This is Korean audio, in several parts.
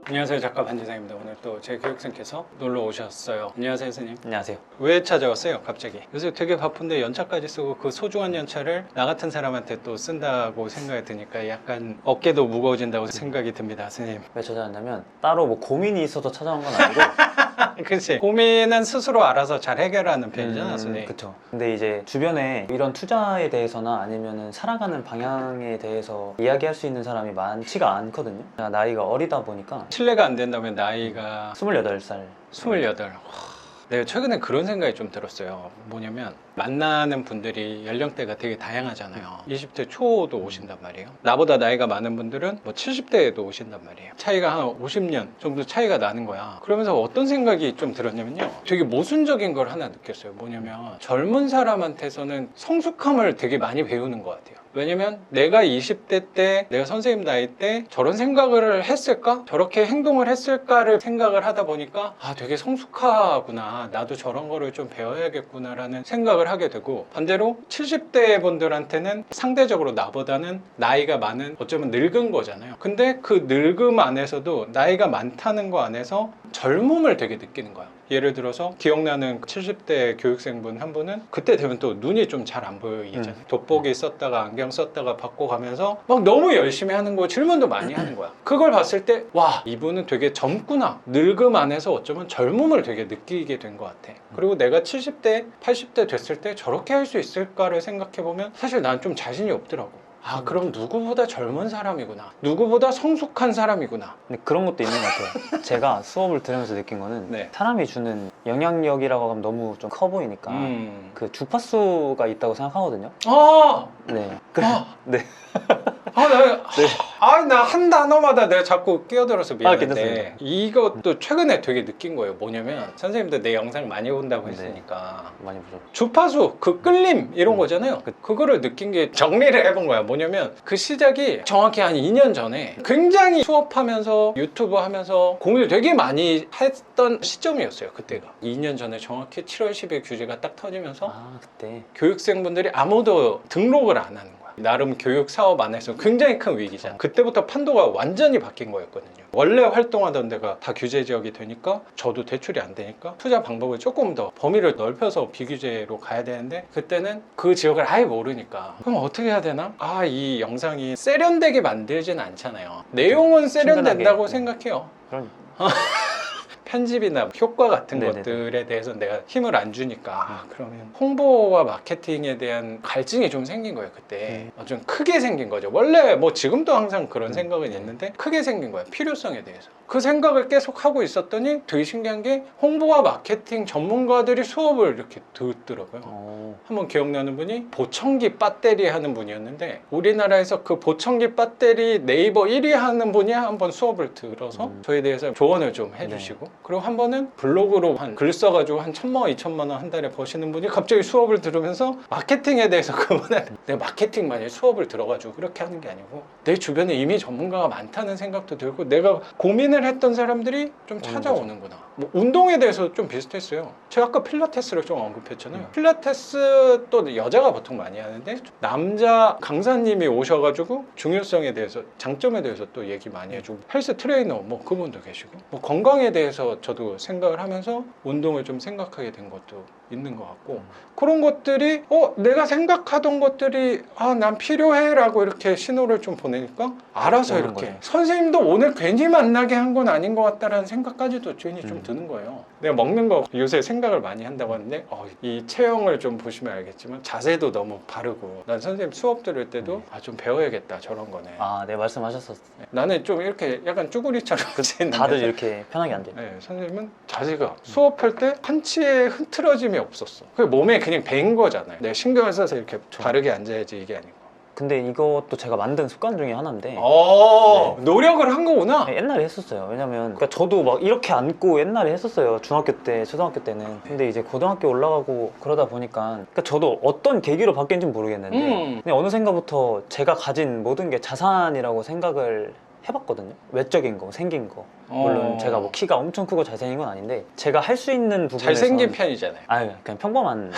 안녕하세요, 작가 반지상입니다. 오늘 또 제 교육생께서 놀러 오셨어요. 안녕하세요, 선생님. 안녕하세요. 왜 찾아왔어요, 갑자기? 요새 되게 바쁜데 연차까지 쓰고 그 소중한 연차를 나 같은 사람한테 또 쓴다고 생각이 드니까 약간 어깨도 무거워진다고 생각이 듭니다, 선생님. 왜 찾아왔냐면 따로 뭐 고민이 있어서 찾아온 건 아니고 그치. 고민은 스스로 알아서 잘 해결하는 편이잖아, 선생님. 그쵸. 근데 이제 주변에 이런 투자에 대해서나 아니면은 살아가는 방향에 대해서 이야기할 수 있는 사람이 많지가 않거든요. 제가 나이가 어리다 보니까 실례가 안 된다면 나이가 28살 28. 내가 최근에 그런 생각이 좀 들었어요. 뭐냐면 만나는 분들이 연령대가 되게 다양하잖아요. 20대 초도 오신단 말이에요. 나보다 나이가 많은 분들은 뭐 70대에도 오신단 말이에요. 차이가 한 50년 정도 차이가 나는 거야. 그러면서 어떤 생각이 좀 들었냐면요, 되게 모순적인 걸 하나 느꼈어요. 뭐냐면 젊은 사람한테서는 성숙함을 되게 많이 배우는 것 같아요. 왜냐면 내가 20대 때, 내가 선생님 나이 때 저런 생각을 했을까? 저렇게 행동을 했을까를 생각을 하다 보니까 아, 되게 성숙하구나. 나도 저런 거를 좀 배워야겠구나 라는 생각을 하게 되고, 반대로 70대 분들한테는 상대적으로 나보다는 나이가 많은, 어쩌면 늙은 거잖아요. 근데 그 늙음 안에서도 나이가 많다는 거 안에서 젊음을 되게 느끼는 거야. 예를 들어서 기억나는 70대 교육생분 한 분은 그때 되면 또 눈이 좀 잘 안 보이잖아요. 돋보기 썼다가 안경 썼다가 바꿔가면서 막 너무 열심히 하는 거, 질문도 많이 하는 거야. 그걸 봤을 때 와, 이분은 되게 젊구나. 늙음 안에서 어쩌면 젊음을 되게 느끼게 된 것 같아. 그리고 내가 70대, 80대 됐을 때 저렇게 할 수 있을까를 생각해보면 사실 난 좀 자신이 없더라고. 아, 그럼 누구보다 젊은 사람이구나. 누구보다 성숙한 사람이구나. 근데 그런 것도 있는 것 같아요. 제가 수업을 들으면서 느낀 거는 네. 사람이 주는 영향력이라고 하면 너무 좀 커 보이니까 그 주파수가 있다고 생각하거든요. 아! 네. 아! 네. 나 한 단어마다 내가 자꾸 끼어들어서 미안한데 괜찮습니다. 이것도 최근에 되게 느낀 거예요. 뭐냐면 선생님도 내 영상 많이 본다고 네. 했으니까 많이 보죠. 주파수, 그 끌림 이런 거잖아요. 그거를 느낀 게, 정리를 해본 거야. 뭐냐면 그 시작이 정확히 한 2년 전에 굉장히 수업하면서 유튜브 하면서 공유 되게 많이 했던 시점이었어요. 그때가 2년 전에 정확히 7월 10일 규제가 딱 터지면서 아, 그때. 교육생분들이 아무도 등록을 안 하는 거야. 나름 교육 사업 안에서 굉장히 큰 위기잖아. 그때부터 판도가 완전히 바뀐 거였거든요. 원래 활동하던 데가 다 규제 지역이 되니까 저도 대출이 안 되니까 투자 방법을 조금 더 범위를 넓혀서 비규제로 가야 되는데, 그때는 그 지역을 아예 모르니까 그럼 어떻게 해야 되나? 아, 이 영상이 세련되게 만들진 않잖아요. 내용은 세련된다고 생각해요. 그럼 편집이나 효과 같은 네네네. 것들에 대해서 내가 힘을 안 주니까 그러면 홍보와 마케팅에 대한 갈증이 좀 생긴 거예요. 그때 좀 크게 생긴 거죠. 원래 뭐 지금도 항상 그런 생각은 있는데 크게 생긴 거예요. 필요성에 대해서. 그 생각을 계속 하고 있었더니 되게 신기한 게 홍보와 마케팅 전문가들이 수업을 이렇게 듣더라고요. 한번 기억나는 분이 보청기 배터리 하는 분이었는데, 우리나라에서 그 보청기 배터리 네이버 1위 하는 분이 한번 수업을 들어서 저에 대해서 조언을 좀 해주시고, 그리고 한 번은 블로그로 한 글 써가지고 한 1,000만 원, 2,000만 원 한 달에 버시는 분이 갑자기 수업을 들으면서 마케팅에 대해서 그분은 내가 마케팅 만약에 수업을 들어가지고 그렇게 하는 게 아니고 내 주변에 이미 전문가가 많다는 생각도 들고 내가 고민을 했던 사람들이 좀 찾아오는구나. 뭐 운동에 대해서 좀 비슷했어요. 제가 아까 필라테스를 좀 언급했잖아요. 필라테스 또 여자가 보통 많이 하는데 남자 강사님이 오셔가지고 중요성에 대해서, 장점에 대해서 또 얘기 많이 해주고, 헬스 트레이너 뭐 그분도 계시고, 뭐 건강에 대해서 저도 생각을 하면서 운동을 좀 생각하게 된 것도 있는 것 같고, 그런 것들이 내가 생각하던 것들이 난 필요해 라고 이렇게 신호를 좀 보내니까 알아서 이렇게 거예요. 선생님도 오늘 괜히 만나게 한 건 아닌 것 같다라는 생각까지도 괜히 좀 드는 거예요. 내가 먹는 거 요새 생각을 많이 한다고 하는데 이 체형을 좀 보시면 알겠지만 자세도 너무 바르고, 난 선생님 수업 들을 때도 좀 배워야겠다 저런 거네. 네, 말씀하셨었어요. 나는 좀 이렇게 약간 쭈구리처럼 다들 이렇게 편하게 앉아요. 네, 선생님은 자세가 수업할 때 한치의 흐트러짐이 없었어. 그게 몸에 그냥 배인 거잖아요. 내가 신경을 써서 이렇게 바르게 앉아야지 이게 아니고. 근데 이것도 제가 만든 습관 중에 하나인데 노력을 한 거구나. 옛날에 했었어요. 왜냐면 그러니까 저도 막 이렇게 앉고 옛날에 했었어요. 중학교 때, 초등학교 때는. 근데 이제 고등학교 올라가고 그러다 보니까 그러니까 저도 어떤 계기로 바뀐지는 모르겠는데 그냥 어느샌가부터 제가 가진 모든 게 자산이라고 생각을 해봤거든요. 외적인 거, 생긴 거. 물론 제가 뭐 키가 엄청 크고 잘생긴 건 아닌데 제가 할 수 있는 부분에서 잘생긴 편이잖아요. 그냥 평범한 네.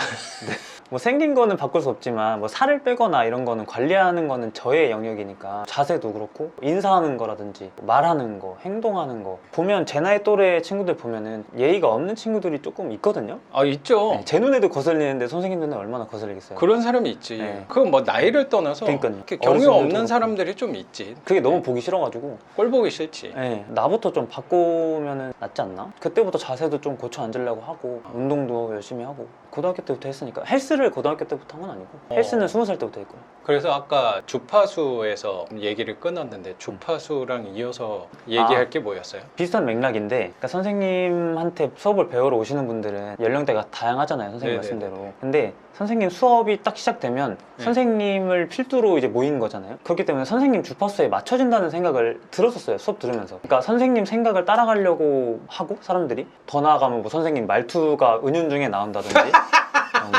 뭐 생긴 거는 바꿀 수 없지만 뭐 살을 빼거나 이런 거는 관리하는 거는 저의 영역이니까 자세도 그렇고 인사하는 거라든지 말하는 거, 행동하는 거 보면 제 나이 또래 친구들 보면은 예의가 없는 친구들이 조금 있거든요. 있죠. 네, 제 눈에도 거슬리는데 선생님 눈에 얼마나 거슬리겠어요. 그런 사람이 있지. 네. 그건 뭐 나이를 떠나서 그러니까요. 이렇게 경유 어르신들도 없는 그렇고. 사람들이 좀 있지. 그게 너무 보기 싫어가지고 꼴 보기 싫지. 네, 나부터 좀 바꾸면 낫지 않나? 그때부터 자세도 좀 고쳐 앉으려고 하고 운동도 열심히 하고 고등학교 때부터 했으니까 헬스를 고등학교 때부터 한 건 아니고 헬스는 20살 때부터 했고요. 그래서 아까 주파수에서 얘기를 끊었는데 주파수랑 이어서 얘기할 게 뭐였어요? 비슷한 맥락인데 그러니까 선생님한테 수업을 배우러 오시는 분들은 연령대가 다양하잖아요. 선생님 네네네. 말씀대로. 근데 선생님 수업이 딱 시작되면 네. 선생님을 필두로 이제 모인 거잖아요. 그렇기 때문에 선생님 주파수에 맞춰진다는 생각을 들었었어요. 수업 들으면서. 그러니까 선생님 생각을 따라가려고 하고 사람들이 더 나아가면 뭐 선생님 말투가 은연중에 나온다든지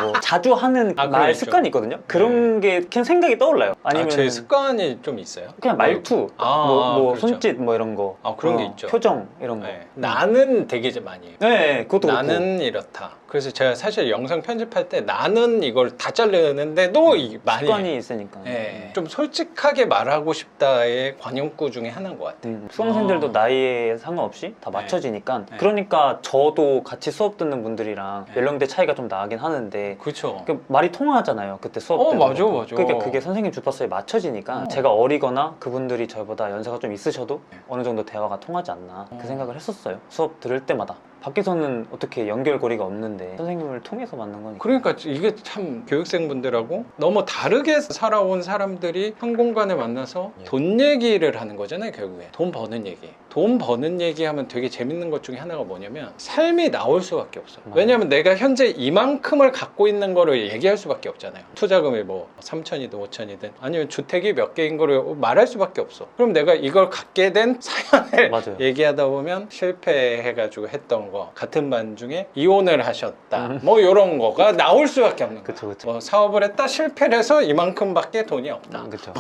뭐 자주 하는 말 그렇죠. 습관이 있거든요. 그런 게 그냥 생각이 떠올라요. 아니면 제 습관이 좀 있어요? 그냥 말투, 뭐 그렇죠. 손짓 뭐 이런 거, 그런 게 있죠. 표정 이런 거. 네. 나는 되게 좀 많이 해요. 네, 그것도 나는 이렇다. 그래서 제가 사실 영상 편집할 때 나는 이걸 다 자르는데도 많이 습관이 해요. 있으니까. 네. 좀 솔직하게 말하고 싶다의 관용구 중에 하나인 것 같아요. 수강생들도 나이에 상관없이 다 맞춰지니까. 네. 그러니까 저도 같이 수업 듣는 분들이랑 네. 연령대 차이가 좀 나긴 하는데 그렇죠. 그 말이 통하잖아요. 그때 수업 때. 맞아, 맞아. 그러니까 그게 선생님 주파수에 맞춰지니까 제가 어리거나 그분들이 저보다 연세가 좀 있으셔도 어느 정도 대화가 통하지 않나 그 생각을 했었어요. 수업 들을 때마다. 밖에서는 어떻게 연결고리가 없는데 선생님을 통해서 만난 거니까. 그러니까 이게 참 교육생분들하고 너무 다르게 살아온 사람들이 한 공간에 만나서 돈 얘기를 하는 거잖아요. 결국에 돈 버는 얘기. 돈 버는 얘기하면 되게 재밌는 것 중에 하나가 뭐냐면 삶이 나올 수밖에 없어. 왜냐하면 내가 현재 이만큼을 갖고 있는 거를 얘기할 수밖에 없잖아요. 투자금이 뭐 3천이든 5천이든 아니면 주택이 몇 개인 거를 말할 수밖에 없어. 그럼 내가 이걸 갖게 된 사연을 맞아요. 얘기하다 보면 실패해가지고 했던 거 같은 반 중에 이혼을 하셨다 뭐 이런 거가 나올 수밖에 없는 거야. 그쵸. 뭐 사업을 했다 실패를 해서 이만큼밖에 돈이 없다. 그렇죠.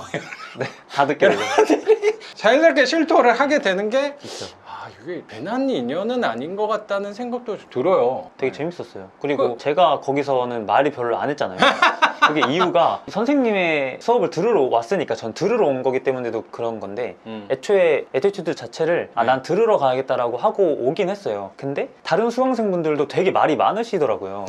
네, 다 듣게 되죠. 자연스럽게 실토를 하게 되는 게 그쵸. 이게 배난 인연은 아닌 것 같다는 생각도 들어요. 되게 재밌었어요. 그리고 제가 거기서는 말이 별로 안 했잖아요. 그게 이유가 선생님의 수업을 들으러 왔으니까 전 들으러 온 거기 때문에도 그런 건데 애초에 애티튜드 자체를 난 들으러 가야겠다라고 하고 오긴 했어요. 근데 다른 수강생분들도 되게 말이 많으시더라고요.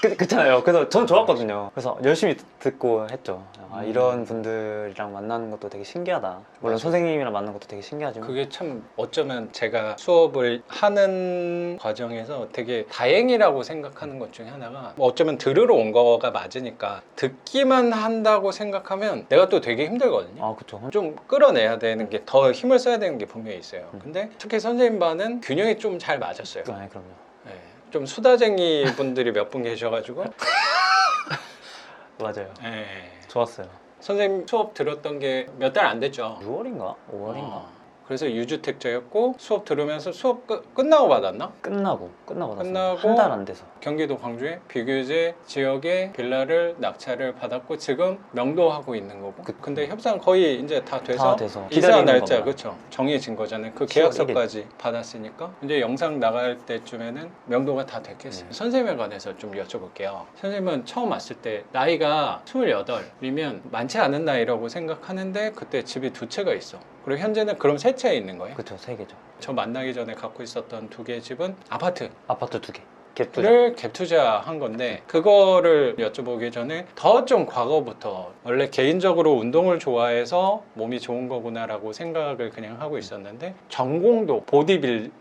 그렇잖아요. 그래서 전 좋았거든요. 그래서 열심히 듣고 했죠. 이런 분들이랑 만나는 것도 되게 신기하다. 물론 맞아요. 선생님이랑 만나는 것도 되게 신기하지만 그게 참 어쩌면 제가 수업을 하는 과정에서 되게 다행이라고 생각하는 것 중에 하나가 어쩌면 들으러 온 거가 맞으니까 듣기만 한다고 생각하면 내가 또 되게 힘들거든요. 그쵸. 좀 끌어내야 되는 게 더 힘을 써야 되는 게 분명히 있어요. 근데 특히 선생님 반은 균형이 좀 잘 맞았어요. 그럼요. 네. 좀 수다쟁이 분들이 몇 분 계셔가지고 맞아요. 네. 좋았어요. 선생님 수업 들었던 게 몇 달 안 됐죠. 6월인가? 5월인가? 그래서 유주택자였고 수업 들으면서 수업 끝나고 받았나? 끝나고 받았어요. 끝나고 한 달 안 돼서. 경기도 광주에 비교제 지역에 빌라를 낙찰을 받았고 지금 명도하고 있는 거고. 근데 협상 거의 이제 다 돼서 돼서 이사 기다리는 날짜 겁니다. 그렇죠. 정해진 거잖아요. 그 10월 계약서까지 받았으니까 이제 영상 나갈 때쯤에는 명도가 다 됐겠어요. 선생님에 관해서 좀 여쭤볼게요. 선생님은 처음 왔을 때 나이가 28이면 많지 않은 나이라고 생각하는데 그때 집이 두 채가 있어. 그리고 현재는 그럼 세 채에 있는 거예요? 그쵸, 3개죠. 저 만나기 전에 갖고 있었던 두 개의 집은 아파트 아파트 2개. 갭투자. 를 갭 투자한 건데 그거를 여쭤보기 전에 더 좀 과거부터 원래 개인적으로 운동을 좋아해서 몸이 좋은 거구나라고 생각을 그냥 하고 있었는데 전공도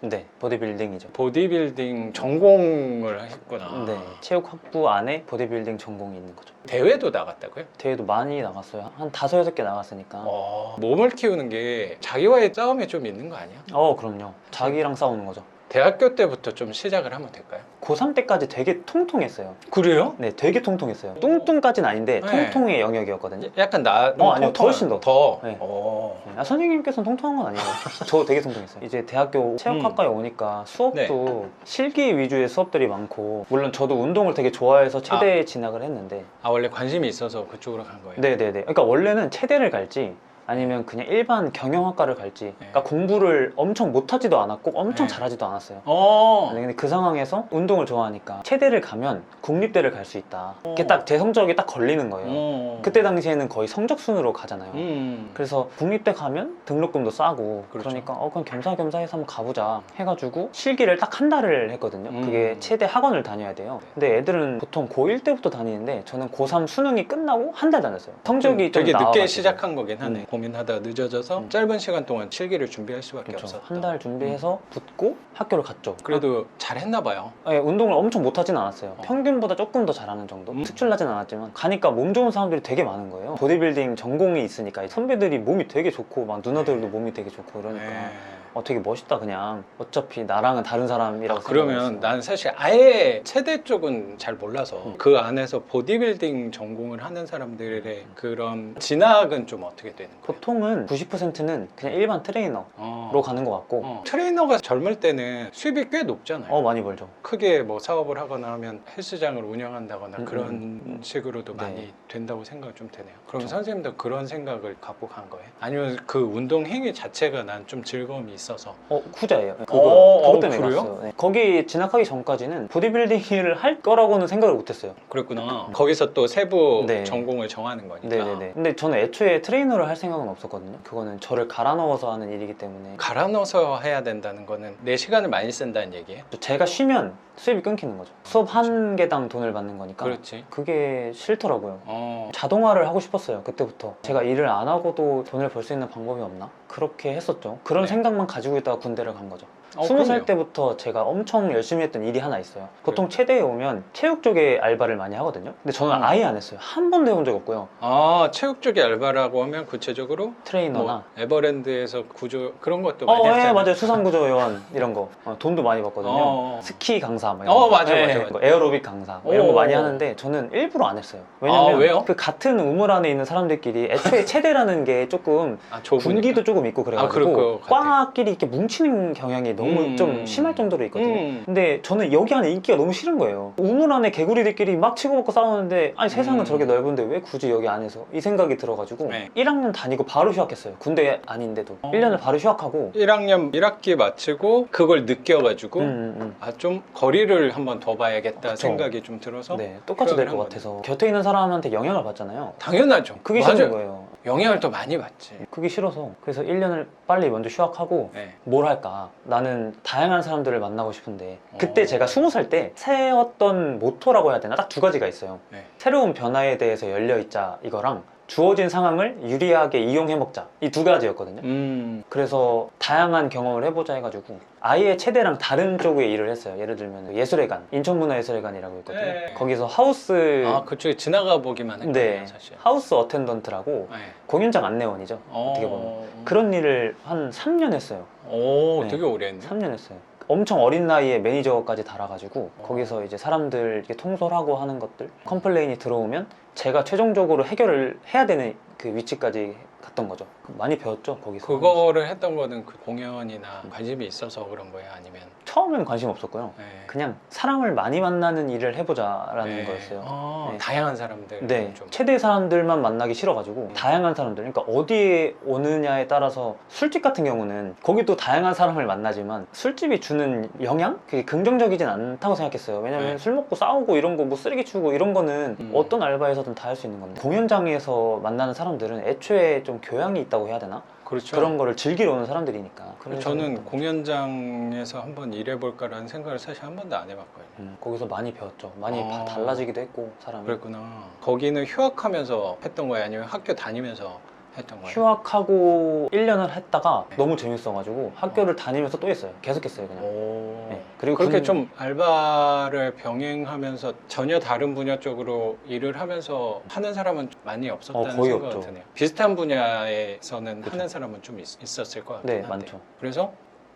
네, 보디빌딩이죠. 보디빌딩 전공을 했구나. 네, 체육학부 안에 보디빌딩 전공이 있는 거죠. 대회도 나갔다고요? 대회도 많이 나갔어요. 한 5-6개 나갔으니까. 몸을 키우는 게 자기와의 싸움이 좀 있는 거 아니야? 그럼요. 자기랑 싸우는 거죠. 대학교 때부터 좀 시작을 하면 될까요? 고3 때까지 되게 통통했어요. 그래요? 네, 되게 통통했어요. 뚱뚱까지는 아닌데 네. 통통의 영역이었거든요. 약간 나 아니요, 훨씬 더. 네. 선생님께서는 통통한 건 아니에요. 저 되게 통통했어요. 이제 대학교 체육학과에 오니까 수업도 실기 위주의 수업들이 많고 물론 저도 운동을 되게 좋아해서 체대에 진학을 했는데 원래 관심이 있어서 그쪽으로 간 거예요? 네네네. 그러니까 원래는 체대를 갈지 아니면 그냥 일반 경영학과를 갈지. 네. 그러니까 공부를 엄청 못하지도 않았고 엄청 네. 잘하지도 않았어요. 어. 근데 그 상황에서 운동을 좋아하니까 체대를 가면 국립대를 갈 수 있다. 이게 딱 제 성적이 딱 걸리는 거예요. 어. 그때 당시에는 거의 성적 순으로 가잖아요. 그래서 그래서 국립대 가면 등록금도 싸고 그렇죠. 그러니까 그럼 겸사겸사 해서 한번 가보자 해가지고 실기를 딱 한 달을 했거든요. 그게 체대 학원을 다녀야 돼요. 근데 애들은 보통 고1 때부터 다니는데 저는 고3 수능이 끝나고 한 달 다녔어요. 성적이 좀 되게 늦게 나와가지고. 시작한 거긴 하네. 고민하다가 늦어져서 짧은 시간 동안 실기를 준비할 수밖에 그렇죠. 없었다. 한 달 준비해서 붙고 학교를 갔죠. 그래도 잘했나 봐요. 네, 운동을 엄청 못하진 않았어요. 평균보다 조금 더 잘하는 정도? 특출나진 않았지만 가니까 몸 좋은 사람들이 되게 많은 거예요. 보디빌딩 전공이 있으니까 선배들이 몸이 되게 좋고 막 누나들도 몸이 되게 좋고 그러니까 네. 되게 멋있다 그냥. 어차피 나랑은 다른 사람이라고 그러면 생각했어요. 난 사실 아예 체대 쪽은 잘 몰라서 그 안에서 보디빌딩 전공을 하는 사람들의 그런 진학은 좀 어떻게 되는 거예요? 보통은 90%는 그냥 일반 트레이너로 가는 것 같고 트레이너가 젊을 때는 수입이 꽤 높잖아요. 많이 벌죠. 크게 뭐 사업을 하거나 하면 헬스장을 운영한다거나 그런 음. 식으로도 네. 많이 된다고 생각이 좀 되네요. 그럼 그렇죠. 선생님도 그런 생각을 갖고 간 거예요? 아니면 그 운동 행위 자체가 난 좀 즐거움이 있어서? 후자예요. 그것 때문에 그래요? 갔어요. 네. 거기 진학하기 전까지는 보디빌딩을 할 거라고는 생각을 못했어요. 그랬구나. 거기서 또 세부 네. 전공을 정하는 거니까. 네네네. 근데 저는 애초에 트레이너를 할 생각은 없었거든요. 그거는 저를 갈아 넣어서 하는 일이기 때문에 갈아 넣어서 해야 된다는 거는 내 시간을 많이 쓴다는 얘기예요? 제가 쉬면 수입이 끊기는 거죠. 수업 한 개당 돈을 받는 거니까 그렇지. 그게 싫더라고요. 자동화를 하고 싶었어요. 그때부터 제가 일을 안 하고도 돈을 벌 수 있는 방법이 없나? 그렇게 했었죠. 그런 네. 생각만 가지고 있다가 군대를 간 거죠. 20살 그럼요. 때부터 제가 엄청 열심히 했던 일이 하나 있어요. 보통 체대에 오면 체육 쪽에 알바를 많이 하거든요. 근데 저는 아예 안 했어요. 한 번도 해본 적 없고요. 체육 쪽의 알바라고 하면 구체적으로 트레이너나 뭐 에버랜드에서 구조 그런 것도 많이 예, 했잖아요. 맞아요. 수상구조요원 이런 거 돈도 많이 받거든요. 스키 강사 막 이런 거. 맞아. 뭐 에어로빅 강사 뭐 이런 거 오. 많이 하는데 저는 일부러 안 했어요. 왜냐면 왜요? 그 같은 우물 안에 있는 사람들끼리 애초에 체대라는 게 조금 좁으니까. 분기도 조금 있고 그럴 것 그래가지고 같아. 과끼리 이렇게 뭉치는 경향이 너무 좀 심할 정도로 있거든요. 음. 근데 저는 여기 안에 인기가 너무 싫은 거예요. 우물 안에 개구리들끼리 막 치고받고 싸우는데 아니 세상은 저렇게 넓은데 왜 굳이 여기 안에서 이 생각이 들어가지고 네. 1학년 다니고 바로 휴학했어요. 군대 아닌데도 1년을 바로 휴학하고 1학년 1학기 마치고 그걸 느껴가지고 음. 좀 거리를 한번 더 봐야겠다 그쵸. 생각이 좀 들어서 네, 똑같이 될 휴학을 것 한 같아서 곁에 있는 사람한테 영향을 받잖아요. 당연하죠. 그게 맞아요. 싫은 거예요. 영향을 더 많이 받지. 그게 싫어서 그래서 1년을 빨리 먼저 휴학하고 네. 뭘 할까? 나는 다양한 사람들을 만나고 싶은데 그때 어. 제가 20살 때 세웠던 모토라고 해야 되나? 딱 두 가지가 있어요. 네. 새로운 변화에 대해서 열려있자 이거랑 주어진 상황을 유리하게 이용해먹자 이 두 가지였거든요. 그래서 다양한 경험을 해보자 해가지고 아예 체대랑 다른 쪽의 일을 했어요. 예를 들면 예술회관, 인천문화예술회관이라고 있거든요. 네. 거기서 하우스 그쪽에 지나가 보기만 했거든요, 네, 사실. 하우스 어텐던트라고 네. 공연장 안내원이죠. 어떻게 보면 그런 일을 한 3년 했어요. 네. 되게 오래 했네. 3년 했어요. 엄청 어린 나이에 매니저까지 달아가지고 거기서 이제 사람들 이렇게 통솔하고 하는 것들 컴플레인이 들어오면 제가 최종적으로 해결을 해야 되는 그 위치까지 갔던 거죠. 많이 배웠죠 거기서. 그거를 했던 거는 그 공연이나 관심이 있어서 그런 거예요? 아니면? 처음엔 관심 없었고요. 네. 그냥 사람을 많이 만나는 일을 해보자라는 네. 거였어요. 네. 다양한 사람들. 네, 좀. 최대 사람들만 만나기 싫어가지고 다양한 사람들, 그러니까 어디에 오느냐에 따라서 술집 같은 경우는 거기도 다양한 사람을 만나지만 술집이 주는 영향? 그게 긍정적이진 않다고 생각했어요. 왜냐면 네. 술 먹고 싸우고 이런 거 뭐 쓰레기 치우고 이런 거는 어떤 알바에서든 다 할 수 있는 건데 공연장에서 만나는 사람들은 애초에 좀 교양이 있다고 해야 되나? 그렇죠. 그런 거를 즐기러 오는 사람들이니까. 그래서 저는 공연장에서 한번 일해볼까라는 생각을 사실 한 번도 안 해봤거든요. 거기서 많이 배웠죠. 많이 달라지기도 했고 사람이. 그랬구나. 거기는 휴학하면서 했던 거예요? 아니면 학교 다니면서 했던 거예요? 휴학하고 1년을 했다가 네. 너무 재밌어가지고 학교를 다니면서 또 했어요. 계속 했어요 그냥. 네. 그리고 그렇게 좀 알바를 병행하면서 전혀 다른 분야 쪽으로 일을 하면서 하는 사람은 많이 없었다는 거의 생각이 없죠. 드네요. 비슷한 분야에서는 하는 사람은 좀 있었을 것 같긴 네, 한데. 많죠. 그래서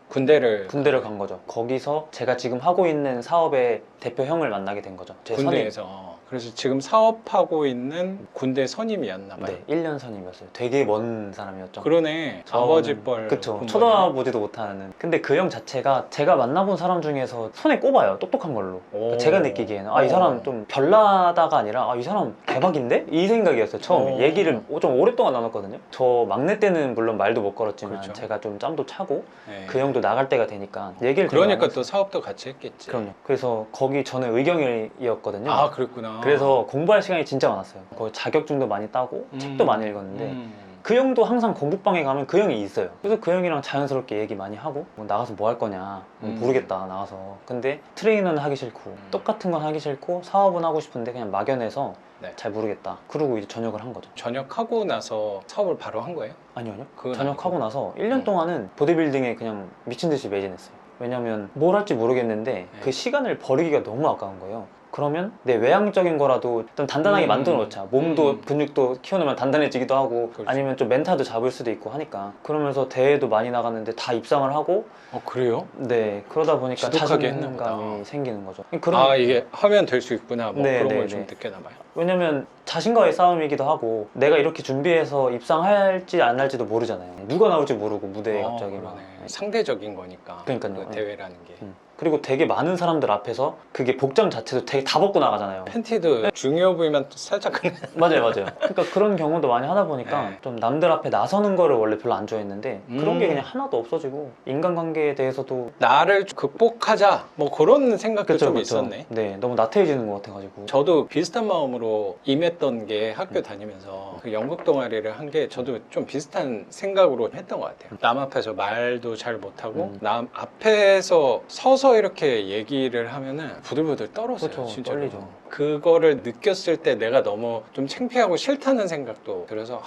군대를 간 거죠. 거기서 제가 지금 하고 있는 사업의 대표형을 만나게 된 거죠. 제 군대에서 그래서 지금 사업하고 있는 군대 선임이었나 봐요. 네, 1년 선임이었어요. 되게 먼 사람이었죠. 그러네. 아버지 뻘. 그쵸. 군번이네. 쳐다보지도 못하는. 근데 그 형 자체가 제가 만나본 사람 중에서 손에 꼽아요. 똑똑한 걸로. 오. 제가 느끼기에는 아, 이 사람 좀 별나다가 아니라 아, 이 사람 대박인데? 이 생각이었어요. 처음에. 오. 얘기를 좀 오랫동안 나눴거든요. 저 막내 때는 물론 말도 못 걸었지만 그렇죠. 제가 좀 짬도 차고 네. 그 형도 나갈 때가 되니까 얘기를 되게 그러니까 많이 또 사업도 같이 했겠지. 그럼요. 그래서 거기 저는 의경이었거든요. 아, 그랬구나. 그래서 공부할 시간이 진짜 많았어요. 거의 자격증도 많이 따고 책도 많이 읽었는데 그 형도 항상 공부방에 가면 그 형이 있어요. 그래서 그 형이랑 자연스럽게 얘기 많이 하고 뭐 나가서 뭐 할 거냐 모르겠다 나가서. 근데 트레이너는 하기 싫고 똑같은 건 하기 싫고 사업은 하고 싶은데 그냥 막연해서 네. 잘 모르겠다. 그러고 이제 전역을 한 거죠. 전역하고 나서 사업을 바로 한 거예요? 아니요. 그건 전역하고 아니고. 나서 1년 동안은 보디빌딩에 그냥 미친 듯이 매진했어요. 왜냐면 뭘 할지 모르겠는데 그 시간을 버리기가 너무 아까운 거예요. 그러면 내 외향적인 거라도 좀 단단하게 만들어 놓자. 몸도 근육도 키워놓으면 단단해지기도 하고 그렇죠. 아니면 좀 멘탈도 잡을 수도 있고 하니까. 그러면서 대회도 많이 나갔는데 다 입상을 하고 그래요? 네 그러다 보니까 지독하게 했나 자신감이 보다. 생기는 거죠. 아, 이게 하면 될 수 있구나. 뭐 네, 그런 네, 걸 좀 네. 느껴나 봐요. 왜냐면 자신과의 싸움이기도 하고 내가 이렇게 준비해서 입상할지 안 할지도 모르잖아요. 누가 나올지 모르고 무대에 갑자기 막. 그러네. 상대적인 거니까. 그러니까요. 그 대회라는 게. 그리고 되게 많은 사람들 앞에서 그게 복장 자체도 되게 다 벗고 나가잖아요. 팬티도 중요 부위만 또 살짝 그냥 맞아요. 그러니까 그런 경우도 많이 하다 보니까 네. 좀 남들 앞에 나서는 거를 원래 별로 안 좋아했는데 그런 게 그냥 하나도 없어지고 인간관계에 대해서도 나를 극복하자 뭐 그런 생각도 좀 있었네. 네, 너무 나태해지는 것 같아가지고. 저도 비슷한 마음으로 임했던 게 학교 다니면서 그 연극 동아리를 한 게 저도 좀 비슷한 생각으로 했던 것 같아요. 남 앞에서 말도 잘 못하고 남 앞에서 서서 이렇게 얘기를 하면은 부들부들 떨었어요. 그렇죠, 진짜로. 떨리죠. 그거를 느꼈을 때 내가 너무 좀 창피하고 싫다는 생각도 들어서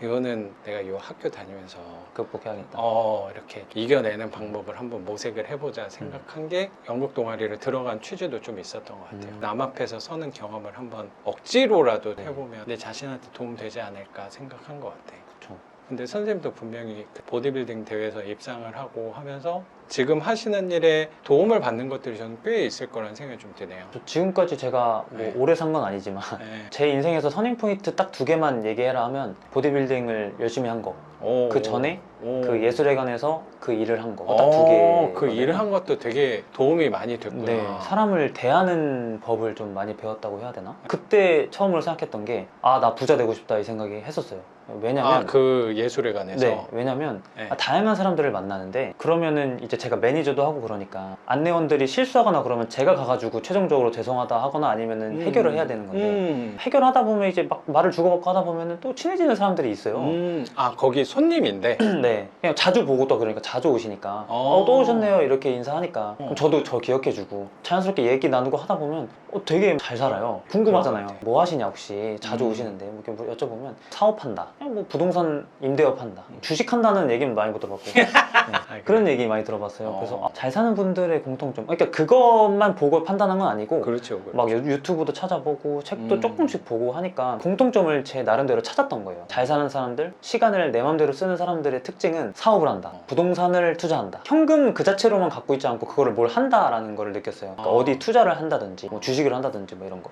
이거는 내가 이 학교 다니면서 극복해야겠다. 이렇게 이겨내는 방법을 한번 모색을 해보자 생각한 게 연극 동아리를 들어간 취지도 좀 있었던 것 같아요. 남 앞에서 서는 경험을 한번 억지로라도 해보면 내 자신한테 도움 되지 않을까 생각한 것 같아요. 그렇죠. 근데 선생님도 분명히 그 보디빌딩 대회에서 입상을 하고 하면서 지금 하시는 일에 도움을 받는 것들이 저는 꽤 있을 거라는 생각이 좀 드네요. 지금까지 제가 뭐 네. 오래 산 건 아니지만 네. 제 인생에서 터닝 포인트 딱 2개만 얘기해라 하면 보디빌딩을 열심히 한 거. 그 전에 그 예술회관에서 그 일을 한 거. 딱 2개. 그 일을 한 것도 되게 도움이 많이 됐구나. 네, 사람을 대하는 법을 좀 많이 배웠다고 해야 되나? 그때 처음으로 생각했던 게 아, 나 부자 되고 싶다 이 생각이 했었어요. 왜냐면 그 예술회관에서. 네, 왜냐면 네. 다양한 사람들을 만나는데 그러면은 이제 제가 매니저도 하고 그러니까 안내원들이 실수하거나 그러면 제가 가가지고 최종적으로 죄송하다 하거나 아니면은 해결을 해야 되는 건데 해결하다 보면 이제 막 말을 주고받고 하다 보면은 또 친해지는 사람들이 있어요. 거기 손님인데. 네, 그냥 자주 보고 또 그러니까 자주 오시니까 또 오셨네요 이렇게 인사하니까 그럼 저도 저 기억해주고 자연스럽게 얘기 나누고 하다 보면 되게 잘 살아요. 궁금하잖아요. 뭐 하시냐 혹시 자주 오시는데 뭐 이렇게 뭐 여쭤보면 사업한다. 그냥 뭐 부동산 임대업 한다. 주식한다는 얘기는 많이 못 들어봤고 네, 그런 얘기 많이 들어봤어요. 그래서 잘 사는 분들의 공통점. 그러니까 그것만 보고 판단한 건 아니고 그렇죠. 막 유튜브도 찾아보고 책도 조금씩 보고 하니까 공통점을 제 나름대로 찾았던 거예요. 잘 사는 사람들, 시간을 내 맘대로 쓰는 사람들의 특징은 사업을 한다, 부동산을 투자한다. 현금 그 자체로만 갖고 있지 않고 그거를 뭘 한다라는 걸 느꼈어요. 그러니까 어디 투자를 한다든지 뭐 주식을 한다든지 뭐 이런 거.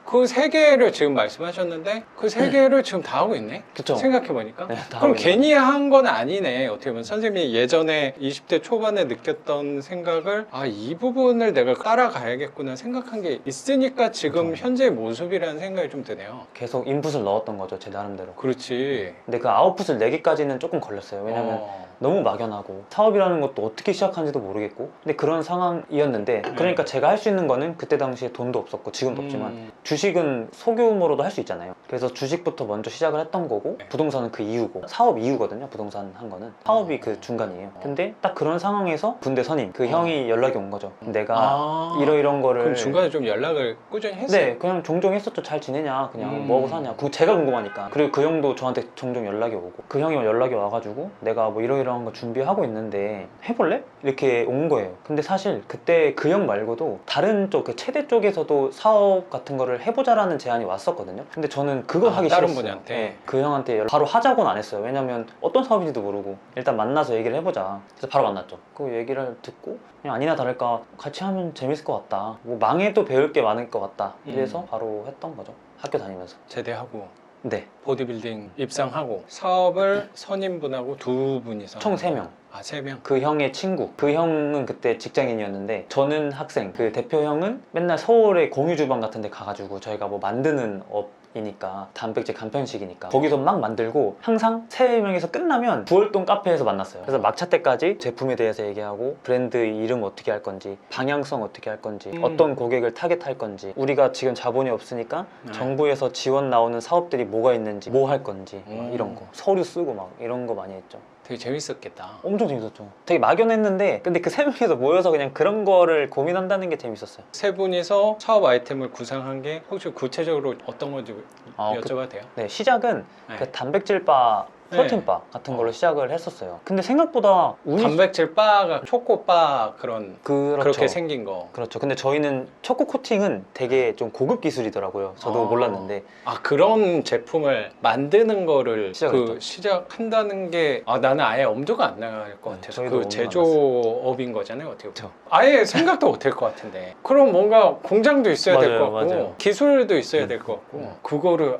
그 세 개를 지금 말씀하셨는데 그 세 개를 지금 다 하고 있네? 그쵸? 생각해보니까. 네, 다 그럼 하고 괜히 한 건 아니네. 어떻게 보면 선생님이 예전에 20대 초반에 느꼈던 생각을 이 부분을 내가 따라가야겠구나 생각한 게 있으니까 지금 현재의 모습이라는 생각이 좀 드네요. 계속 인풋을 넣었던 거죠, 제 나름대로. 그렇지. 근데 그 아웃풋을 내기까지는 조금 걸렸어요. 왜냐면 너무 막연하고 사업이라는 것도 어떻게 시작하는지도 모르겠고 근데 그런 상황이었는데 그러니까 제가 할 수 있는 거는 그때 당시에 돈도 없었고 지금도 없지만 주식은 소규모로도 할 수 있잖아요. 그래서 주식부터 먼저 시작을 했던 거고 부동산은 그 이후고 사업 이후거든요. 부동산 한 거는 사업이 그 중간이에요. 근데 딱 그런 상황에서 군대 선임 그 형이 연락이 온 거죠. 내가 이런 거를 그럼 중간에 좀 연락을 꾸준히 했어요? 네, 그냥 종종 했었죠. 잘 지내냐, 그냥 뭐하고 사냐. 그거 제가 궁금하니까. 그리고 그 형도 저한테 종종 연락이 오고 그 형이 연락이 와가지고 내가 뭐 이러이러한 거 준비하고 있는데 해볼래? 이렇게 온 거예요. 근데 사실 그때 그 형 말고도 다른 쪽 그 체대 세대 쪽에서도 사업 같은 거를 해보자라는 제안이 왔었거든요. 근데 저는 그거 하기 다른 싫었어요. 분한테? 네, 그 형한테 바로 하자고는 안 했어요. 왜냐면 어떤 사업인지도 모르고 일단 만나서 얘기를 해보자. 그래서 바로 만났죠. 그 얘기를 듣고 그냥 아니나 다를까 같이 하면 재밌을 것 같다. 뭐 망해도 배울 게 많을 것 같다. 그래서 바로 했던 거죠. 학교 다니면서. 제대하고 네. 보디빌딩 입상하고 사업을 선임분하고 두 분이서 총 하는 거예요? 3명. 아, 3명? 그 형의 친구. 그 형은 그때 직장인이었는데 저는 학생. 그 대표 형은 맨날 서울에 공유 주방 같은 데 가가지고 저희가 뭐 만드는 업이니까 단백질 간편식이니까 거기서 막 만들고 항상 3명이서 끝나면 부월동 카페에서 만났어요. 그래서 막차 때까지 제품에 대해서 얘기하고 브랜드 이름 어떻게 할 건지 방향성 어떻게 할 건지 어떤 고객을 타겟할 건지 우리가 지금 자본이 없으니까 네. 정부에서 지원 나오는 사업들이 뭐가 있는지 뭐 할 건지 막 이런 거 서류 쓰고 막 이런 거 많이 했죠. 되게 재밌었겠다. 엄청 재밌었죠. 되게 막연했는데 근데 그 3명이서 모여서 그냥 그런 거를 고민한다는 게 재밌었어요. 세 분이서 사업 아이템을 구상한 게 혹시 구체적으로 어떤 건지 여쭤봐도 돼요? 네, 시작은 네. 그 단백질 바, 프로틴 바 같은 걸로 시작을 했었어요. 근데 생각보다 운이 단백질 바가 초코바 그렇게 그렇죠. 생긴 거. 그렇죠. 근데 저희는 초코 코팅은 되게 좀 고급 기술이더라고요. 저도 몰랐는데. 아, 그런 제품을 만드는 거를 시작했죠. 시작한다는 게 나는 아예 엄두가 안 나갈 것 네, 같아서 저희도 그 엄두가 안 제조업인 거잖아요, 어떻게 보면. 그렇죠. 아예 생각도 못 할 것 같은데. 그럼 뭔가 공장도 있어야 될 것 맞아요, 같고 맞아요. 기술도 있어야 될 것 같고 그거를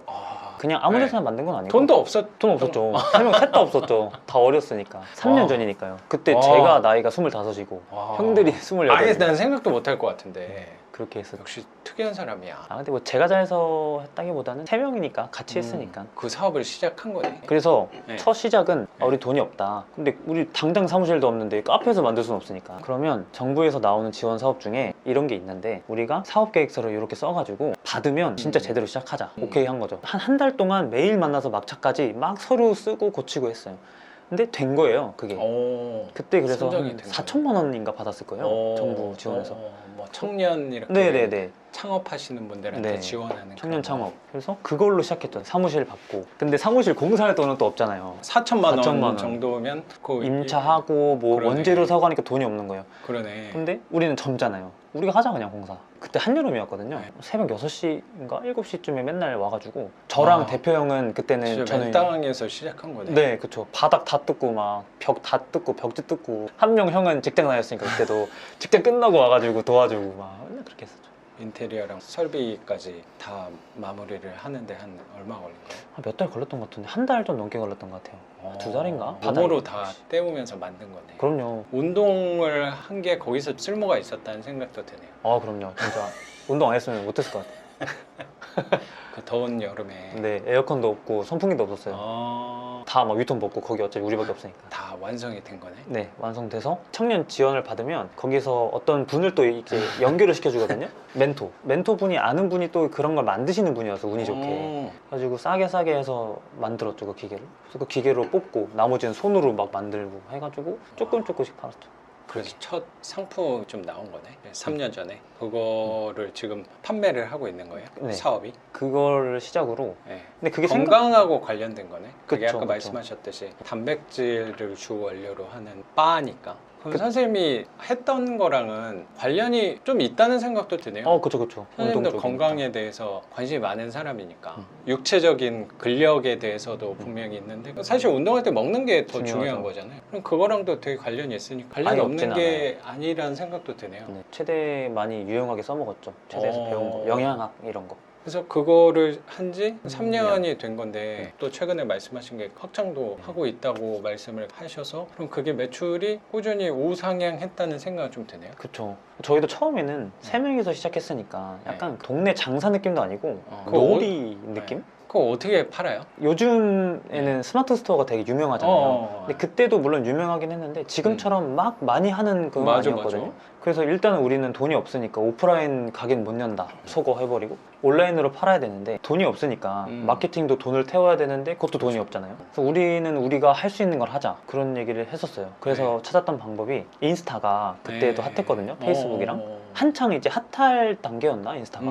그냥 아무 네. 데서나 만든 건 아니고 돈도 없었. 돈 없었죠. 3명 셋 다 없었죠. 다 어렸으니까. 3년 와. 전이니까요. 그때 와. 제가 나이가 25이고 와. 형들이 28. 아예 난 생각도 못 할 것 같은데. 그렇게 했었죠. 역시 특이한 사람이야. 근데 뭐 제가 잘해서 했다기보다는 3명이니까 같이 했으니까. 그 사업을 시작한 거네. 그래서 네. 첫 시작은 네. 우리 돈이 없다. 근데 우리 당장 사무실도 없는데 카페에서 만들 수는 없으니까. 그러면 정부에서 나오는 지원 사업 중에 이런 게 있는데 우리가 사업 계획서를 이렇게 써가지고 받으면 진짜 제대로 시작하자. 오케이 한 거죠. 한 달 동안 매일 만나서 막차까지 막 서류 쓰고 고치고 했어요. 근데 된 거예요, 그게. 그때 그래서 선정이 한 된 4천만 원인가 받았을 거예요. 정부 지원에서. 뭐 청년 이렇게 네네네. 창업하시는 분들한테 네. 지원하는 청년 그런 창업. 그래서 그걸로 시작했죠. 사무실 받고. 근데 사무실 공사할 돈은 또 없잖아요. 4천만 원 4천만 원. 정도면 그 임차하고 뭐 그러네. 원재료 사고 하니까 돈이 없는 거예요. 그러네. 근데 우리는 젊잖아요. 우리가 하자 그냥 공사. 그때 한여름이었거든요. 네. 새벽 6시인가 7시쯤에 맨날 와가지고 저랑 와. 대표 형은 그때는 진짜 저는 맨땅에서 시작한 거네. 네, 그쵸. 바닥 다 뜯고 막 벽 다 뜯고 벽지 뜯고 한 명 형은 직장 다녔으니까 그때도 직장 끝나고 와가지고 도와주고 막 맨날 그렇게 했었죠. 인테리어랑 설비까지 다 마무리를 하는데 한 얼마 걸린 거예요? 한 몇 달 걸렸던 것 같은데 한 달 좀 넘게 걸렸던 것 같아요. 2달인가? 몸으로 다 때우면서 만든 거네. 그럼요. 운동을 한 게 거기서 쓸모가 있었다는 생각도 드네요. 그럼요. 진짜 운동 안 했으면 못했을 것 같아요. 그 더운 여름에. 근데 에어컨도 없고 선풍기도 없었어요. 다 막 유통 벗고 거기 어차피 우리밖에 없으니까. 다 완성이 된 거네. 네, 완성돼서 청년 지원을 받으면 거기서 어떤 분을 또 이렇게 연결을 시켜주거든요. 멘토 분이 아는 분이 또 그런 걸 만드시는 분이어서 운이 좋게. 가지고 싸게 해서 만들었죠, 그 기계를. 그래서 그 기계로 뽑고 나머지는 손으로 막 만들고 해가지고 조금씩 팔았죠. 그래서 첫 상품이 좀 나온 거네. 3년 전에. 그거를 지금 판매를 하고 있는 거예요? 네. 사업이? 그걸 시작으로. 네. 근데 그게 건강하고 관련된 거네. 그게 그쵸, 아까 그쵸. 말씀하셨듯이 단백질을 주 원료로 하는 바니까. 그럼 선생님이 했던 거랑은 관련이 좀 있다는 생각도 드네요. 그쵸. 선생님도 건강에 대해서 관심이 많은 사람이니까 육체적인 근력에 대해서도 분명히 있는데 사실 운동할 때 먹는 게 더 중요한 중요하죠. 거잖아요. 그럼 그거랑도 되게 관련이 있으니까 관련이 아예 없는 없진 게 아니라는 생각도 드네요. 네, 최대 많이 유용하게 써먹었죠. 최대에서 배운 거, 영양학 이런 거. 그래서 그거를 한 지 3년이 네. 된 건데 또 최근에 말씀하신 게 확장도 하고 있다고 말씀을 하셔서 그럼 그게 매출이 꾸준히 우상향했다는 생각이 좀 드네요. 그쵸. 저희도 처음에는 3명이서 시작했으니까 약간 동네 장사 느낌도 아니고 그거 놀이 느낌? 그거 어떻게 팔아요? 요즘에는 스마트 스토어가 되게 유명하잖아요. 근데 그때도 물론 유명하긴 했는데 지금처럼 막 많이 하는 그건 아니었거든요. 그래서 일단은 우리는 돈이 없으니까 오프라인 가게는 못 연다. 소거 해버리고 온라인으로 팔아야 되는데 돈이 없으니까 마케팅도 돈을 태워야 되는데 그것도 돈이 없잖아요. 그래서 우리는 우리가 할 수 있는 걸 하자. 그런 얘기를 했었어요. 그래서 찾았던 방법이 인스타가 그때도 핫했거든요. 페이스북이랑. 한창 이제 핫할 단계였나 인스타가.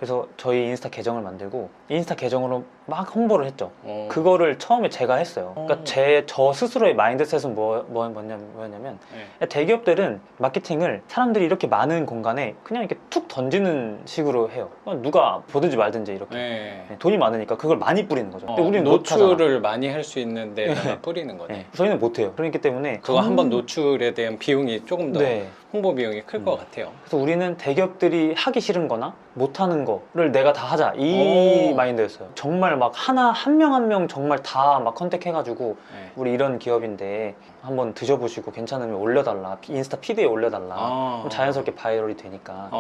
그래서 저희 인스타 계정을 만들고 인스타 계정으로 막 홍보를 했죠. 어. 그거를 처음에 제가 했어요. 그러니까 저 스스로의 마인드셋은 뭐였냐면 네. 대기업들은 마케팅을 사람들이 이렇게 많은 공간에 그냥 이렇게 툭 던지는 식으로 해요. 누가 보든지 말든지 이렇게. 네. 돈이 많으니까 그걸 많이 뿌리는 거죠. 근데 우리는 노출을 많이 할 수 있는 데다가 뿌리는 거네. 네. 저희는 못해요. 그렇기 때문에 그거 한번 노출에 대한 비용이 조금 더 네. 홍보 비용이 클 것 같아요. 그래서 우리는 대기업들이 하기 싫은 거나 못하는 거를 내가 다 하자 이 오. 마인드였어요. 정말 막 한 명 한 명 정말 다 막 컨택해가지고 네. 우리 이런 기업인데 한번 드셔보시고 괜찮으면 올려달라, 인스타 피드에 올려달라. 그럼 자연스럽게 바이럴이 되니까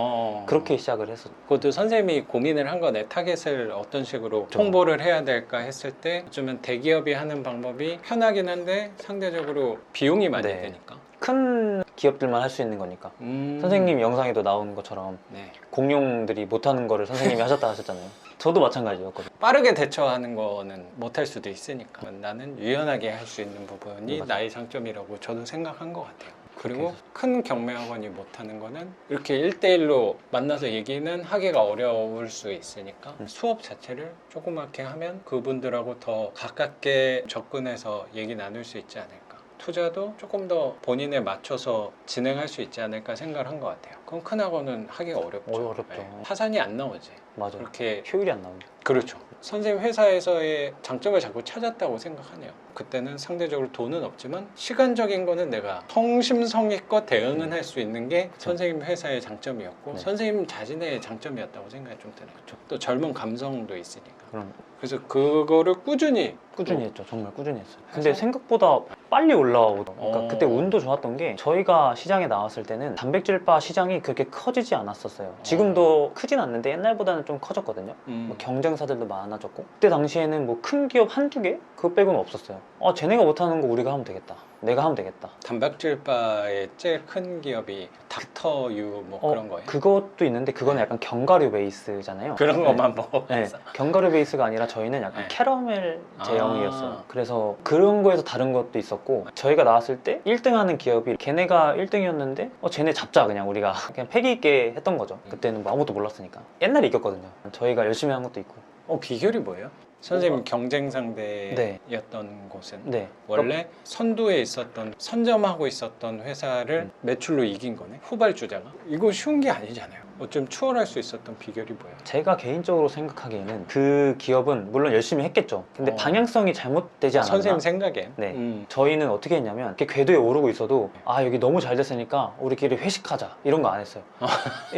그렇게 시작을 했었죠. 그것도 선생님이 고민을 한 거네. 타겟을 어떤 식으로 그렇죠. 홍보를 해야 될까 했을 때 어쩌면 대기업이 하는 방법이 편하긴 한데 상대적으로 비용이 많이 네. 되니까. 큰 기업들만 할 수 있는 거니까. 선생님 영상에도 나오는 것처럼 네. 공룡들이 못하는 거를 선생님이 하셨다 하셨잖아요. 저도 마찬가지였거든요. 빠르게 대처하는 거는 못할 수도 있으니까 나는 유연하게 할 수 있는 부분이 맞아요. 나의 장점이라고 저도 생각한 것 같아요. 그리고 해서. 큰 경매학원이 못하는 거는 이렇게 1대1로 만나서 얘기는 하기가 어려울 수 있으니까 수업 자체를 조그맣게 하면 그분들하고 더 가깝게 접근해서 얘기 나눌 수 있지 않을까. 투자도 조금 더 본인에 맞춰서 진행할 수 있지 않을까 생각을 한 것 같아요. 그럼 큰 학원은 하기가 어렵죠. 어렵죠. 타산이 안 나오지. 맞아요. 그렇게 효율이 안 나옵니다. 그렇죠. 선생님 회사에서의 장점을 자꾸 찾았다고 생각하네요. 그때는 상대적으로 돈은 없지만 시간적인 거는 내가 성심성의껏 대응은 할 수 있는 게 선생님 회사의 장점이었고 네. 선생님 자신의 장점이었다고 생각이 좀 드는 거죠. 또 젊은 감성도 있으니까. 그럼 그래서 그거를 꾸준히 했죠. 정말 꾸준히 했어요. 근데 생각보다 빨리 올라오고 그러니까 그때 운도 좋았던 게 저희가 시장에 나왔을 때는 단백질바 시장이 그렇게 커지지 않았었어요. 지금도 크진 않는데 옛날보다는 좀 커졌거든요. 뭐 경쟁사들도 많아졌고 그때 당시에는 뭐 큰 기업 한두 개? 그거 빼고는 없었어요. 쟤네가 못하는 거 우리가 하면 되겠다. 내가 하면 되겠다. 단백질바의 제일 큰 기업이 닥터유 뭐 그런 거예요? 그것도 있는데 그거는 약간 견과류 베이스잖아요. 그런 것만 네, 먹어서 견과류 베이스가 아니라 저희는 약간 네. 캐러멜 제형이었어요. 아. 그래서 그런 거에서 다른 것도 있었고 저희가 나왔을 때 1등 하는 기업이 걔네가 1등이었는데 쟤네 잡자 그냥 우리가 그냥 패기 있게 했던 거죠. 그때는 뭐 아무것도 몰랐으니까. 옛날에 이겼거든요. 저희가 열심히 한 것도 있고. 비결이 뭐예요? 선생님 경쟁 상대였던 곳은 네. 원래 선두에 있었던 선점하고 있었던 회사를 매출로 이긴 거네. 후발주자가. 이거 쉬운 게 아니잖아요. 어쩜 추월할 수 있었던 비결이 뭐예요? 제가 개인적으로 생각하기에는 그 기업은 물론 열심히 했겠죠. 근데 방향성이 잘못되지 않았나. 선생님 생각엔. 네. 저희는 어떻게 했냐면 이렇게 궤도에 오르고 있어도 여기 너무 잘 됐으니까 우리끼리 회식하자 이런 거 안 했어요.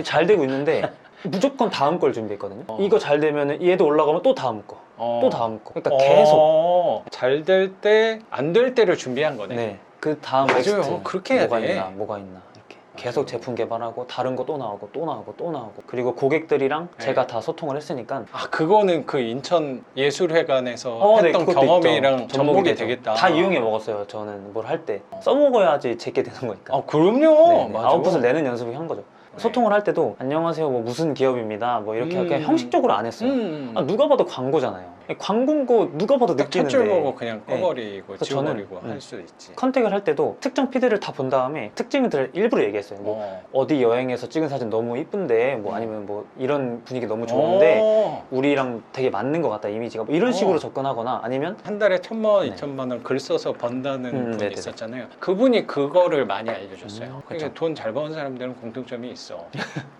잘 되고 있는데 무조건 다음 걸 준비했거든요. 이거 잘 되면 얘도 올라가면 또 다음 거. 또 다음 거. 그러니까 계속 잘 될 때, 안 될 때를 준비한 거네. 네. 그 다음 맞아요. 넥스트 그렇게 해야 뭐가 돼. 있나 뭐가 있나 이렇게 계속 제품 개발하고 다른 거 또 나오고 또 나오고 또 나오고 그리고 고객들이랑 네. 제가 다 소통을 했으니까 그거는 그 인천 예술회관에서 네, 했던 그것도 경험이랑 있죠. 접목이 되겠다. 다 이용해 먹었어요. 저는 뭘 할 때 써먹어야지 제게 되는 거니까. 그럼요. 맞아. 아웃풋을 내는 연습을 한 거죠. 네. 소통을 할 때도 안녕하세요 뭐 무슨 기업입니다 뭐 이렇게 그냥 형식적으로 안 했어요. 누가 봐도 광고잖아요. 광고인 거 누가 봐도 느끼는데 첫줄 보고 그냥 꺼버리고 그래서 지워버리고 저는, 할 수 있지. 컨택을 할 때도 특정 피드를 다 본 다음에 특징들을 일부러 얘기했어요. 뭐 어디 여행에서 찍은 사진 너무 이쁜데 뭐 아니면 뭐 이런 분위기 너무 좋은데 우리랑 되게 맞는 것 같다 이미지가 뭐 이런 식으로 접근하거나 아니면 한 달에 1,000만 원, 네. 2,000만 원 글 써서 번다는 분이 네네네. 있었잖아요. 그분이 그거를 많이 알려줬어요. 그러니까 그쵸. 돈 잘 버는 사람들은 공통점이 있어.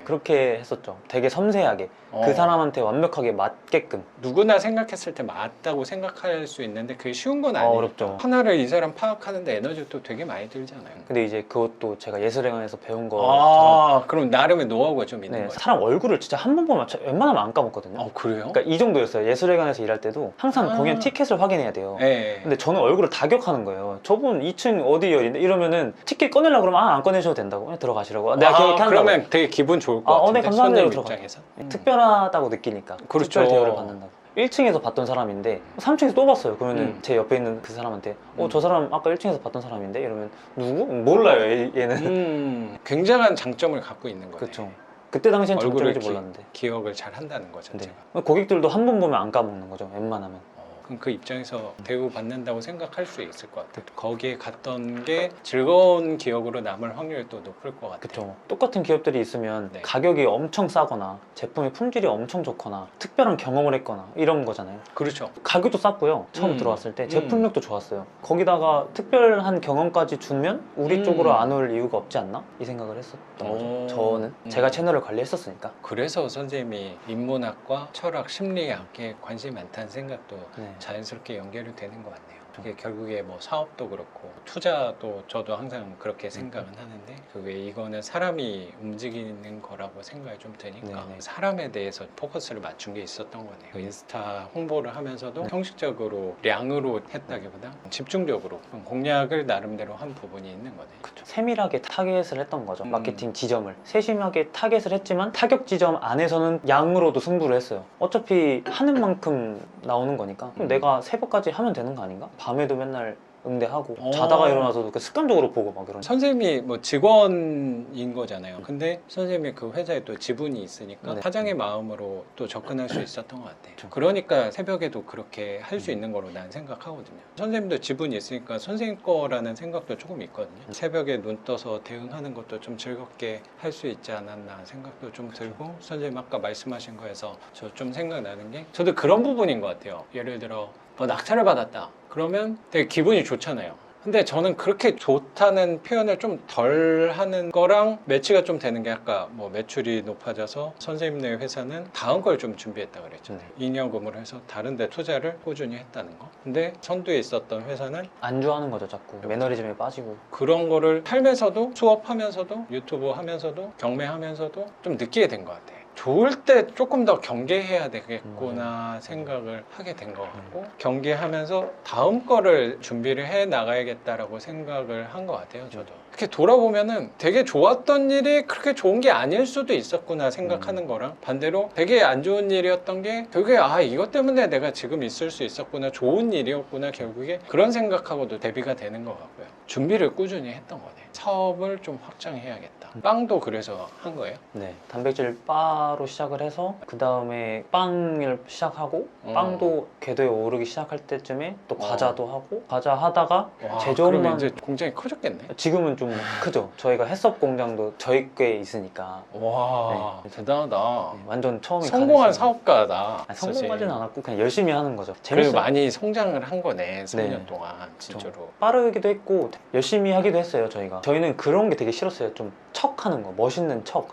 그렇게 했었죠. 되게 섬세하게 어. 그 사람한테 완벽하게 맞게끔. 누구나 생각했을 때 맞다고 생각할 수 있는데 그게 쉬운 건 아니에요. 어렵죠. 하나를 이 사람 파악하는데 에너지도 되게 많이 들잖아요. 근데 이제 그것도 제가 예술회관에서 배운 것처럼 그럼 나름의 노하우가 좀 있는 네, 거예요. 사람 얼굴을 진짜 한 번 보면 웬만하면 안 까먹거든요. 그래요? 그러니까 이 정도였어요. 예술회관에서 일할 때도 항상 공연 티켓을 확인해야 돼요. 네. 근데 저는 얼굴을 다 기억하는 거예요. 저분 2층 어디 열인데 이러면은 티켓 꺼내려고 그러면 안 꺼내셔도 된다고. 그냥 들어가시라고. 내가 기억한다고. 그러면 되게 기분 좋을 것 같은데. 네, 감사합니다. 손님 들어가. 입장에서. 특별하다고 느끼니까. 그렇죠. 특별 대우를 받는다고. 1층에서 봤던 사람인데 3층에서 또 봤어요. 그러면은 제 옆에 있는 그 사람한테 저 사람 아까 1층에서 봤던 사람인데 이러면 누구? 몰라요 얘는. 굉장한 장점을 갖고 있는 거네. 그렇죠. 그때 당시엔 얼굴을 장점인지 몰랐는데 기억을 잘 한다는 거 자체가. 고객들도 한 번 보면 안 까먹는 거죠. 웬만하면. 그럼 그 입장에서 대우받는다고 생각할 수 있을 것 같아요. 거기에 갔던 게 즐거운 기억으로 남을 확률이 또 높을 것 같아요. 그쵸. 똑같은 기업들이 있으면 네. 가격이 엄청 싸거나 제품의 품질이 엄청 좋거나 특별한 경험을 했거나 이런 거잖아요. 그렇죠. 가격도 쌌고요. 처음 들어왔을 때 제품력도 좋았어요. 거기다가 특별한 경험까지 주면 우리 쪽으로 안 올 이유가 없지 않나? 이 생각을 했었던 거죠. 저는 제가 채널을 관리했었으니까. 그래서 선생님이 인문학과 철학, 심리학에 관심이 많다는 생각도 네. 자연스럽게 연결이 되는 것 같네요. 그게 결국에 뭐 사업도 그렇고 투자도 저도 항상 그렇게 생각은 하는데 그게 이거는 사람이 움직이는 거라고 생각이 좀 드니까 네네. 사람에 대해서 포커스를 맞춘 게 있었던 거네요. 인스타 홍보를 하면서도 형식적으로 량으로 했다기보다 집중적으로 공략을 나름대로 한 부분이 있는 거네요. 그쵸. 세밀하게 타겟을 했던 거죠. 마케팅 지점을 세심하게 타겟을 했지만 타격 지점 안에서는 양으로도 승부를 했어요. 어차피 하는 만큼 나오는 거니까 그럼 내가 새벽까지 하면 되는 거 아닌가? 밤에도 맨날 응대하고 자다가 일어나서도 그 습관적으로 보고 막 이런. 선생님이 뭐 직원인 거잖아요. 근데 선생님이 그 회사에 또 지분이 있으니까 네. 사장의 마음으로 또 접근할 수 있었던 것 같아요. 그렇죠. 그러니까 새벽에도 그렇게 할 수 있는 거로 난 생각하거든요. 선생님도 지분이 있으니까 선생님 거라는 생각도 조금 있거든요. 새벽에 눈 떠서 대응하는 것도 좀 즐겁게 할 수 있지 않았나 생각도 좀 들고 선생님 아까 말씀하신 거에서 저 좀 생각나는 게 저도 그런 부분인 것 같아요. 예를 들어 낙찰을 받았다. 그러면 되게 기분이 좋잖아요. 근데 저는 그렇게 좋다는 표현을 좀 덜 하는 거랑 매치가 좀 되는 게 아까 뭐 매출이 높아져서 선생님네 회사는 다음 걸 좀 준비했다 그랬잖아요. 잉여금을 해서 다른 데 투자를 꾸준히 했다는 거. 근데 선두에 있었던 회사는 안주하는 거죠, 자꾸. 매너리즘에 빠지고. 그런 거를 살면서도 수업하면서도 유튜브 하면서도 경매하면서도 좀 느끼게 된 것 같아요. 좋을 때 조금 더 경계해야 되겠구나 생각을 하게 된 것 같고 경계하면서 다음 거를 준비를 해 나가야겠다라고 생각을 한 것 같아요. 저도 이렇게 돌아보면은 되게 좋았던 일이 그렇게 좋은 게 아닐 수도 있었구나 생각하는 거랑 반대로 되게 안 좋은 일이었던 게 결국에 이것 때문에 내가 지금 있을 수 있었구나 좋은 일이었구나 결국에 그런 생각하고도 대비가 되는 것 같고요. 준비를 꾸준히 했던 거네. 사업을 좀 확장해야겠다. 빵도 그래서 한 거예요? 네, 단백질 바로 시작을 해서 그 다음에 빵을 시작하고 빵도 궤도에 오르기 시작할 때쯤에 또 과자도 하고 과자 하다가 그러면 제조업만 이제 공장이 커졌겠네. 지금은 좀 크죠. 저희가 햇섭 공장도 저희 꽤 있으니까 와 대단하다. 네, 완전 처음에 성공한 가능성이- 사업가다. 아니, 성공하진 않았고 그냥 열심히 하는 거죠. 그래도 재밌어요. 많이 성장을 한 거네. 3년 네. 동안 진짜로. 빠르기도 했고 열심히 하기도 했어요. 저희는 그런 게 되게 싫었어요. 좀 척하는 거, 멋있는 척.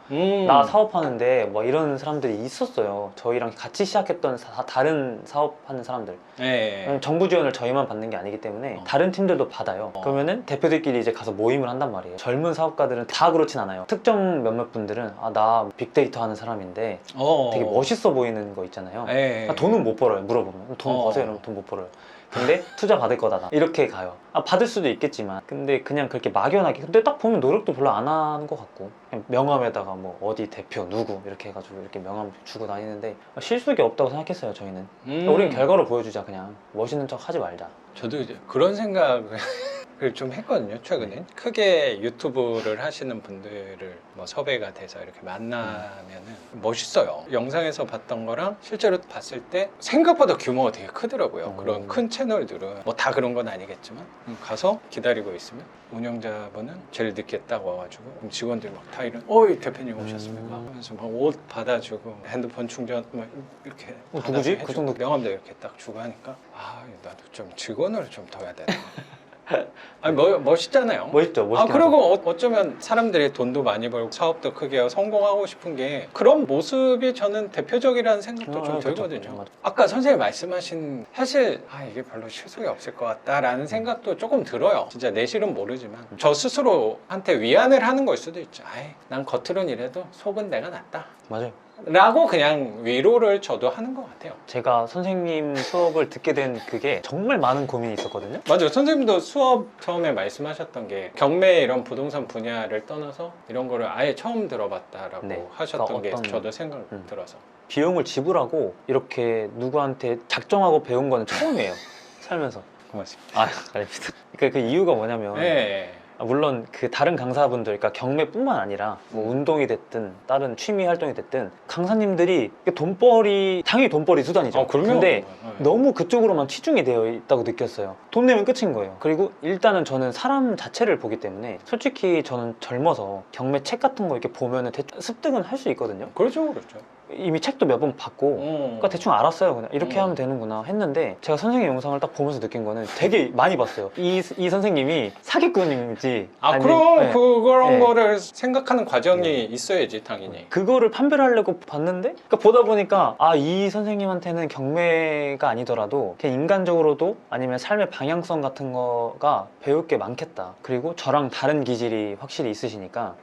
나 사업하는데 뭐 이런 사람들이 있었어요. 저희랑 같이 시작했던 다른 사업하는 사람들. 네. 정부 지원을 저희만 받는 게 아니기 때문에 다른 팀들도 받아요. 그러면은 대표들끼리 이제 가서 모임을 한단 말이에요. 젊은 사업가들은 다 그렇진 않아요. 특정 몇몇 분들은 나 빅데이터 하는 사람인데 되게 멋있어 보이는 거 있잖아요. 네. 돈은 못 벌어요. 물어보면 돈 버세요? 이러면 돈 못 벌어요. 근데 투자 받을 거다 나 이렇게 가요. 받을 수도 있겠지만 근데 그냥 그렇게 막연하게 근데 딱 보면 노력도 별로 안 하는 것 같고 그냥 명함에다가 뭐 어디 대표 누구 이렇게 해가지고 이렇게 명함 주고 다니는데 실속이 없다고 생각했어요. 저희는 우리는 결과로 보여주자. 그냥 멋있는 척 하지 말자. 저도 이제 그런 생각을 좀 했거든요. 최근에 크게 유튜브를 하시는 분들을 뭐 섭외가 돼서 이렇게 만나면은 멋있어요. 영상에서 봤던 거랑 실제로 봤을 때 생각보다 규모가 되게 크더라고요. 그런 큰 채널들은 뭐 다 그런 건 아니겠지만 가서 기다리고 있으면 운영자분은 제일 늦게 딱 와가지고 직원들 막 다 이런 어이 대표님 오셨습니까? 하면서 막 옷 받아주고 핸드폰 충전 막 이렇게 누구지? 받아서 그 정도 명함도 이렇게 딱 주고 하니까 나도 좀 직원을 좀 더 해야 되나. 아니 멋있잖아요. 멋있죠. 멋있긴 그리고 어쩌면 사람들이 돈도 많이 벌고 사업도 크게 하고 성공하고 싶은 게 그런 모습이 저는 대표적이라는 생각도 좀 그쵸, 들거든요. 그쵸, 맞아. 아까 선생님이 말씀하신 사실 이게 별로 실속이 없을 것 같다라는 생각도 조금 들어요. 진짜 내 실은 모르지만 저 스스로한테 위안을 하는 걸 수도 있죠. 난 겉으로는 이래도 속은 내가 낫다. 맞아요. 라고 그냥 위로를 저도 하는 것 같아요. 제가 선생님 수업을 듣게 된 그게 정말 많은 고민이 있었거든요. 맞아요. 선생님도 수업 처음에 말씀하셨던 게 경매 이런 부동산 분야를 떠나서 이런 거를 아예 처음 들어봤다라고 네. 하셨던 그러니까 게 어떤- 저도 생각 들어서. 비용을 지불하고 이렇게 누구한테 작정하고 배운 거는 처음이에요. 살면서. 고맙습니다. 아닙니다. 그러니까 그 이유가 뭐냐면 네. 물론 그 다른 강사분들, 그러니까 경매뿐만 아니라 뭐 운동이 됐든 다른 취미 활동이 됐든 강사님들이 돈벌이, 당연히 돈벌이 수단이죠. 그럼요. 근데 네. 너무 그쪽으로만 치중이 되어 있다고 느꼈어요. 돈 내면 끝인 거예요. 그리고 일단은 저는 사람 자체를 보기 때문에 솔직히 저는 젊어서 경매 책 같은 거 이렇게 보면은 습득은 할 수 있거든요. 그렇죠, 그렇죠. 이미 책도 몇 번 봤고 그러니까 대충 알았어요. 그냥 이렇게 하면 되는구나 했는데 제가 선생님 영상을 딱 보면서 느낀 거는 되게 많이 봤어요. 이 선생님이 사기꾼인지 그럼 네. 그런 네. 거를 생각하는 과정이 있어야지 당연히. 그거를 판별하려고 봤는데 그러니까 보다 보니까 이 선생님한테는 경매가 아니더라도 그냥 인간적으로도 아니면 삶의 방향성 같은 거가 배울 게 많겠다. 그리고 저랑 다른 기질이 확실히 있으시니까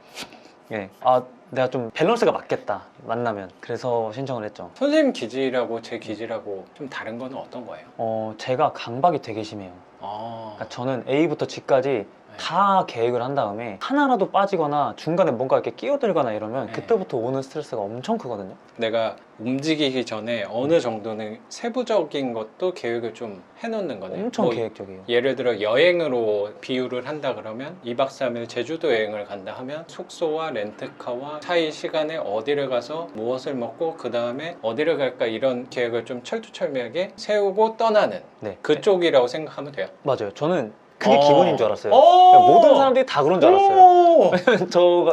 내가 좀 밸런스가 맞겠다 만나면. 그래서 신청을 했죠. 선생님 기질하고 제 기질하고 좀 다른 거는 어떤 거예요? 제가 강박이 되게 심해요. 그러니까 저는 A부터 G까지 다 계획을 한 다음에 하나라도 빠지거나 중간에 뭔가 이렇게 끼어들거나 이러면 그때부터 오는 스트레스가 엄청 크거든요. 내가 움직이기 전에 어느 정도는 세부적인 것도 계획을 좀 해놓는 거네. 엄청 계획적이에요. 예를 들어 여행으로 비유를 한다 그러면 2박 3일 제주도 여행을 간다 하면 숙소와 렌트카와 사이 시간에 어디를 가서 무엇을 먹고 그 다음에 어디를 갈까 이런 계획을 좀 철두철미하게 세우고 떠나는 네. 그쪽이라고 생각하면 돼요. 맞아요. 저는 그게 기본인 줄 알았어요. 오! 그러니까 모든 사람들이 다 그런 줄 알았어요. 오!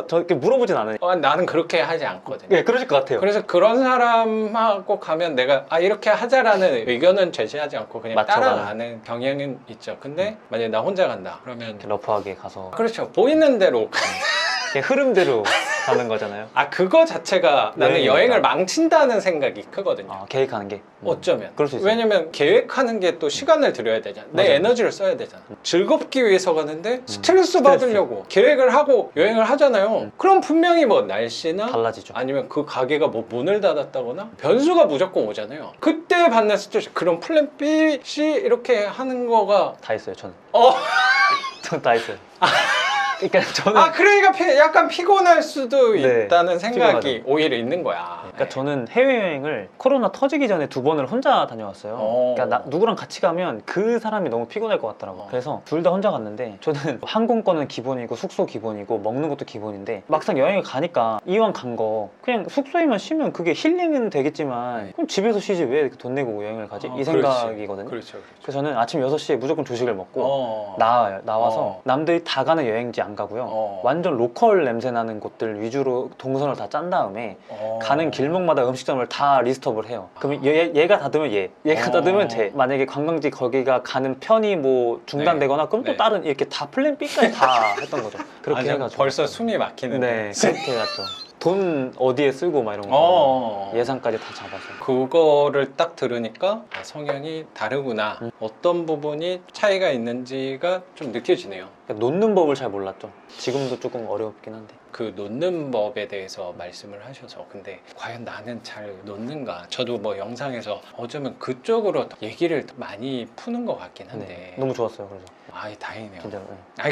저 이렇게 물어보진 않아요. 나는 그렇게 하지 않거든요. 네, 그러실 것 같아요. 그래서 그런 사람하고 가면 내가 이렇게 하자라는 의견은 제시하지 않고 그냥 맞죠, 따라가는 경향은 있죠. 근데 만약에 나 혼자 간다 그러면 이렇게 러프하게 가서 그렇죠. 보이는 대로 그냥 흐름대로 가는 거잖아요. 그거 자체가 나는 여행이니까. 여행을 망친다는 생각이 크거든요. 계획하는 게. 어쩌면. 그럴 수 있어요. 왜냐면 계획하는 게 또 시간을 들여야 되잖아. 내 맞아요. 에너지를 써야 되잖아. 즐겁기 위해서 가는데 스트레스 받으려고 계획을 하고 여행을 하잖아요. 그럼 분명히 뭐 날씨나 달라지죠. 아니면 그 가게가 뭐 문을 닫았다거나 변수가 무조건 오잖아요. 그때 받는 스트레스, 그런 플랜 B, C 이렇게 하는 거가 다 했어요, 저는. 어. 전 다 했어요. 그러니까 저는 그러니까 약간 피곤할 수도 네, 있다는 생각이 피곤하죠. 오히려 있는 거야. 그러니까 저는 해외여행을 코로나 터지기 전에 2번을 혼자 다녀왔어요. 그러니까 누구랑 같이 가면 그 사람이 너무 피곤할 것 같더라고요. 그래서 둘 다 혼자 갔는데 저는 항공권은 기본이고 숙소 기본이고 먹는 것도 기본인데 막상 여행을 가니까 이왕 간 거 그냥 숙소에만 쉬면 그게 힐링은 되겠지만 그럼 집에서 쉬지 왜 이렇게 돈 내고 여행을 가지? 이 생각이거든요. 그렇죠. 그래서 저는 아침 6시에 무조건 조식을 먹고 나와서 남들이 다 가는 여행지 안 가고요. 완전 로컬 냄새 나는 곳들 위주로 동선을 다 짠 다음에 가는 길목마다 음식점을 다 리스트업을 해요. 그럼 얘가 닫으면 얘가 닫으면 제. 만약에 관광지 거기가 가는 편이 뭐 중단되거나 그럼 또 다른 이렇게 다 플랜 B까지 다 했던 거죠. 그렇게 해가지고 벌써 숨이 막히는데. 네, 그렇게 해갔죠. 돈 어디에 쓰고 막 이런 거 예산까지 다 잡아서. 그거를 딱 들으니까 성향이 다르구나. 어떤 부분이 차이가 있는지가 좀 느껴지네요. 그러니까 놓는 법을 잘 몰랐죠. 지금도 조금 어렵긴 한데. 그 놓는 법에 대해서 말씀을 하셔서 근데 과연 나는 잘 놓는가? 저도 뭐 영상에서 어쩌면 그쪽으로 얘기를 많이 푸는 것 같긴 한데 너무 좋았어요. 그래서 다행이네요. 진짜.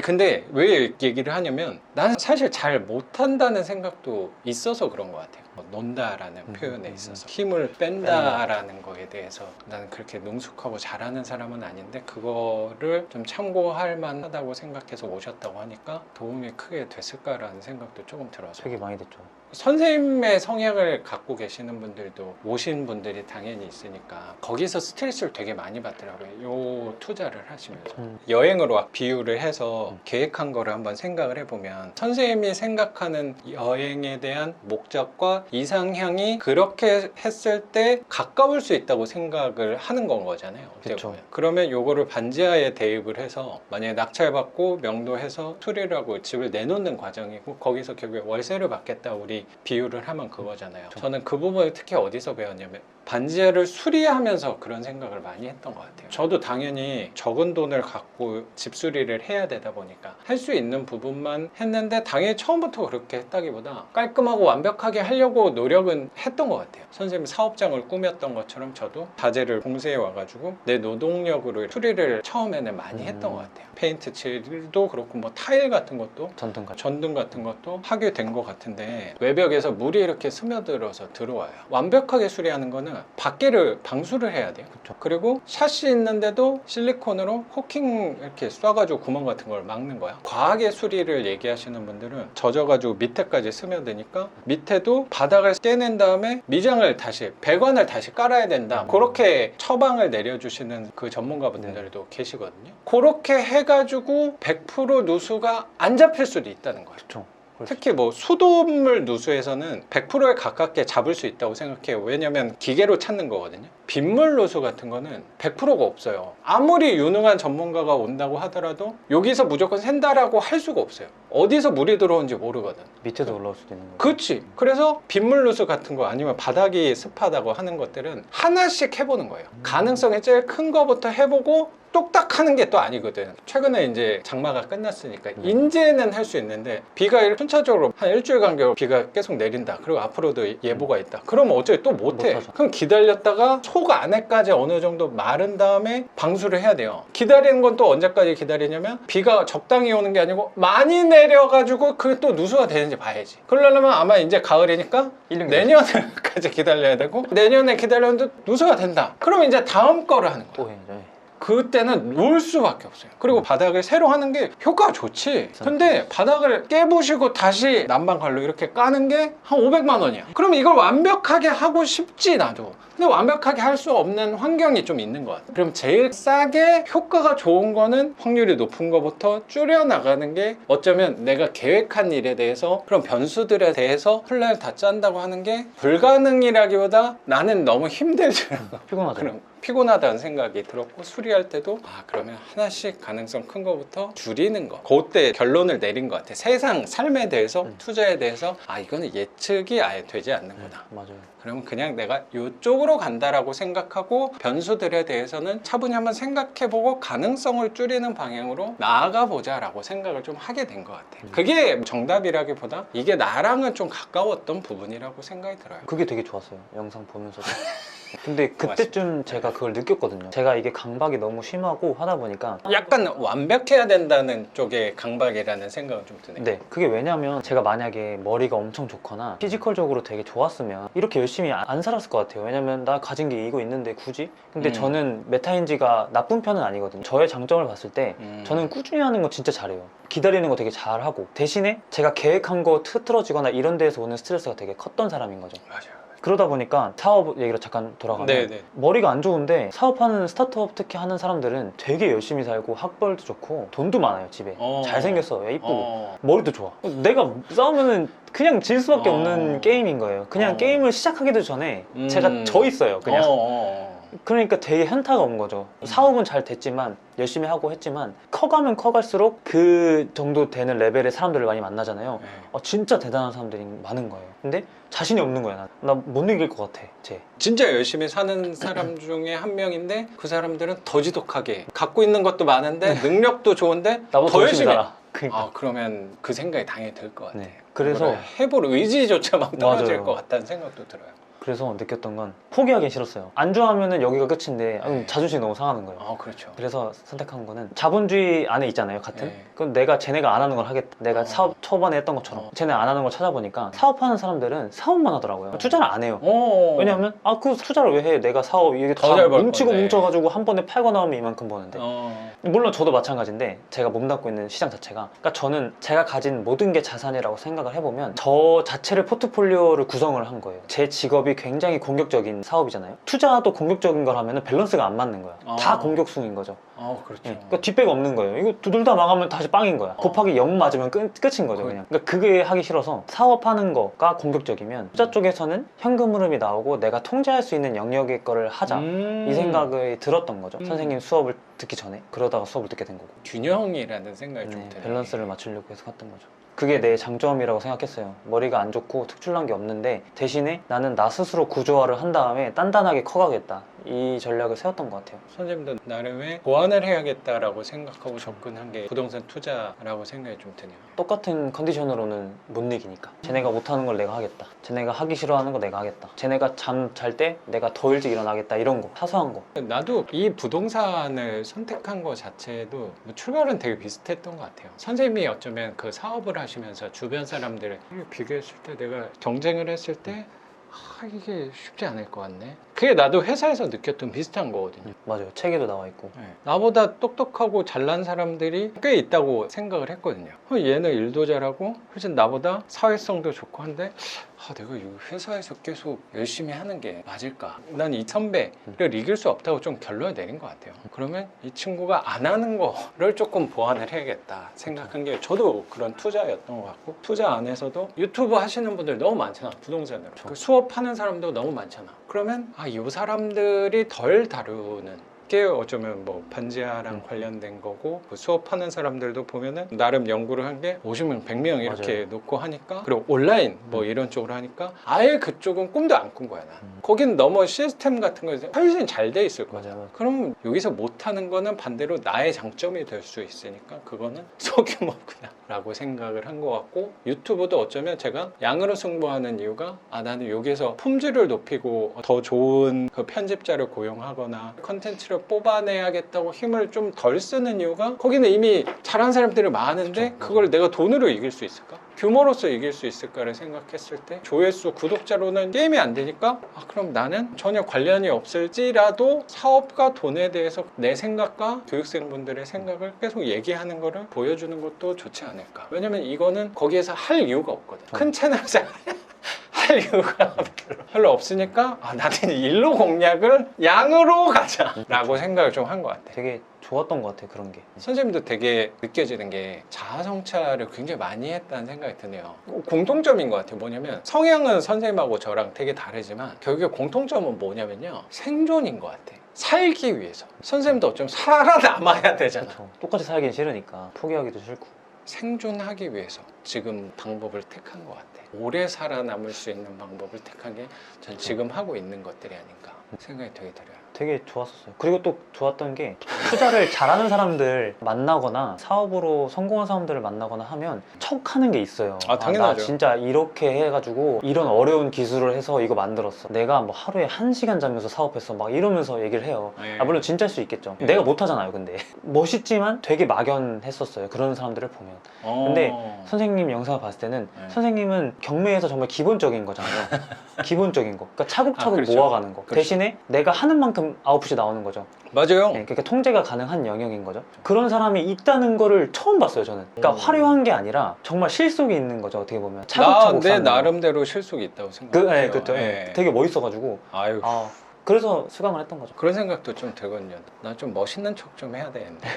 근데 왜 얘기를 하냐면 나는 사실 잘 못한다는 생각도 있어서 그런 것 같아요. 논다라는 표현에 있어서 힘을 뺀다라는 거에 대해서 나는 그렇게 능숙하고 잘하는 사람은 아닌데 그거를 좀 참고할 만하다고 생각해서 오셨다고 하니까 도움이 크게 됐을까라는 생각도 조금 들어서 되게 많이 됐죠. 선생님의 성향을 갖고 계시는 분들도 오신 분들이 당연히 있으니까 거기서 스트레스를 되게 많이 받더라고요. 요 투자를 하시면서 여행으로 비유를 해서 계획한 거를 한번 생각을 해보면 선생님이 생각하는 여행에 대한 목적과 이상향이 그렇게 했을 때 가까울 수 있다고 생각을 하는 건 거잖아요. 어떻게 보면. 그러면 요거를 반지하에 대입을 해서 만약에 낙찰받고 명도해서 수리를 하고 집을 내놓는 과정이고 거기서 결국에 월세를 받겠다 우리 비유를 하면 그거잖아요. 저는 그 부분을 특히 어디서 배웠냐면 반지하를 수리하면서 그런 생각을 많이 했던 것 같아요. 저도 당연히 적은 돈을 갖고 집 수리를 해야 되다 보니까 할 수 있는 부분만 했는데 당연히 처음부터 그렇게 했다기보다 깔끔하고 완벽하게 하려고 노력은 했던 것 같아요. 선생님이 사업장을 꾸몄던 것처럼 저도 자재를 공세해 와가지고 내 노동력으로 수리를 처음에는 많이 했던 것 같아요. 페인트 칠도 그렇고 뭐 타일 같은 것도 전등 같은 것도 하게 된 것 같은데 외벽에서 물이 이렇게 스며들어서 들어와요. 완벽하게 수리하는 거는 거는 밖에를 방수를 해야 돼요. 그쵸. 그리고 샷이 있는데도 실리콘으로 코킹 이렇게 쏴가지고 구멍 같은 걸 막는 거야. 과하게 수리를 얘기하시는 분들은 젖어가지고 밑에까지 스며드니까 밑에도 바닥을 깨낸 다음에 미장을 다시 배관을 다시 깔아야 된다. 그렇게 처방을 내려주시는 그 전문가분들도 계시거든요. 그렇게 해가지고 100% 누수가 안 잡힐 수도 있다는 거예요. 그쵸. 특히 뭐 수돗물 누수에서는 100%에 가깝게 잡을 수 있다고 생각해요. 왜냐면 기계로 찾는 거거든요. 빗물 누수 같은 거는 100%가 없어요. 아무리 유능한 전문가가 온다고 하더라도 여기서 무조건 샌다라고 할 수가 없어요. 어디서 물이 들어오는지 모르거든. 밑에도 올라올 수도 있는 거예요. 그렇지. 그래서 빗물 누수 같은 거 아니면 바닥이 습하다고 하는 것들은 하나씩 해보는 거예요. 가능성이 제일 큰 거부터 해보고 뚝딱 하는 게 또 아니거든. 최근에 이제 장마가 끝났으니까 인제는 할 수 있는데 비가 순차적으로 한 일주일 간격으로 비가 계속 내린다. 그리고 앞으로도 예보가 있다. 그러면 어차피 또 못해. 못하죠. 그럼 기다렸다가 속 안에까지 어느 정도 마른 다음에 방수를 해야 돼요. 기다리는 건 또 언제까지 기다리냐면 비가 적당히 오는 게 아니고 많이 내려가지고 그게 또 누수가 되는지 봐야지. 그러려면 아마 이제 가을이니까 1년 내년까지 기다려야 되고 내년에 기다렸는데 누수가 된다. 그럼 이제 다음 거를 하는 거야. 또 해야죠. 그때는 놓을 수밖에 없어요. 그리고 바닥을 새로 하는 게 효과가 좋지. 근데 바닥을 깨부시고 다시 난방칼로 이렇게 까는 게 한 500만 원이야. 그럼 이걸 완벽하게 하고 싶지 나도. 근데 완벽하게 할 수 없는 환경이 좀 있는 것 같아. 그럼 제일 싸게 효과가 좋은 거는 확률이 높은 거부터 줄여나가는 게 어쩌면 내가 계획한 일에 대해서 그런 변수들에 대해서 플랜을 다 짠다고 하는 게 불가능이라기보다 나는 너무 힘들더라고. 피곤하죠. 그럼 피곤하다는 생각이 들었고 수리할 때도 그러면 하나씩 가능성 큰 거부터 줄이는 거. 그때 결론을 내린 것 같아. 세상 삶에 대해서 투자에 대해서 이거는 예측이 아예 되지 않는구나. 맞아요. 그러면 그냥 내가 이쪽으로 간다라고 생각하고 변수들에 대해서는 차분히 한번 생각해보고 가능성을 줄이는 방향으로 나아가 보자라고 생각을 좀 하게 된 것 같아요. 그게 정답이라기보다 이게 나랑은 좀 가까웠던 부분이라고 생각이 들어요. 그게 되게 좋았어요. 영상 보면서도. 근데 그때쯤 제가 그걸 느꼈거든요. 제가 이게 강박이 너무 심하고 하다 보니까 약간 완벽해야 된다는 쪽의 강박이라는 생각은 좀 드네요. 네, 그게 왜냐면 제가 만약에 머리가 엄청 좋거나 피지컬적으로 되게 좋았으면 이렇게 열심히 안 살았을 것 같아요. 왜냐면 나 가진 게 이거 있는데 굳이? 근데 저는 메타인지가 나쁜 편은 아니거든요. 저의 장점을 봤을 때 저는 꾸준히 하는 거 진짜 잘해요. 기다리는 거 되게 잘하고 대신에 제가 계획한 거 흐트러지거나 이런 데에서 오는 스트레스가 되게 컸던 사람인 거죠. 맞아요. 그러다 보니까 사업 얘기로 잠깐 돌아가면 네네. 머리가 안 좋은데 사업하는 스타트업 특히 하는 사람들은 되게 열심히 살고 학벌도 좋고 돈도 많아요. 집에 잘생겼어요. 이쁘고 머리도 좋아. 내가 싸우면은 그냥 질 수밖에 없는 게임인 거예요. 그냥 게임을 시작하기도 전에 제가 져 있어요. 그냥 그러니까 되게 현타가 온 거죠. 사업은 잘 됐지만 열심히 하고 했지만 커가면 커갈수록 그 정도 되는 레벨의 사람들을 많이 만나잖아요. 진짜 대단한 사람들이 많은 거예요. 근데 자신이 없는 거야. 나 못 이길 것 같아. 진짜 열심히 사는 사람 중에 한 명인데 그 사람들은 더 지독하게 갖고 있는 것도 많은데 능력도 좋은데 나보다 더 열심히 살아. 그러니까. 그러면 그 생각이 당연히 들 것 같아. 네. 그래서 해볼 의지조차 막 떨어질 맞아요. 것 같다는 생각도 들어요. 그래서 느꼈던 건 포기하기 싫었어요. 안 좋아하면은 여기가 끝인데 자존심이 너무 상하는 거예요. 그렇죠. 그래서 선택한 거는 자본주의 안에 있잖아요, 같은. 네. 그럼 내가 쟤네가 안 하는 걸 하겠다. 내가 사업 초반에 했던 것처럼 쟤네 안 하는 걸 찾아보니까 사업하는 사람들은 사업만 하더라고요. 투자를 안 해요. 왜냐하면 그 투자를 왜 해? 내가 사업 이게 더 다 잘 벌 뭉치고 건데. 뭉쳐가지고 한 번에 팔고 나오면 이만큼 버는데. 물론 저도 마찬가지인데 제가 몸담고 있는 시장 자체가 그러니까 저는 제가 가진 모든 게 자산이라고 생각을 해보면 저 자체를 포트폴리오를 구성을 한 거예요. 제 직업이 굉장히 공격적인 사업이잖아요. 투자도 공격적인 걸 하면 밸런스가 안 맞는 거야. 다 공격수인 거죠. 그렇죠. 그러니까 뒷배가 없는 거예요. 이거 둘 다 망하면 다시 빵인 거야. 곱하기 0 맞으면 끝인 거죠. 그냥. 그러니까 그게 하기 싫어서 사업하는 거가 공격적이면 투자 쪽에서는 현금 흐름이 나오고 내가 통제할 수 있는 영역의 거를 하자 이 생각이 들었던 거죠. 선생님 수업을 듣기 전에 그러다가 수업을 듣게 된 거고. 균형이라는 생각이 좀 드네요. 밸런스를 맞추려고 해서 갔던 거죠. 그게 내 장점이라고 생각했어요. 머리가 안 좋고 특출난 게 없는데 대신에 나는 나 스스로 구조화를 한 다음에 단단하게 커가겠다. 이 전략을 세웠던 것 같아요. 선생님도 나름의 보완을 해야겠다라고 생각하고 접근한 게 부동산 투자라고 생각이 좀 드네요. 똑같은 컨디션으로는 못 이기니까. 쟤네가 못하는 걸 내가 하겠다. 쟤네가 하기 싫어하는 거 내가 하겠다. 쟤네가 잠 잘 때 내가 더 일찍 일어나겠다. 이런 거. 사소한 거. 나도 이 부동산을 선택한 거 자체도 뭐 출발은 되게 비슷했던 것 같아요. 선생님이 어쩌면 그 사업을 하시면서 주변 사람들을 비교했을 때 내가 경쟁을 했을 때 이게 쉽지 않을 것 같네. 그게 나도 회사에서 느꼈던 비슷한 거거든요. 맞아요. 책에도 나와 있고. 네. 나보다 똑똑하고 잘난 사람들이 꽤 있다고 생각을 했거든요. 얘는 일도 잘하고 훨씬 나보다 사회성도 좋고 한데 내가 이 회사에서 계속 열심히 하는 게 맞을까? 난 이 선배를 이길 수 없다고 좀 결론을 내린 것 같아요. 그러면 이 친구가 안 하는 거를 조금 보완을 해야겠다 생각한 게 저도 그런 투자였던 것 같고 투자 안에서도 유튜브 하시는 분들 너무 많잖아. 부동산으로. 그 수업하는 사람도 너무 많잖아. 그러면 이 사람들이 덜 다루는 게 어쩌면 뭐 반지하랑 관련된 거고 그 수업하는 사람들도 보면은 나름 연구를 한 게 50명, 100명 이렇게 맞아요. 놓고 하니까 그리고 온라인 뭐 이런 쪽으로 하니까 아예 그쪽은 꿈도 안 꾼 거야 난. 거긴 너무 시스템 같은 거 훨씬 잘 돼 있을 거야. 맞아요. 그럼 여기서 못하는 거는 반대로 나의 장점이 될 수 있으니까 그거는 소규모구나 라고 생각을 한 것 같고 유튜브도 어쩌면 제가 양으로 승부하는 이유가 나는 여기서 품질을 높이고 더 좋은 그 편집자를 고용하거나 컨텐츠를 뽑아내야겠다고 힘을 좀 덜 쓰는 이유가 거기는 이미 잘하는 사람들이 많은데 그쵸. 그걸 내가 돈으로 이길 수 있을까? 규모로서 이길 수 있을까를 생각했을 때 조회수, 구독자로는 게임이 안 되니까 그럼 나는 전혀 관련이 없을지라도 사업과 돈에 대해서 내 생각과 교육생분들의 생각을 계속 얘기하는 거를 보여주는 것도 좋지 않을까. 왜냐면 이거는 거기에서 할 이유가 없거든. 큰 채널에서 할 이유가 별로 없으니까 나는 일로 공략을 양으로 가자 라고 생각을 좀 한 것 같아. 되게 좋았던 것 같아요. 그런 게. 선생님도 되게 느껴지는 게 자아성찰을 굉장히 많이 했다는 생각이 드네요. 공통점인 것 같아요. 뭐냐면 성향은 선생님하고 저랑 되게 다르지만 결국에 공통점은 뭐냐면요. 생존인 것 같아. 살기 위해서. 선생님도 어쩌면 살아남아야 되잖아. 그쵸. 똑같이 살긴 싫으니까 포기하기도 싫고. 생존하기 위해서 지금 방법을 택한 것 같아. 오래 살아남을 수 있는 방법을 택한 게 전 지금 하고 있는 것들이 아닌가 생각이 되게 들어요. 되게 좋았었어요. 그리고 또 좋았던 게 투자를 잘하는 사람들 만나거나 사업으로 성공한 사람들을 만나거나 하면 척 하는 게 있어요. 당연하죠. 나 진짜 이렇게 해가지고 이런 어려운 기술을 해서 이거 만들었어. 내가 뭐 하루에 1시간 자면서 사업했어. 막 이러면서 얘기를 해요. 네. 물론 진짜일 수 있겠죠. 네. 내가 못하잖아요. 근데 멋있지만 되게 막연했었어요. 그런 사람들을 보면. 근데 선생님 영상을 봤을 때는 네. 선생님은 경매에서 정말 기본적인 거잖아요. 기본적인 거. 그러니까 차곡차곡 그렇죠. 모아가는 거. 그렇죠. 대신에 내가 하는 만큼 아웃풋이 나오는 거죠. 맞아요. 네, 그러니까 통제가 가능한 영역인 거죠. 그런 사람이 있다는 거를 처음 봤어요, 저는. 그러니까 화려한 게 아니라 정말 실속이 있는 거죠, 어떻게 보면. 차곡차곡 내 쌓는 거. 나름대로 실속이 있다고 생각해요. 그렇죠. 네. 되게 멋있어가지고. 아유. 그래서 수강을 했던 거죠. 그런 생각도 좀 들거든요. 나 좀 멋있는 척 좀 해야 되는데.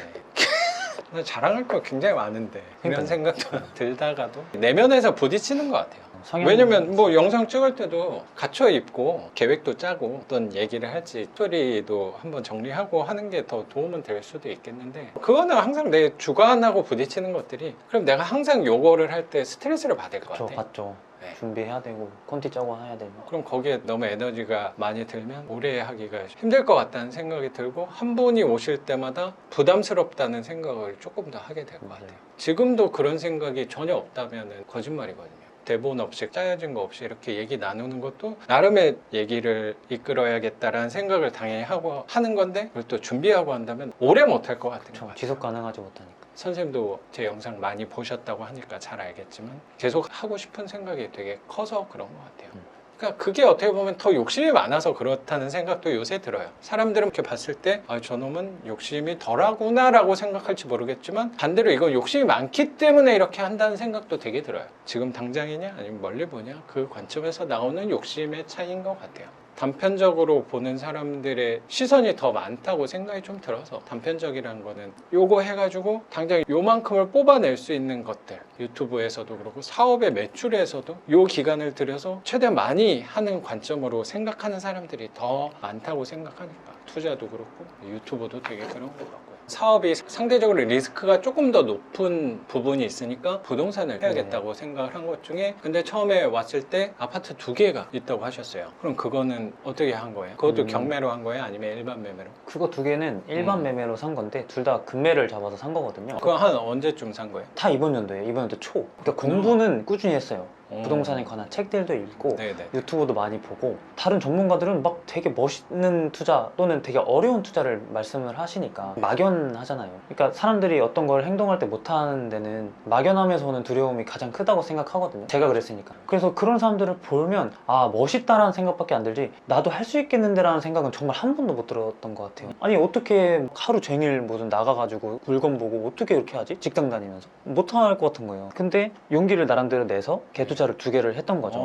나 자랑할 거 굉장히 많은데 이런 생각도 들다가도 내면에서 부딪히는 것 같아요. 왜냐면 뭐 영상 찍을 때도 갖춰 입고 계획도 짜고 어떤 얘기를 할지 스토리도 한번 정리하고 하는 게 더 도움은 될 수도 있겠는데 그거는 항상 내 주관하고 부딪히는 것들이 그럼 내가 항상 요거를 할 때 스트레스를 받을 것 그렇죠, 같아. 봤죠. 네. 준비해야 되고 콘티 짜고 해야 되고. 그럼 거기에 너무 에너지가 많이 들면 오래 하기가 힘들 것 같다는 생각이 들고 한 분이 오실 때마다 부담스럽다는 생각을 조금 더 하게 될 것 맞아요. 같아요. 지금도 그런 생각이 전혀 없다면 거짓말이거든요. 대본 없이 짜여진 거 없이 이렇게 얘기 나누는 것도 나름의 얘기를 이끌어야겠다라는 생각을 당연히 하고 하는 건데 그걸 또 준비하고 한다면 오래 못 할 것 같은 것 그렇죠. 같아요. 지속 가능하지 못하니까. 선생님도 제 영상 많이 보셨다고 하니까 잘 알겠지만 계속 하고 싶은 생각이 되게 커서 그런 것 같아요. 그러니까 그게 어떻게 보면 더 욕심이 많아서 그렇다는 생각도 요새 들어요. 사람들은 이렇게 봤을 때 저놈은 욕심이 덜하구나 라고 생각할지 모르겠지만 반대로 이건 욕심이 많기 때문에 이렇게 한다는 생각도 되게 들어요. 지금 당장이냐 아니면 멀리 보냐 그 관점에서 나오는 욕심의 차이인 것 같아요. 단편적으로 보는 사람들의 시선이 더 많다고 생각이 좀 들어서 단편적이라는 거는 요거 해가지고 당장 요만큼을 뽑아낼 수 있는 것들 유튜브에서도 그렇고 사업의 매출에서도 요 기간을 들여서 최대한 많이 하는 관점으로 생각하는 사람들이 더 많다고 생각하니까 투자도 그렇고 유튜브도 되게 그런 것 같고요. 사업이 상대적으로 리스크가 조금 더 높은 부분이 있으니까 부동산을 해야겠다고 생각을 한 것 중에 근데 처음에 왔을 때 아파트 2개가 있다고 하셨어요. 그럼 그거는 어떻게 한 거예요? 그것도 경매로 한 거예요? 아니면 일반 매매로? 그거 2개는 일반 매매로 산 건데 둘 다 금매를 잡아서 산 거거든요. 그거 한 언제쯤 산 거예요? 다 이번 연도에 초. 그러니까 공부는 꾸준히 했어요. 부동산에 관한 책들도 읽고 네네. 유튜브도 많이 보고 다른 전문가들은 막 되게 멋있는 투자 또는 되게 어려운 투자를 말씀을 하시니까 막연하잖아요. 그러니까 사람들이 어떤 걸 행동할 때 못하는 데는 막연함에서 오는 두려움이 가장 크다고 생각하거든요. 제가 그랬으니까. 그래서 그런 사람들을 보면 아 멋있다라는 생각밖에 안 들지 나도 할 수 있겠는데 라는 생각은 정말 한 번도 못 들었던 것 같아요. 아니 어떻게 하루 종일 무슨 나가가지고 물건 보고 어떻게 이렇게 하지? 직장 다니면서 못할 것 같은 거예요. 근데 용기를 나름대로 내서 개투자를 2개를 했던 거죠.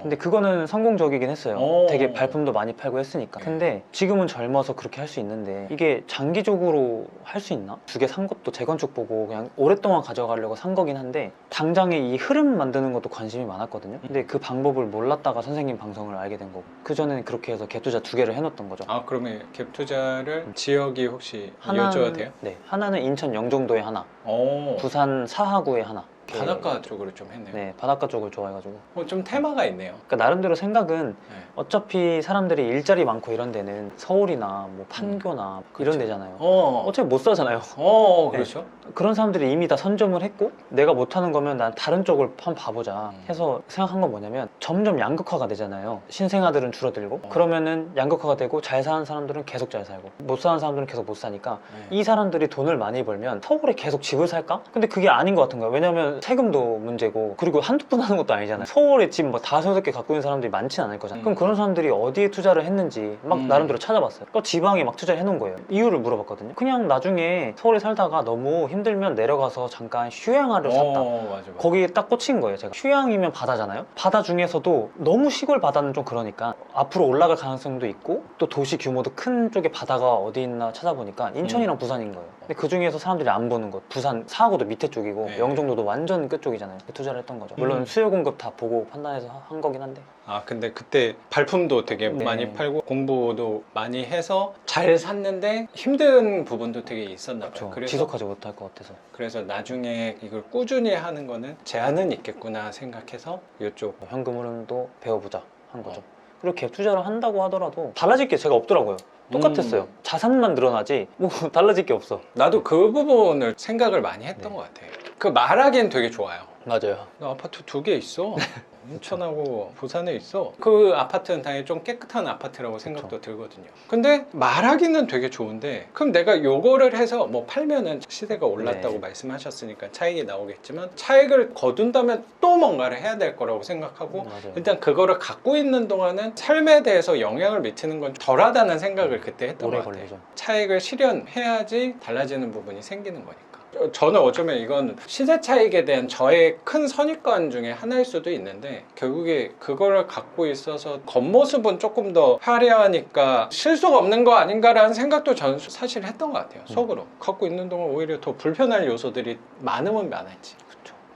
근데 그거는 성공적이긴 했어요. 되게 발품도 많이 팔고 했으니까. 근데 지금은 젊어서 그렇게 할 수 있는데 이게 장기적으로 할 수 있나? 2개 산 것도 재건축 보고 그냥 오랫동안 가져가려고 산 거긴 한데 당장에 이 흐름 만드는 것도 관심이 많았거든요. 근데 그 방법을 몰랐다가 선생님 방송을 알게 된 거고 그전에는 그렇게 해서 개투자 2개를 해놓던 거죠. 아 그러면 갭 투자를 지역이 혹시 여쭤도 돼요? 네, 하나는 인천 영종도에 하나, 오. 부산 사하구에 하나. 바닷가 쪽으로 좀 했네요. 네, 바닷가 쪽을 좋아해가지고. 좀 테마가 있네요. 그러니까 나름대로 생각은 네. 어차피 사람들이 일자리 많고 이런 데는 서울이나 뭐 판교나 이런 데잖아요. 어차피 못 사잖아요. 그렇죠. 그런 사람들이 이미 다 선점을 했고 내가 못하는 거면 난 다른 쪽을 한번 봐보자 해서 생각한 건 뭐냐면 점점 양극화가 되잖아요. 신생아들은 줄어들고 그러면은 양극화가 되고 잘 사는 사람들은 계속 잘 살고 못 사는 사람들은 계속 못 사니까 이 사람들이 돈을 많이 벌면 서울에 계속 집을 살까? 근데 그게 아닌 것 같은 거예요. 왜냐면 세금도 문제고 그리고 한두 푼 하는 것도 아니잖아요. 서울에 집 뭐 5-6개 갖고 있는 사람들이 많진 않을 거잖아요. 그럼 그런 사람들이 어디에 투자를 했는지 막 나름대로 찾아봤어요. 그러니까 지방에 막 투자를 해놓은 거예요. 이유를 물어봤거든요. 그냥 나중에 서울에 살다가 너무 힘들면 내려가서 잠깐 휴양하러 샀다. 맞아. 거기에 딱 꽂힌 거예요. 제가 휴양이면 바다잖아요. 바다 중에서도 너무 시골 바다는 좀 그러니까 앞으로 올라갈 가능성도 있고 또 도시 규모도 큰 쪽에 바다가 어디 있나 찾아보니까 인천이랑 부산인 거예요. 근데 그 중에서 사람들이 안 보는 곳 부산 사하구도 밑에 쪽이고 네. 영종도도 완전 끝쪽이잖아요. 투자를 했던 거죠. 물론 수요 공급 다 보고 판단해서 한 거긴 한데 근데 그때 발품도 되게 네. 많이 팔고 공부도 많이 해서 잘 샀는데 힘든 부분도 되게 있었나 봐요. 그래서 지속하지 못할 것 같아서 그래서 나중에 이걸 꾸준히 하는 거는 제한은 있겠구나 생각해서 이쪽 현금 흐름도 배워보자 한 거죠. 그리고 갭 투자를 한다고 하더라도 달라질 게 제가 없더라고요. 똑같았어요. 자산만 늘어나지 뭐 달라질 게 없어. 나도 그 부분을 생각을 많이 했던 네. 것 같아요. 그 말하기엔 되게 좋아요. 맞아요. 나 아파트 2개 있어. 인천하고 부산에 있어. 그 아파트는 당연히 좀 깨끗한 아파트라고 생각도 들거든요. 근데 말하기는 되게 좋은데 그럼 내가 요거를 해서 뭐 팔면은 시세가 올랐다고 네. 말씀하셨으니까 차익이 나오겠지만 차익을 거둔다면 또 뭔가를 해야 될 거라고 생각하고 맞아요. 일단 그거를 갖고 있는 동안은 삶에 대해서 영향을 미치는 건 덜하다는 생각을 그때 했던 오래 것 같아요. 걸리죠. 차익을 실현해야지 달라지는 부분이 생기는 거니까. 저는 어쩌면 이건 시세 차익에 대한 저의 큰 선입관 중에 하나일 수도 있는데 결국에 그거를 갖고 있어서 겉모습은 조금 더 화려하니까 실수가 없는 거 아닌가라는 생각도 저는 사실 했던 것 같아요. 속으로. 갖고 있는 동안 오히려 더 불편할 요소들이 많으면 많았지.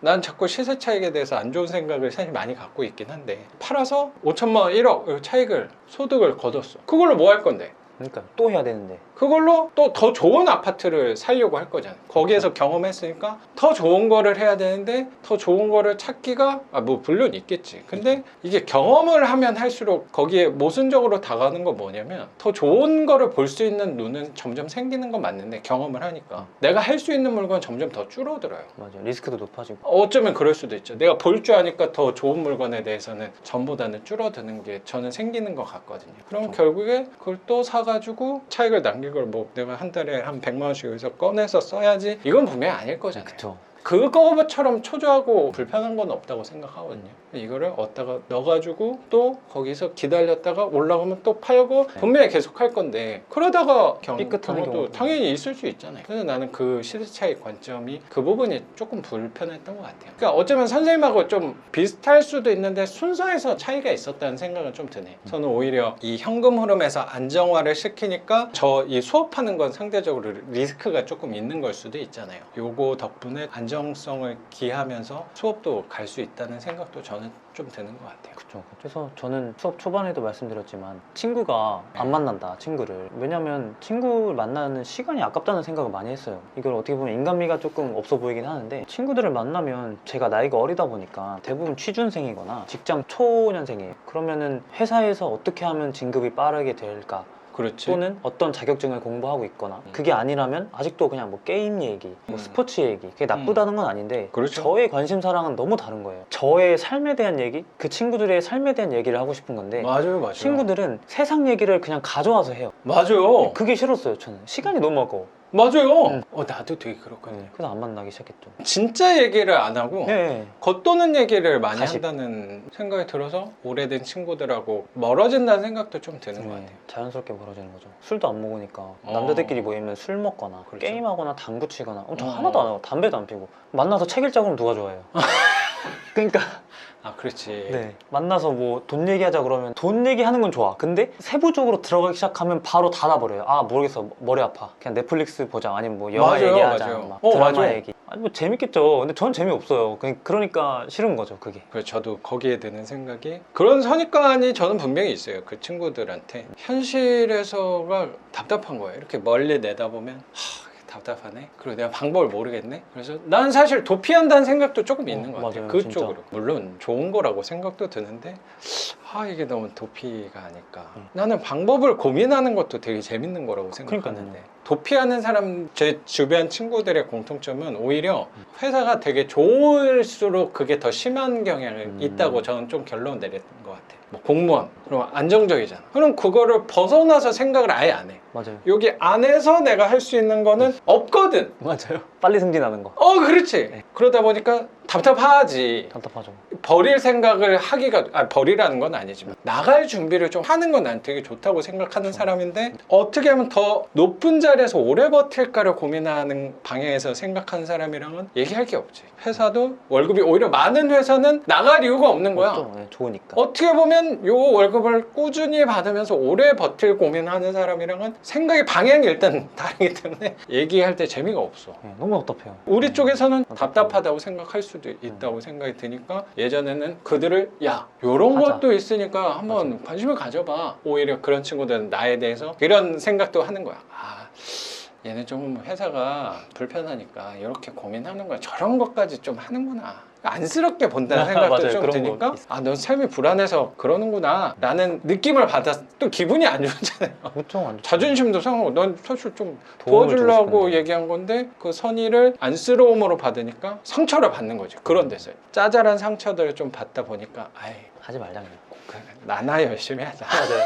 난 자꾸 시세 차익에 대해서 안 좋은 생각을 사실 많이 갖고 있긴 한데 팔아서 5천만 원, 1억 차익을 소득을 거뒀어. 그걸로 뭐 할 건데? 그러니까 또 해야 되는데 그걸로 또 더 좋은 아파트를 살려고 할 거잖아요. 거기에서 경험했으니까 더 좋은 거를 해야 되는데 더 좋은 거를 찾기가 뭐 물론 있겠지. 근데 이게 경험을 하면 할수록 거기에 모순적으로 다가가는 건 뭐냐면 더 좋은 거를 볼 수 있는 눈은 점점 생기는 건 맞는데 경험을 하니까 내가 할 수 있는 물건 점점 더 줄어들어요. 맞아요. 리스크도 높아지고 어쩌면 그럴 수도 있죠. 내가 볼 줄 아니까 더 좋은 물건에 대해서는 전보다는 줄어드는 게 저는 생기는 것 같거든요. 그럼 결국에 그걸 또 사가지고 차익을 남긴 걸 뭐 내가 한 달에 한 100만 원씩 여기서 꺼내서 써야지 이건 분명히 아닐 거잖아요. 그쵸. 그거처럼 초조하고 불편한 건 없다고 생각하거든요. 이거를 얻다가 넣어가지고 또 거기서 기다렸다가 올라가면 또 팔고 분명히 계속 할 건데 그러다가 삐끗하는 경우도 경우도 당연히 있을 수 있잖아요. 그래서 나는 그 시세 차익 관점이 그 부분이 조금 불편했던 것 같아요. 그러니까 어쩌면 선생님하고 좀 비슷할 수도 있는데 순서에서 차이가 있었다는 생각은 좀 드네요. 저는 오히려 이 현금 흐름에서 안정화를 시키니까 저 이 수업하는 건 상대적으로 리스크가 조금 있는 걸 수도 있잖아요. 요거 덕분에 안정성을 기하면서 수업도 갈 수 있다는 생각도 저는 좀 드는 것 같아요. 그렇죠. 그래서 저는 수업 초반에도 말씀드렸지만 친구가 안 만난다 친구를. 왜냐면 친구를 만나는 시간이 아깝다는 생각을 많이 했어요. 이걸 어떻게 보면 인간미가 조금 없어 보이긴 하는데 친구들을 만나면 제가 나이가 어리다 보니까 대부분 취준생이거나 직장 초년생이에요. 그러면은 회사에서 어떻게 하면 진급이 빠르게 될까, 그렇지. 또는 어떤 자격증을 공부하고 있거나 그게 아니라면 아직도 그냥 뭐 게임 얘기, 뭐 스포츠 얘기 그게 나쁘다는 건 아닌데 그렇죠. 저의 관심사랑은 너무 다른 거예요. 저의 삶에 대한 얘기, 그 친구들의 삶에 대한 얘기를 하고 싶은 건데 맞아요, 맞아요. 친구들은 세상 얘기를 그냥 가져와서 해요. 맞아요. 그게 싫었어요. 저는 시간이 너무 아까워. 맞아요. 나도 되게 그렇거든요. 그래서 안 만나기 시작했죠. 진짜 얘기를 안 하고 네. 겉도는 얘기를 많이 가십. 한다는 생각이 들어서 오래된 친구들하고 멀어진다는 생각도 좀 드는 것 같아요. 자연스럽게 멀어지는 거죠. 술도 안 먹으니까 남자들끼리 모이면 술 먹거나 그렇죠. 게임하거나 당구 치거나 저 하나도 안 하고 담배도 안 피고 만나서 책 읽자 그러면 누가 좋아해요. 그러니까 아, 그렇지. 네. 만나서 뭐 돈 얘기하자 그러면 돈 얘기하는 건 좋아. 근데 세부적으로 들어가기 시작하면 바로 닫아버려요. 아 모르겠어, 머리 아파. 그냥 넷플릭스 보자, 아니면 뭐 영화 맞아요, 얘기하자, 맞아요. 막 드라마 맞아요. 얘기. 아니 뭐 재밌겠죠. 근데 전 재미없어요. 그러니까 싫은 거죠 그게. 그래서 저도 거기에 드는 생각이 그런 선입관이 저는 분명히 있어요. 그 친구들한테 현실에서가 답답한 거예요. 이렇게 멀리 내다보면 답답하네. 그리고 내가 방법을 모르겠네. 그래서 난 사실 도피한다는 생각도 조금 있는 것 같아요. 맞아요, 그쪽으로. 진짜. 물론 좋은 거라고 생각도 드는데 이게 너무 도피가 아닐까. 나는 방법을 고민하는 것도 되게 재밌는 거라고 생각하는데 도피하는 사람, 제 주변 친구들의 공통점은 오히려 회사가 되게 좋을수록 그게 더 심한 경향이 있다고 저는 좀 결론 내렸던 것 같아요. 뭐 공무원, 그럼 안정적이잖아. 그럼 그거를 벗어나서 생각을 아예 안 해. 맞아요. 여기 안에서 내가 할 수 있는 거는 없거든. 맞아요. 빨리 승진하는 거. 그렇지. 네. 그러다 보니까 답답하지. 답답하죠. 버릴 생각을 하기가, 버리라는 건 아니지만 나갈 준비를 좀 하는 건 난 되게 좋다고 생각하는 사람인데 어떻게 하면 더 높은 자리에서 오래 버틸까를 고민하는 방향에서 생각하는 사람이랑은 얘기할 게 없지. 회사도 월급이 오히려 많은 회사는 나갈 이유가 없는 거야. 없죠. 네, 좋으니까. 어떻게 보면 요 월급을 꾸준히 받으면서 오래 버틸 고민하는 사람이랑은 생각의 방향이 일단 다르기 때문에 얘기할 때 재미가 없어. 네, 너무 답답해요. 우리 쪽에서는 답답하고. 답답하다고 생각할 수도 있다고 생각이 드니까 예전에는 그들을 요런 하자. 것도 있으니까 한번 관심을 가져봐. 오히려 그런 친구들은 나에 대해서 이런 생각도 하는 거야. 얘는 좀 회사가 불편하니까 이렇게 고민하는 거야. 저런 것까지 좀 하는구나. 안쓰럽게 본다는 생각도 맞아요. 좀 그런 드니까 거 있어요. 넌 삶이 불안해서 그러는구나 라는 느낌을 받아서 또 기분이 안 좋잖아요. 그렇죠. 완전. 자존심도 상하고 넌 사실 좀 도움을 주고 도와주려고 싶은데. 얘기한 건데 그 선의를 안쓰러움으로 받으니까 상처를 받는 거지. 그런 데서 짜잘한 상처들을 좀 받다 보니까 하지 말자 그냥. 나나 열심히 하자. 맞아요.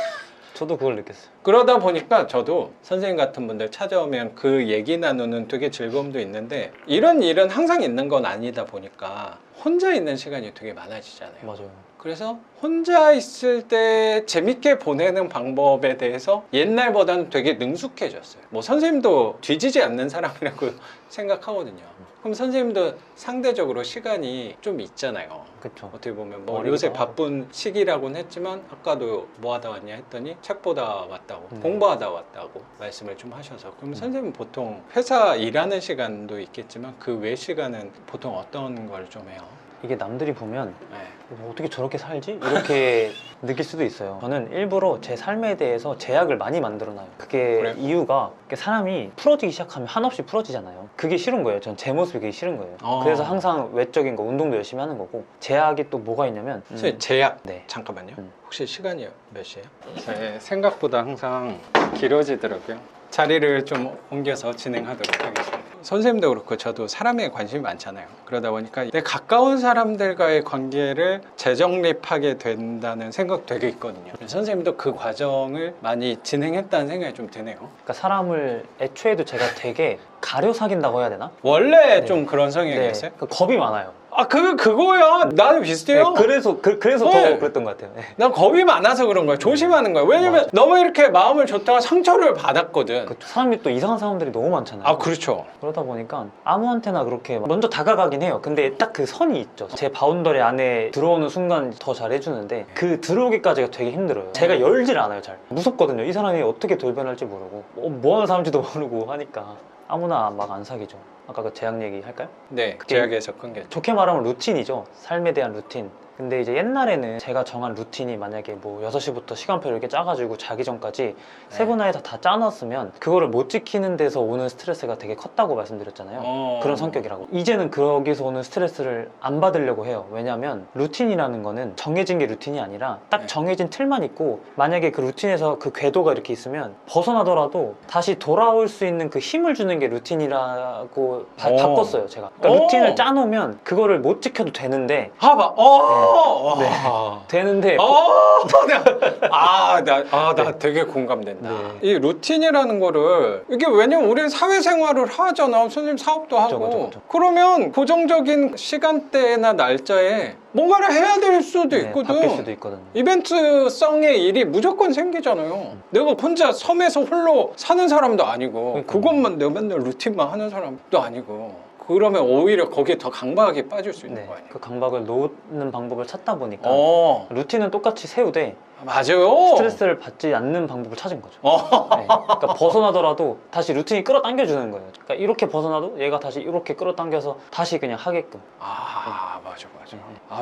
저도 그걸 느꼈어요. 그러다 보니까 저도 선생님 같은 분들 찾아오면 그 얘기 나누는 되게 즐거움도 있는데 이런 일은 항상 있는 건 아니다 보니까 혼자 있는 시간이 되게 많아지잖아요. 맞아요. 그래서 혼자 있을 때 재밌게 보내는 방법에 대해서 옛날보다는 되게 능숙해졌어요. 뭐 선생님도 뒤지지 않는 사람이라고 생각하거든요. 그럼 선생님도 상대적으로 시간이 좀 있잖아요. 그렇죠. 어떻게 보면 뭐 어리기도 요새 하고. 바쁜 시기라고는 했지만 아까도 뭐 하다 왔냐 했더니 책 보다 왔다고 네. 공부하다 왔다고 말씀을 좀 하셔서 그럼 선생님 보통 회사 일하는 시간도 있겠지만 그 외 시간은 보통 어떤 걸 좀 해요? 이게 남들이 보면 네. 뭐 어떻게 저렇게 살지? 이렇게 느낄 수도 있어요. 저는 일부러 제 삶에 대해서 제약을 많이 만들어놔요. 그게 그래요? 이유가 사람이 풀어지기 시작하면 한없이 풀어지잖아요. 그게 싫은 거예요. 전 제 모습이 그게 싫은 거예요. 그래서 항상 외적인 거 운동도 열심히 하는 거고 제약이 또 뭐가 있냐면 선생님 제약 네. 잠깐만요. 음. 혹시 시간이 몇 시예요? 제 생각보다 항상 길어지더라고요. 자리를 좀 옮겨서 진행하도록 하겠습니다. 선생님도 그렇고 저도 사람에 관심이 많잖아요. 그러다 보니까 내 가까운 사람들과의 관계를 재정립하게 된다는 생각 되게 있거든요. 선생님도 그 과정을 많이 진행했다는 생각이 좀 드네요. 그러니까 사람을 애초에도 제가 되게 가려 사귄다고 해야 되나? 원래 네. 좀 그런 성향이었어요? 그 겁이 많아요. 그거야. 나는 비슷해요. 네, 그래서 네. 더 그랬던 것 같아요. 네. 난 겁이 많아서 그런 거야. 조심하는 거야. 왜냐면 맞아. 너무 이렇게 마음을 줬다가 상처를 받았거든. 사람이 또 이상한 사람들이 너무 많잖아요. 그렇죠. 그러다 보니까 아무한테나 그렇게 먼저 다가가긴 해요. 근데 딱 그 선이 있죠. 제 바운더리 안에 들어오는 순간 더 잘해주는데 그 들어오기까지가 되게 힘들어요. 제가 열질 않아요. 잘 무섭거든요. 이 사람이 어떻게 돌변할지 모르고 뭐 하는 사람인지도 모르고 하니까 아무나 막 안 사귀죠. 아까 그 제약 얘기 할까요? 네, 그게 제약에서 큰 게. 좋게 말하면 루틴이죠. 삶에 대한 루틴. 근데 이제 옛날에는 제가 정한 루틴이 만약에 뭐 6시부터 시간표를 이렇게 짜가지고 자기 전까지 세분화해서 다 짜놨으면 그거를 못 지키는 데서 오는 스트레스가 되게 컸다고 말씀드렸잖아요. 그런 성격이라고. 이제는 거기서 오는 스트레스를 안 받으려고 해요. 왜냐면 루틴이라는 거는 정해진 게 루틴이 아니라 딱 네. 정해진 틀만 있고, 만약에 그 루틴에서 그 궤도가 이렇게 있으면 벗어나더라도 다시 돌아올 수 있는 그 힘을 주는 게 루틴이라고 바꿨어요, 제가. 그러니까 루틴을 짜놓으면 그거를 못 지켜도 되는데 봐봐. 네. 되는데 나 되게 공감된다. 네. 이 루틴이라는 거를, 이게 왜냐면 우리는 사회생활을 하잖아. 선생님 사업도 하고. 그쵸. 그러면 고정적인 시간대나 날짜에 뭔가를 해야 될 수도 네, 있거든. 바뀔 수도 있거든요. 이벤트성의 일이 무조건 생기잖아요. 내가 혼자 섬에서 홀로 사는 사람도 아니고, 그러니까요. 그것만 내가 맨날 루틴만 하는 사람도 아니고. 그러면 오히려 거기에 더 강박이 빠질 수 있는 네, 거 아니에요? 그 강박을 놓는 방법을 찾다 보니까 루틴은 똑같이 세우되 맞아요. 스트레스를 받지 않는 방법을 찾은 거죠. 네, 그러니까 벗어나더라도 다시 루틴이 끌어당겨 주는 거예요. 그러니까 이렇게 벗어나도 얘가 다시 이렇게 끌어당겨서 다시 그냥 하게끔. 맞아.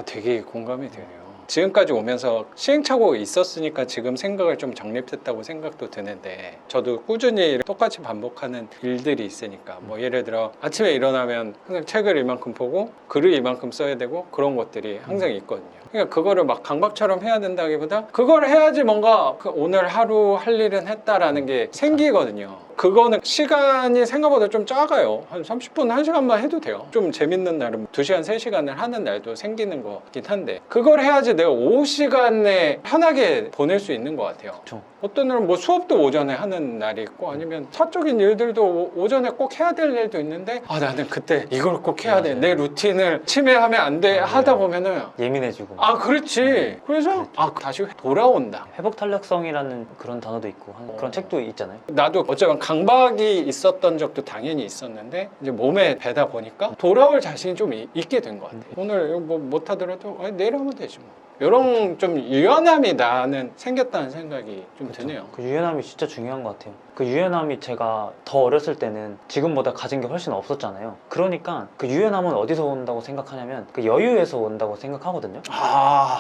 되게 공감이 되네요. 지금까지 오면서 시행착오가 있었으니까 지금 생각을 좀 정립했다고 생각도 드는데, 저도 꾸준히 똑같이 반복하는 일들이 있으니까, 뭐 예를 들어 아침에 일어나면 항상 책을 이만큼 보고 글을 이만큼 써야 되고, 그런 것들이 항상 있거든요. 그러니까 그거를 막 강박처럼 해야 된다기보다 그걸 해야지 뭔가 오늘 하루 할 일은 했다라는 게 생기거든요. 그거는 시간이 생각보다 좀 작아요. 한 30분, 1시간만 해도 돼요. 좀 재밌는 날은 2시간, 3시간을 하는 날도 생기는 거긴 한데, 그걸 해야지 내가 오후 시간에 편하게 보낼 수 있는 것 같아요. 그쵸. 어떤 날은 뭐 수업도 오전에 하는 날이 있고, 아니면 사적인 일들도 오전에 꼭 해야 될 일도 있는데, 나는 그때 이걸 꼭 해야 돼. 내 루틴을 침해하면 안 돼. 하다 보면은 예민해지고. 그렇지. 그래서 다시 돌아온다. 회복 탄력성이라는 그런 단어도 있고 그런 책도 있잖아요. 나도 어쩌면 강박이 있었던 적도 당연히 있었는데, 이제 몸에 배다 보니까 돌아올 자신이 좀 있게 된 것 같아요. 오늘 뭐 못하더라도 내일 하면 되지 뭐. 이런 좀 유연함이 나는 생겼다는 생각이 좀 드네요. 그 유연함이 진짜 중요한 것 같아요. 그 유연함이 제가 더 어렸을 때는 지금보다 가진 게 훨씬 없었잖아요. 그러니까 그 유연함은 어디서 온다고 생각하냐면 그 여유에서 온다고 생각하거든요.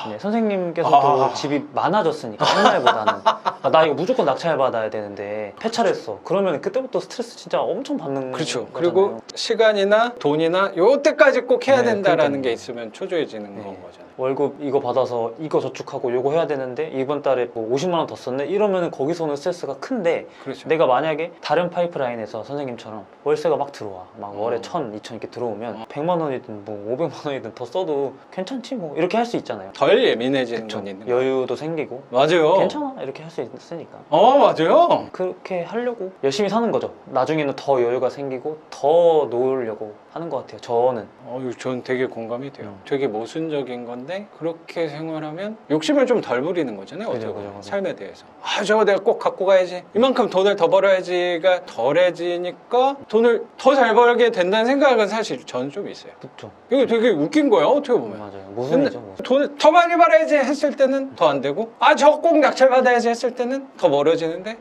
네, 선생님께서도 집이 많아졌으니까 옛날보다는 나 이거 무조건 낙찰 받아야 되는데 폐차했어. 그러면 그때부터 스트레스 진짜 엄청 받는 그렇죠. 거잖아요. 그리고 시간이나 돈이나 요때까지 꼭 해야 네, 된다라는 그러니까요. 게 있으면 초조해지는 네. 건 거잖아요. 월급 이거 받아서 이거 저축하고 요거 해야 되는데 이번 달에 뭐 50만 원 더 썼네 이러면 거기서 오는 스트레스가 큰데, 그렇죠. 내가 만약에 다른 파이프라인에서 선생님처럼 월세가 막 들어와, 막 월에 1,000, 2,000 이렇게 들어오면 100만 원이든 뭐 500만 원이든 더 써도 괜찮지 뭐 이렇게 할 수 있잖아요. 덜 예민해지는 건 있는 거예요. 여유도 생기고 맞아요. 괜찮아 이렇게 할 수 있으니까 맞아요. 그렇게 하려고 열심히 사는 거죠. 나중에는 더 여유가 생기고 더 놓으려고 하는 것 같아요, 저는. 전 되게 공감이 돼요. 되게 모순적인 건데, 그렇게 생활하면 욕심을 좀 덜 부리는 거잖아요. 어떻게 보면. 그죠. 삶에 대해서. 저거 내가 꼭 갖고 가야지. 이만큼 돈을 더 벌어야지가 덜해지니까 돈을 더 잘 벌게 된다는 생각은 사실 저는 좀 있어요. 그렇죠. 이거 되게 웃긴 거예요. 어떻게 보면. 맞아요. 모순이죠. 뭐. 돈을 더 많이 벌어야지 했을 때는 더 안 되고, 저거 꼭 낙찰 받아야지 했을 때는 더 멀어지는데,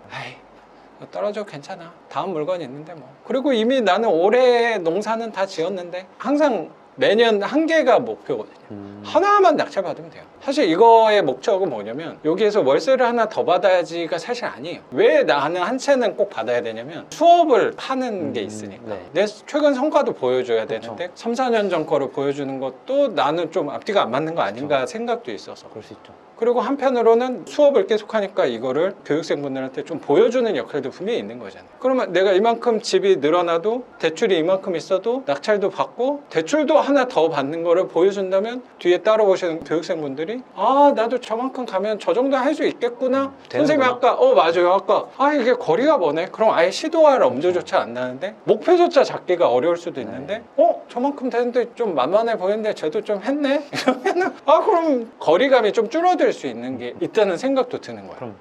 떨어져 괜찮아. 다음 물건 있는데 뭐. 그리고 이미 나는 올해 농사는 다 지었는데, 항상 매년 한 개가 목표거든요. 하나만 낙찰 받으면 돼요. 사실 이거의 목적은 뭐냐면, 여기에서 월세를 하나 더 받아야지가 사실 아니에요. 왜 나는 한 채는 꼭 받아야 되냐면, 수업을 하는 게 있으니까. 네. 내 최근 성과도 보여줘야 그쵸. 되는데 3, 4년 전 거를 보여주는 것도 나는 좀 앞뒤가 안 맞는 거 아닌가 생각도 있어서. 그럴 수 있죠. 그리고 한편으로는 수업을 계속하니까 이거를 교육생분들한테 좀 보여주는 역할도 분명히 있는 거잖아요. 그러면 내가 이만큼 집이 늘어나도, 대출이 이만큼 있어도 낙찰도 받고 대출도 하나 더 받는 거를 보여준다면, 뒤에 따라오시는 교육생분들이 나도 저만큼 가면 저 정도 할 수 있겠구나. 선생님이 아까 맞아요. 아까 이게 거리가 머네. 그럼 아예 시도할 엄두조차 안 나는데, 목표조차 잡기가 어려울 수도 있는데, 저만큼 되는데 좀 만만해 보이는데 쟤도 좀 했네? 이러면은 그럼 거리감이 좀 줄어들 수 있는 게 있다는 생각도 드는 거예요. 그럼.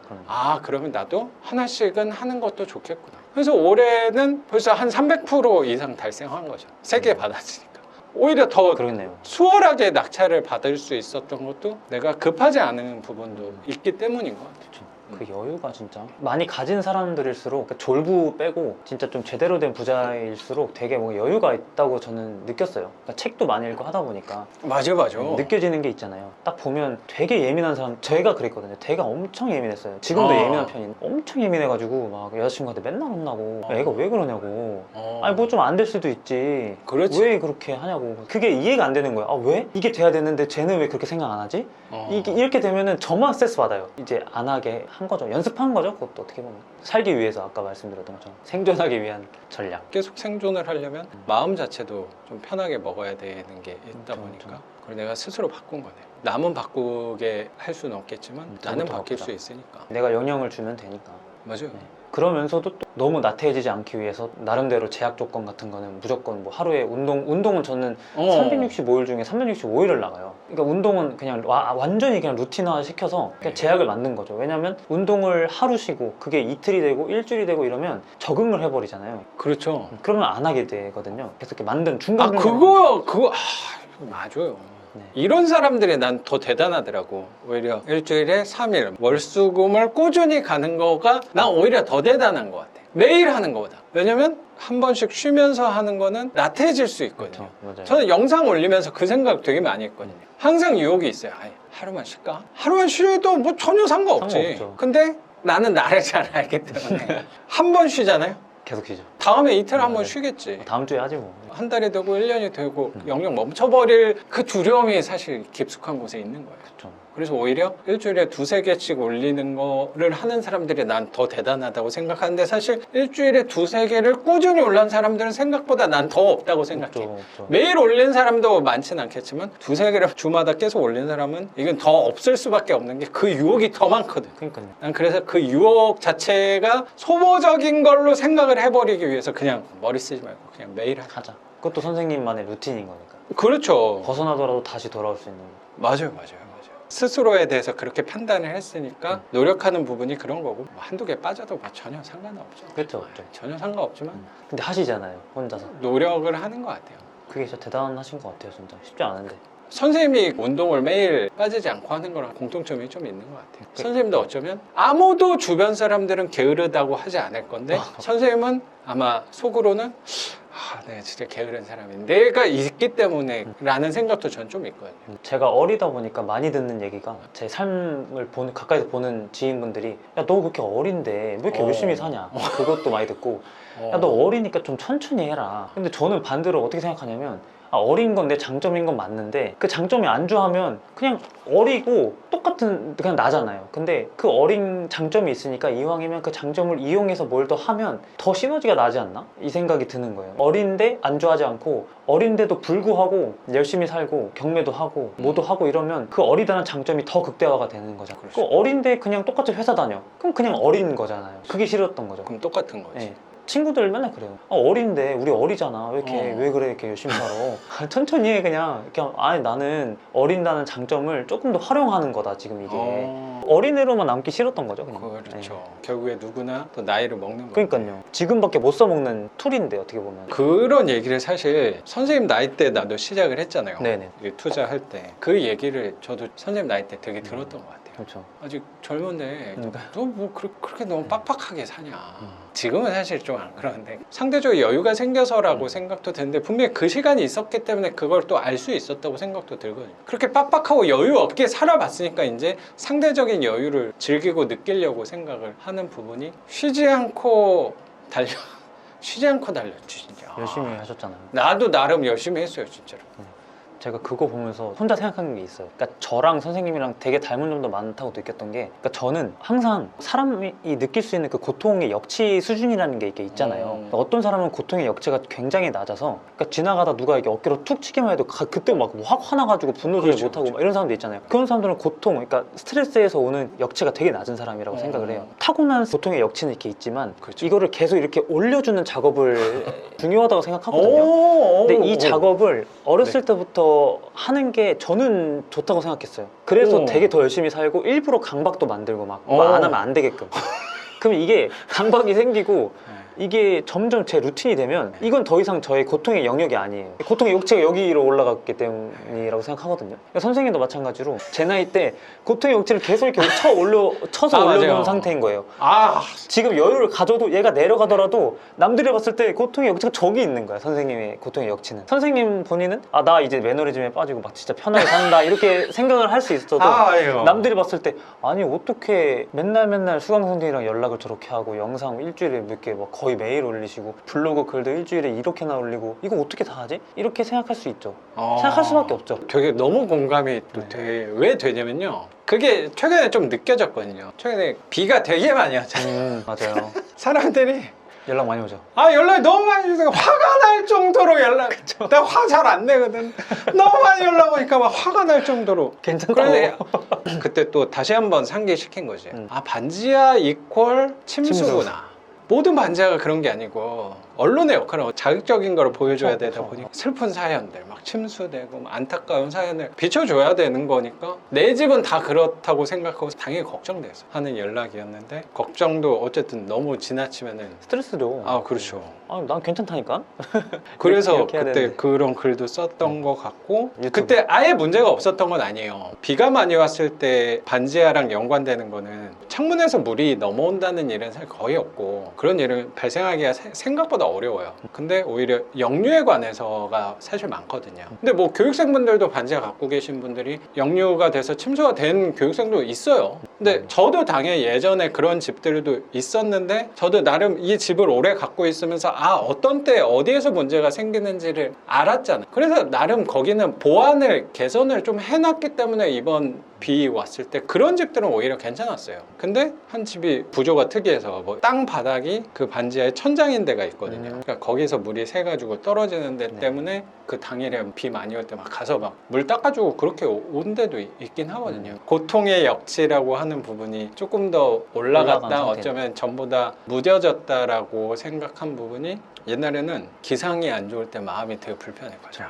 그러면 나도 하나씩은 하는 것도 좋겠구나. 그래서 올해는 벌써 한 300% 이상 달성한 거죠. 3개 받았으니까. 오히려 더 그러겠네요. 수월하게 낙찰을 받을 수 있었던 것도 내가 급하지 않은 부분도 있기 때문인 것 같아요. 그 여유가 진짜 많이 가진 사람들일수록 그러니까 졸부 빼고 진짜 좀 제대로 된 부자일수록 되게 뭐 여유가 있다고 저는 느꼈어요. 그러니까 책도 많이 읽고 하다 보니까 맞아. 느껴지는 게 있잖아요. 딱 보면 되게 예민한 사람, 제가 그랬거든요. 제가 엄청 예민했어요. 지금도 예민한 편인데 엄청 예민해가지고 막 여자친구한테 맨날 혼나고 애가 왜 그러냐고. 아니 뭐 좀 안 될 수도 있지. 그렇지. 왜 그렇게 하냐고. 그게 이해가 안 되는 거예요. 아 왜? 이게 돼야 되는데 쟤는 왜 그렇게 생각 안 하지? 이렇게 되면은 저만 스트레스 받아요. 이제 안 하게 한 거죠. 연습한 거죠. 그것도 어떻게 보면 살기 위해서 아까 말씀드렸던 것처럼 생존하기 위한 전략. 계속 생존을 하려면 마음 자체도 좀 편하게 먹어야 되는 게 있다 그렇죠, 보니까 그렇죠. 그걸 내가 스스로 바꾼 거네. 남은 바꾸게 할 수는 없겠지만 나는 저부터 바뀔 바꾸자. 수 있으니까. 내가 영향을 주면 되니까. 맞아요. 네. 그러면서도 또 너무 나태해지지 않기 위해서 나름대로 제약 조건 같은 거는 무조건 뭐 하루에 운동은 저는 365일 중에 365일을 나가요. 그러니까 운동은 그냥 완전히 그냥 루틴화 시켜서 그냥 제약을 만든 거죠. 왜냐면 운동을 하루 쉬고 그게 이틀이 되고 일주일이 되고 이러면 적응을 해버리잖아요. 그렇죠. 그러면 안 하게 되거든요. 그래서 이렇게 만든 중간 그거 맞아요. 네. 이런 사람들이 난 더 대단하더라고. 오히려 일주일에 3일 월수금을 꾸준히 가는 거가 난 오히려 더 대단한 것 같아. 매일 하는 거보다. 왜냐면 한 번씩 쉬면서 하는 거는 나태해질 수 있거든요. 그렇죠. 맞아요. 저는 영상 올리면서 그 생각 되게 많이 했거든요. 항상 유혹이 있어요. 아이, 하루만 쉴까? 하루만 쉬어도 뭐 전혀 상관없지. 상관없죠. 근데 나는 나를 잘 알기 때문에 한 번 쉬잖아요. 계속 쉬죠. 다음에 이틀 한 번 네. 쉬겠지. 다음 주에 하지 뭐. 한 달이 되고 1년이 되고 영영 멈춰버릴 그 두려움이 사실 깊숙한 곳에 있는 거예요. 그렇죠. 그래서 오히려 일주일에 두세 개씩 올리는 거를 하는 사람들이 난 더 대단하다고 생각하는데 사실 일주일에 두세 개를 꾸준히 올린 사람들은 생각보다 난 더 없다고 생각해. 없죠. 매일 올린 사람도 많지는 않겠지만 두세 개를 주마다 계속 올린 사람은 이건 더 없을 수밖에 없는 게 그 유혹이 더 많거든. 그러니까요. 난 그래서 그 유혹 자체가 소모적인 걸로 생각을 해버리기 위해서 그냥 머리 쓰지 말고 그냥 매일 하자. 그것도 선생님만의 루틴인 거니까. 그렇죠. 벗어나더라도 다시 돌아올 수 있는. 맞아요. 스스로에 대해서 그렇게 판단을 했으니까 노력하는 부분이 그런 거고 뭐 한두 개 빠져도 뭐 전혀 상관은 없죠. 그렇죠. 전혀 상관없지만 근데 하시잖아요. 혼자서. 노력을 하는 것 같아요. 그게 진짜 대단하신 것 같아요. 진짜 쉽지 않은데. 선생님이 운동을 매일 빠지지 않고 하는 거랑 공통점이 좀 있는 것 같아요. 선생님도 어쩌면 아무도 주변 사람들은 게으르다고 하지 않을 건데 선생님은 아마 속으로는 내가 진짜 게으른 사람인데 내가 있기 때문에 라는 생각도 전 좀 있거든요. 제가 어리다 보니까 많이 듣는 얘기가 제 삶을 가까이서 보는 지인분들이 야 너 그렇게 어린데 왜 이렇게 열심히 사냐 그것도 많이 듣고 야 너 어리니까 좀 천천히 해라. 근데 저는 반대로 어떻게 생각하냐면 어린 건 내 장점인 건 맞는데 그 장점이 안주하면 그냥 어리고 똑같은 그냥 나잖아요. 근데 그 어린 장점이 있으니까 이왕이면 그 장점을 이용해서 뭘 더 하면 더 시너지가 나지 않나? 이 생각이 드는 거예요. 어린데 안주하지 않고 어린데도 불구하고 열심히 살고 경매도 하고 뭐도 하고 이러면 그 어리다는 장점이 더 극대화가 되는 거잖아요. 그 어린데 그냥 똑같이 회사 다녀. 그럼 그냥 어린 거잖아요. 그게 싫었던 거죠. 그럼 똑같은 거지. 네. 친구들 맨날 그래요. 어린데 우리 어리잖아. 왜 이렇게 왜 그래 이렇게 열심히 살아? 천천히 해 그냥. 이렇게 아니 나는 어린다는 장점을 조금 더 활용하는 거다 지금 이게. 어린애로만 남기 싫었던 거죠. 그냥. 그렇죠. 네. 결국에 누구나 또 나이를 먹는 거예요. 그러니까요. 지금밖에 못 써먹는 툴인데 어떻게 보면. 그런 얘기를 사실 선생님 나이 때 나도 시작을 했잖아요. 네네. 이 투자할 때 그 얘기를 저도 선생님 나이 때 되게 들었던 것 같아요. 그렇죠. 아직 젊은데 그러니까. 너 뭐 그렇게 너무 빡빡하게 사냐. 지금은 사실 좀 안 그러는데 상대적으로 여유가 생겨서라고 생각도 되는데 분명히 그 시간이 있었기 때문에 그걸 또 알 수 있었다고 생각도 들거든요. 그렇게 빡빡하고 여유 없게 살아봤으니까 이제 상대적인 여유를 즐기고 느끼려고 생각을 하는 부분이 쉬지 않고 달렸지 진짜. 열심히 하셨잖아요. 나도 나름 열심히 했어요 진짜로. 제가 그거 보면서 혼자 생각하는 게 있어요. 그러니까 저랑 선생님이랑 되게 닮은 점도 많다고 느꼈던 게, 그러니까 저는 항상 사람이 느낄 수 있는 그 고통의 역치 수준이라는 게 이렇게 있잖아요. 그러니까 어떤 사람은 고통의 역치가 굉장히 낮아서, 그러니까 지나가다 누가 이렇게 어깨로 툭 치기만 해도 그때 막 확 화나가지고 분노 조절 못하고 막 이런 사람도 있잖아요. 그런 사람들은 고통, 그러니까 스트레스에서 오는 역치가 되게 낮은 사람이라고 생각을 해요. 타고난 고통의 역치는 이렇게 있지만 이거를 계속 이렇게 올려주는 작업을 중요하다고 생각하거든요. 근데 이 작업을 어렸을 때부터 하는 게 저는 좋다고 생각했어요. 그래서 되게 더 열심히 살고 일부러 강박도 만들고 막 안 하면 안 되게끔. 그럼 이게 강박이 생기고 이게 점점 제 루틴이 되면 이건 더 이상 저의 고통의 영역이 아니에요. 고통의 욕체가 여기로 올라갔기 때문이라고 생각하거든요. 선생님도 마찬가지로 제 나이 때 고통의 욕체를 계속 이렇게 쳐서 올려놓은 맞아요. 상태인 거예요. 아, 지금 여유를 가져도 얘가 내려가더라도 남들이 봤을 때 고통의 역치가 저기 있는 거야. 선생님의 고통의 역치는. 선생님 본인은 나 이제 매너리즘에 빠지고 막 진짜 편하게 산다 이렇게 생각을 할 수 있어도 아유. 남들이 봤을 때 아니 어떻게 맨날 수강 선생님이랑 연락을 저렇게 하고 영상 일주일에 몇 개 막 거의 매일 올리시고 블로그 글도 일주일에 이렇게나 올리고 이거 어떻게 다 하지? 이렇게 생각할 수 있죠. 생각할 수밖에 없죠. 되게 너무 공감이 또 왜 되냐면요. 그게 최근에 좀 느껴졌거든요. 최근에 비가 되게 많이 왔잖아요. 맞아요. 사람들이 연락 많이 오죠. 연락이 너무 많이 주세요. 화가 날 정도로 연락. 나 화 잘 안 내거든. 너무 많이 연락 오니까 막 화가 날 정도로. 괜찮다고. 그런데 그때 또 다시 한번 상기시킨 거지. 반지하 이퀄 침수구나. 모든 반지하가 그런 게 아니고 언론의 역할은 자극적인 걸 보여줘야 되다 보니까 슬픈 사연들 막 침수되고 막 안타까운 사연을 비춰줘야 되는 거니까 내 집은 다 그렇다고 생각하고 당연히 걱정돼서 하는 연락이었는데 걱정도 어쨌든 너무 지나치면은 스트레스죠. 그렇죠. 난 괜찮다니까. 그래서 이렇게 해야 그때 되는데. 그런 글도 썼던 것 같고 유튜브. 그때 아예 문제가 없었던 건 아니에요. 비가 많이 왔을 때 반지하랑 연관되는 거는 창문에서 물이 넘어온다는 일은 사실 거의 없고 그런 일은 발생하기가 생각보다 어려워요. 근데 오히려 역류에 관해서가 사실 많거든요. 근데 뭐 교육생분들도 반지하 갖고 계신 분들이 역류가 돼서 침수가 된 교육생도 있어요. 근데 저도 당연히 예전에 그런 집들도 있었는데 저도 나름 이 집을 오래 갖고 있으면서 어떤 때 어디에서 문제가 생기는지를 알았잖아요. 그래서 나름 거기는 보완을 개선을 좀 해놨기 때문에 이번 비 왔을 때 그런 집들은 오히려 괜찮았어요. 근데 한 집이 구조가 특이해서 뭐 땅 바닥이 그 반지하의 천장인 데가 있거든요. 그러니까 거기서 물이 새가지고 떨어지는 데 때문에 그 당일에 비 많이 올 때 막 가서 막 물 닦아주고 그렇게 온 데도 있긴 하거든요. 고통의 역치라고 하는 부분이 조금 더 올라갔다, 어쩌면 전보다 무뎌졌다라고 생각한 부분이 옛날에는 기상이 안 좋을 때 마음이 되게 불편했거든요.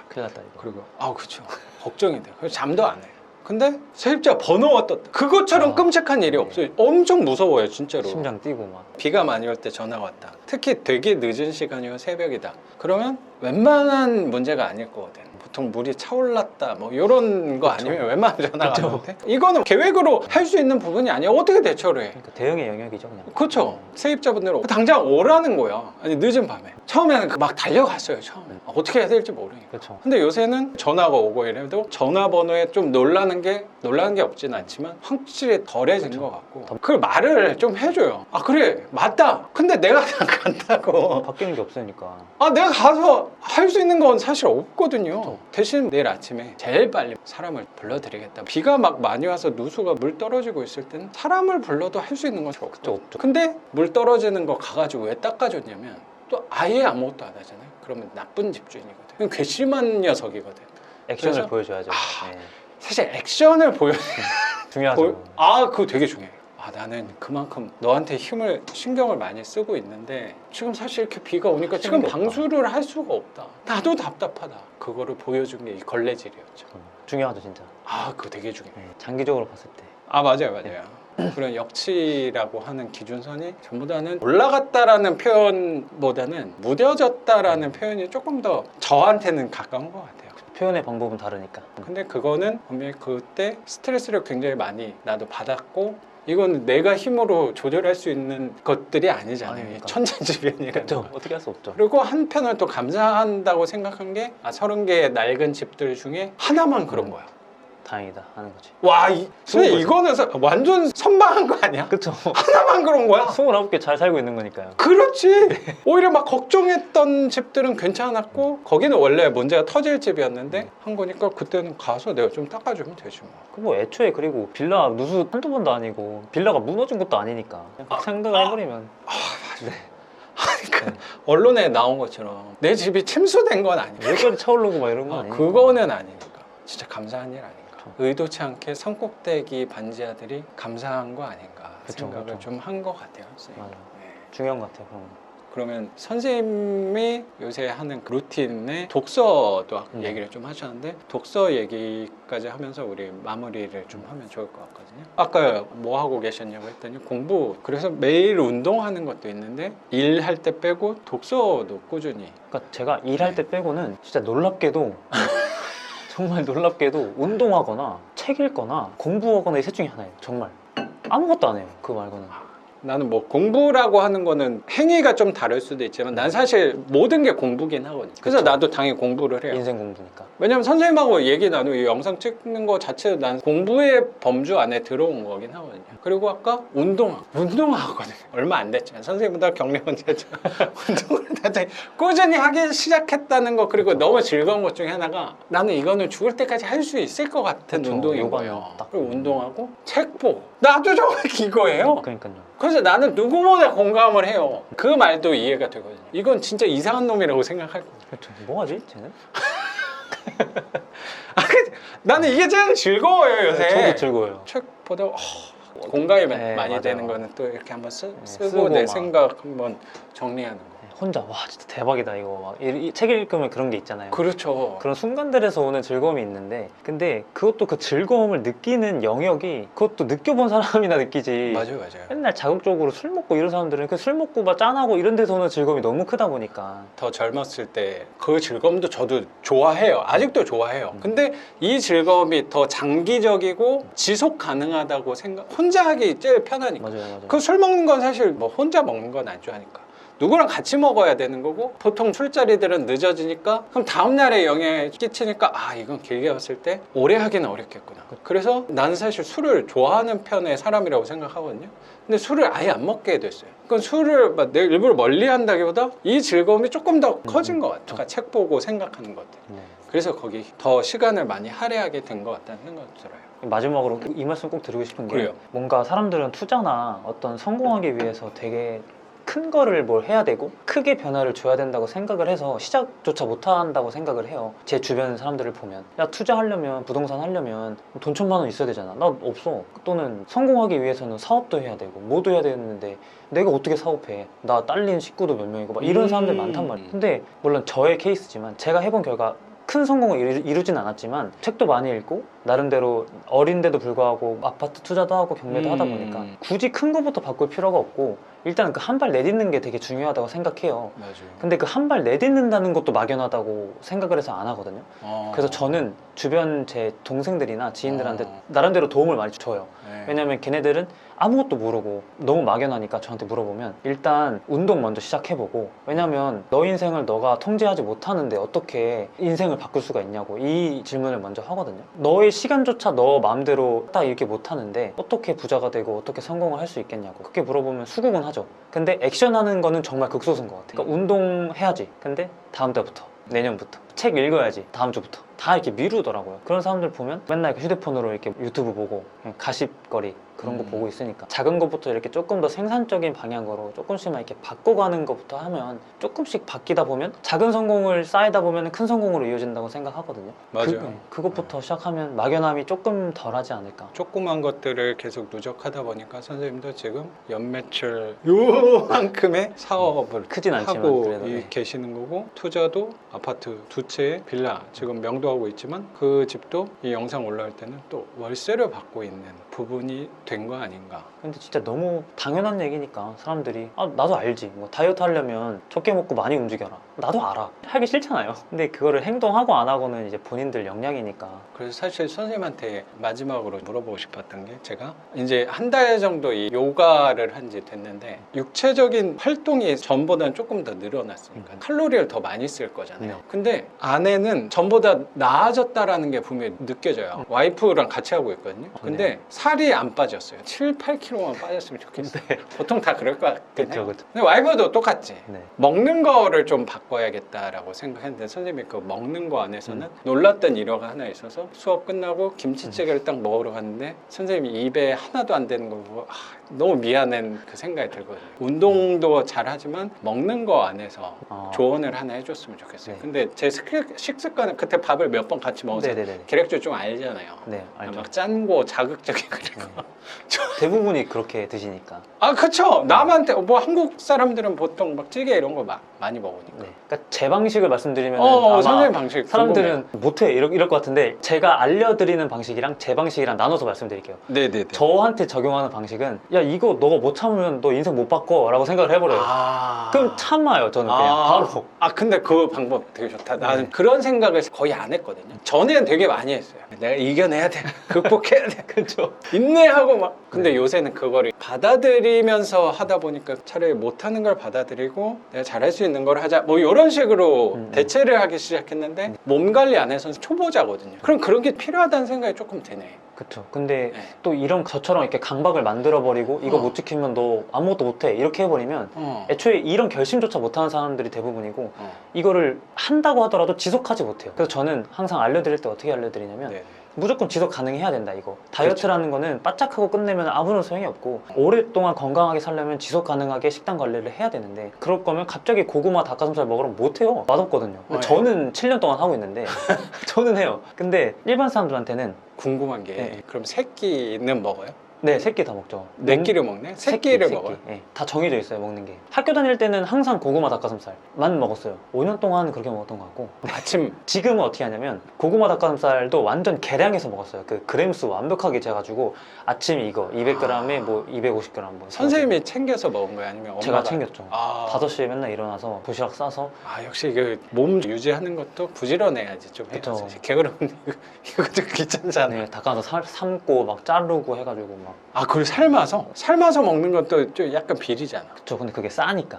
큰일 났다 이거. 그리고 그렇죠. 걱정이 돼요. 그래서 잠도 안 해요. 근데 세입자 번호가 떴다. 그것처럼 끔찍한 일이 없어요. 엄청 무서워요, 진짜로. 심장 뛰고 막. 비가 많이 올 때 전화가 왔다. 특히 되게 늦은 시간이고 새벽이다. 그러면 웬만한 문제가 아닐 거거든. 보통 물이 차올랐다 뭐 이런 거 아니면 웬만한 전화가 안 오는데 이거는 계획으로 할 수 있는 부분이 아니야. 어떻게 대처를 해? 그러니까 대응의 영역이죠 그냥. 그렇죠. 세입자분들은 당장 오라는 거야. 아니 늦은 밤에. 처음에는 막 달려갔어요. 처음에. 어떻게 해야 될지 모르니까. 그렇죠. 근데 요새는 전화가 오고 이래도 전화번호에 좀 놀라는 게 없진 않지만 확실히 덜해진 것 같고 그걸 말을 좀 해줘요. 그래 맞다. 근데 내가 간다고. 바뀌는 게 없으니까. 내가 가서 할 수 있는 건 사실 없거든요. 대신 내일 아침에 제일 빨리 사람을 불러드리겠다. 비가 막 많이 와서 누수가 물 떨어지고 있을 때는 사람을 불러도 할 수 있는 건 없죠. 근데 물 떨어지는 거 가가지고 왜 닦아줬냐면 또 아예 아무것도 안 하잖아요. 그러면 나쁜 집주인이거든. 그건 괘씸한 녀석이거든. 액션을 그래서- 보여줘야죠. 네. 사실 액션을 중요하죠. 그거 되게 중요해. 나는 그만큼 너한테 신경을 많이 쓰고 있는데 지금 사실 이렇게 비가 오니까 지금 게 없다. 방수를 할 수가 없다. 나도 답답하다. 그거를 보여준 게 이 걸레질이었죠. 중요하죠 진짜. 그거 되게 중요해. 장기적으로 봤을 때. 맞아요. 그런 역치라고 하는 기준선이 전보다는 올라갔다라는 표현보다는 무뎌졌다라는 표현이 조금 더 저한테는 가까운 것 같아요. 표현의 방법은 다르니까. 근데 그거는 분명히 그때 스트레스를 굉장히 많이 나도 받았고 이건 내가 힘으로 조절할 수 있는 것들이 아니잖아요. 아니니까. 천재지변이라는 그렇죠. 거. 어떻게 할 수 없죠. 그리고 한편으로 또 감사한다고 생각한 게 30개의 낡은 집들 중에 하나만 그런 거야. 다행이다 하는 거지. 와, 좋은 거지. 이거는 완전 선방한 거 아니야? 그렇죠. 하나만 그런 거야? 29개 잘 살고 있는 거니까요. 그렇지. 오히려 막 걱정했던 집들은 괜찮았고 거기는 원래 문제가 터질 집이었는데 한 거니까 그때는 가서 내가 좀 닦아주면 되지 뭐. 뭐 애초에 그리고 빌라 누수 한두 번도 아니고 빌라가 무너진 것도 아니니까 그냥 생각을 해버리면. 그러니까 언론에 나온 것처럼 내 집이 침수된 건 아니야. 여기까지 차오르고 막 이런 건 아니니까. 그거는 아니니까. 진짜 감사한 일 아닌가. 의도치 않게 성꼭대기 반지하들이 감사한 거 아닌가 그쵸, 생각을 그쵸. 좀 한 것 같아요. 선생님. 맞아. 네. 중요한 것 같아요 그런 거. 그러면 선생님이 요새 하는 그 루틴에 독서도 네. 얘기를 좀 하셨는데 독서 얘기까지 하면서 우리 마무리를 좀 하면 좋을 것 같거든요. 아까 뭐 하고 계셨냐고 했더니 공부. 그래서 매일 운동하는 것도 있는데 일할 때 빼고 독서도 꾸준히. 그러니까 제가 일할 네. 때 빼고는 진짜 놀랍게도 정말 놀랍게도 운동하거나 책 읽거나 공부하거나 이 셋 중에 하나예요. 정말 아무것도 안 해요. 그거 말고는. 나는 뭐 공부라고 하는 거는 행위가 좀 다를 수도 있지만 난 사실 모든 게 공부긴 하거든. 그래서 그쵸. 나도 당연히 공부를 해요. 인생 공부니까. 왜냐면 선생님하고 얘기 나누고 이 영상 찍는 거 자체도 난 공부의 범주 안에 들어온 거긴 하거든요. 그리고 아까 운동하거든요. 얼마 안 됐지만 선생님보다 경력은 됐지만 운동을 다시 꾸준히 하기 시작했다는 거. 그리고 너무 즐거운 것 중에 하나가 나는 이거는 죽을 때까지 할 수 있을 것 같은 그쵸, 운동인 요가는 거예요. 딱. 그리고 운동하고 책 보고 나도 정말 이거예요. 그러니까요. 그래서 나는 누구보다 공감을 해요. 그 말도 이해가 되거든요. 이건 진짜 이상한 놈이라고 생각할 거예요. 그렇죠. 뭐 하지? 쟤는? 나는 이게 제일 즐거워요 요새. 저도 즐거워요. 책 보다 공감이 네, 많이 맞아요. 되는 거는 또 이렇게 한번 쓰고 쓰고 내 막. 생각 한번 정리하는 거. 혼자 와 진짜 대박이다 이거 막 이 책 읽으면 그런 게 있잖아요. 그렇죠. 그런 순간들에서 오는 즐거움이 있는데 근데 그것도 그 즐거움을 느끼는 영역이 그것도 느껴본 사람이나 느끼지. 맞아요. 맨날 자극적으로 술 먹고 이런 사람들은 그 술 먹고 막 짠하고 이런 데서 오는 즐거움이 너무 크다 보니까. 더 젊었을 때 그 즐거움도 저도 좋아해요. 아직도 좋아해요. 근데 이 즐거움이 더 장기적이고 지속 가능하다고 혼자 하기 제일 편하니까. 맞아요. 그 술 먹는 건 사실 뭐 혼자 먹는 건 안 좋아하니까 누구랑 같이 먹어야 되는 거고 보통 술자리들은 늦어지니까 그럼 다음날에 영향을 끼치니까 아 이건 길게 봤을 때 오래 하기는 어렵겠구나. 그래서 나는 사실 술을 좋아하는 편의 사람이라고 생각하거든요. 근데 술을 아예 안 먹게 됐어요. 그건 술을 막 내가 일부러 멀리 한다기보다 이 즐거움이 조금 더 커진 것 같아요. 그러니까 책 보고 생각하는 것들. 네. 그래서 거기 더 시간을 많이 할애하게 된 것 같다는 생각이 들어요. 마지막으로 이 말씀 꼭 드리고 싶은 게 그래요. 뭔가 사람들은 투자나 어떤 성공하기 위해서 되게 큰 거를 뭘 해야 되고 크게 변화를 줘야 된다고 생각을 해서 시작조차 못 한다고 생각을 해요. 제 주변 사람들을 보면 야 투자하려면 부동산 하려면 돈 1,000만 원 있어야 되잖아. 나 없어. 또는 성공하기 위해서는 사업도 해야 되고 뭐도 해야 되는데 내가 어떻게 사업해. 나 딸린 식구도 몇 명이고 막 이런 사람들 많단 말이에요. 근데 물론 저의 케이스지만 제가 해본 결과 큰 성공을 이루진 않았지만 책도 많이 읽고 나름대로 어린데도 불구하고 아파트 투자도 하고 경매도 하다 보니까 굳이 큰 거부터 바꿀 필요가 없고 일단은 그 한 발 내딛는 게 되게 중요하다고 생각해요. 맞아요. 근데 그 한 발 내딛는다는 것도 막연하다고 생각을 해서 안 하거든요. 그래서 저는 주변 제 동생들이나 지인들한테 나름대로 도움을 많이 줘요. 네. 왜냐면 걔네들은 아무것도 모르고 너무 막연하니까 저한테 물어보면 일단 운동 먼저 시작해보고 왜냐면 너 인생을 너가 통제하지 못하는데 어떻게 인생을 바꿀 수가 있냐고 이 질문을 먼저 하거든요. 너의 시간조차 너 마음대로 딱 이렇게 못하는데 어떻게 부자가 되고 어떻게 성공을 할 수 있겠냐고 그렇게 물어보면 수긍은 하죠. 근데 액션하는 거는 정말 극소수인 것 같아요. 그러니까 운동해야지. 근데 다음 달부터 내년부터 책 읽어야지 다음 주부터 다 이렇게 미루더라고요. 그런 사람들 보면 맨날 이렇게 휴대폰으로 이렇게 유튜브 보고 그냥 가십거리 그런 거 보고 있으니까 작은 것부터 이렇게 조금 더 생산적인 방향으로 조금씩만 이렇게 바꿔가는 것부터 하면 조금씩 바뀌다 보면 작은 성공을 쌓이다 보면 큰 성공으로 이어진다고 생각하거든요. 맞아요. 그것부터 시작하면 막연함이 조금 덜하지 않을까. 조그만 것들을 계속 누적하다 보니까 선생님도 지금 연매출 요만큼의 사업을 크진 않지만 하고 그래도 네. 계시는 거고 투자도 아파트 2채에 빌라 지금 명도하고 있지만 그 집도 이 영상 올라올 때는 또 월세를 받고 있는 부분이 된 거 아닌가. 근데 진짜 너무 당연한 얘기니까 사람들이 아 나도 알지 뭐 다이어트 하려면 적게 먹고 많이 움직여라 나도 알아 하기 싫잖아요. 근데 그거를 행동하고 안 하고는 이제 본인들 역량이니까. 그래서 사실 선생님한테 마지막으로 물어보고 싶었던 게 제가 이제 한 달 정도 이 요가를 한 지 됐는데 육체적인 활동이 전보다는 조금 더 늘어났으니까 칼로리를 더 많이 쓸 거잖아요. 네. 근데 아내는 전보다 나아졌다라는 게 분명히 느껴져요. 와이프랑 같이 하고 있거든요. 근데 살이 안 빠졌어요. 7, 8kg만 빠졌으면 좋겠어요. 보통 다 그럴 것 같긴 해요. 그렇죠. 근데 와이프도 똑같지. 네. 먹는 거를 좀 바꿔 바꿔야겠다라고 생각했는데 선생님이 그 먹는 거 안에서는 놀랐던 일화가 하나 있어서 수업 끝나고 김치찌개를 딱 먹으러 갔는데 선생님이 입에 하나도 안 되는 거 보고 너무 미안한 그 생각이 들거든요. 운동도 잘하지만 먹는 거 안에서 조언을 하나 해줬으면 좋겠어요. 네. 근데 제 식습관은 그때 밥을 몇 번 같이 먹어서 네네네. 계략적으로 좀 알잖아요. 네, 알죠. 막 짠고 자극적이고 그러니까. 대부분이 그렇게 드시니까. 아 그쵸. 남한테 뭐 한국 사람들은 보통 막 찌개 이런 거 많이 먹으니까. 네. 그러니까 제 방식을 말씀드리면 아마 선생님 방식 사람들은 못해 이럴 것 같은데 제가 알려드리는 방식이랑 제 방식이랑 나눠서 말씀드릴게요. 네네네. 저한테 적용하는 방식은 야 이거 너가 못 참으면 너 인생 못 바꿔 라고 생각을 해버려요. 그럼 참아요 저는 그냥 바로. 근데 그 방법 되게 좋다. 나는 네. 그런 생각을 거의 안 했거든요. 전에는 되게 많이 했어요. 내가 이겨내야 돼. 극복해야 돼. 그렇죠. 인내하고 막. 근데 네. 요새는 그거를 받아들이면서 하다 보니까 차라리 못하는 걸 받아들이고 내가 잘할 수 있는 걸 하자. 뭐 이런 식으로 대체를 하기 시작했는데 몸 관리 안 해서 초보자거든요. 그럼 그런 게 필요하다는 생각이 조금 드네. 그렇죠. 근데 네. 또 이런 저처럼 이렇게 강박을 만들어 버리고 이거 못 지키면 너 아무것도 못해 이렇게 해버리면 애초에 이런 결심조차 못하는 사람들이 대부분이고 이거를 한다고 하더라도 지속하지 못해요. 그래서 저는 항상 알려드릴 때 어떻게 알려드리냐면 네. 무조건 지속 가능해야 된다 이거. 다이어트라는 거는 바짝하고 끝내면 아무런 소용이 없고 오랫동안 건강하게 살려면 지속 가능하게 식단 관리를 해야 되는데 그럴 거면 갑자기 고구마 닭가슴살 먹으면 못해요. 맛없거든요. 저는 7년 동안 하고 있는데 저는 해요. 근데 일반 사람들한테는 궁금한 게 네. 그럼 새끼는 먹어요? 네, 새끼 다 먹죠. 네 끼를 먹네? 새끼를 먹어요? 네, 다 정해져 있어요, 먹는 게. 학교 다닐 때는 항상 고구마 닭가슴살만 먹었어요. 5년 동안 그렇게 먹었던 것 같고. 아침 지금은 어떻게 하냐면 고구마 닭가슴살도 완전 계량해서 먹었어요. 그 그램수 완벽하게 재가지고 아침 이거 200g에 뭐 250g 뭐 선생님이 챙겨서 먹은 거예요? 아니면 엄마가? 제가 챙겼죠. 아. 5시에 맨날 일어나서 도시락 싸서. 역시 그 몸 유지하는 것도 부지런해야지 좀 해요. 그쵸. 게으르면 이것도 귀찮잖아. 네, 닭가슴살 삶고 막 자르고 해가지고 막. 그걸 삶아서 먹는 것도 좀 약간 비리잖아. 그쵸. 근데 그게 싸니까.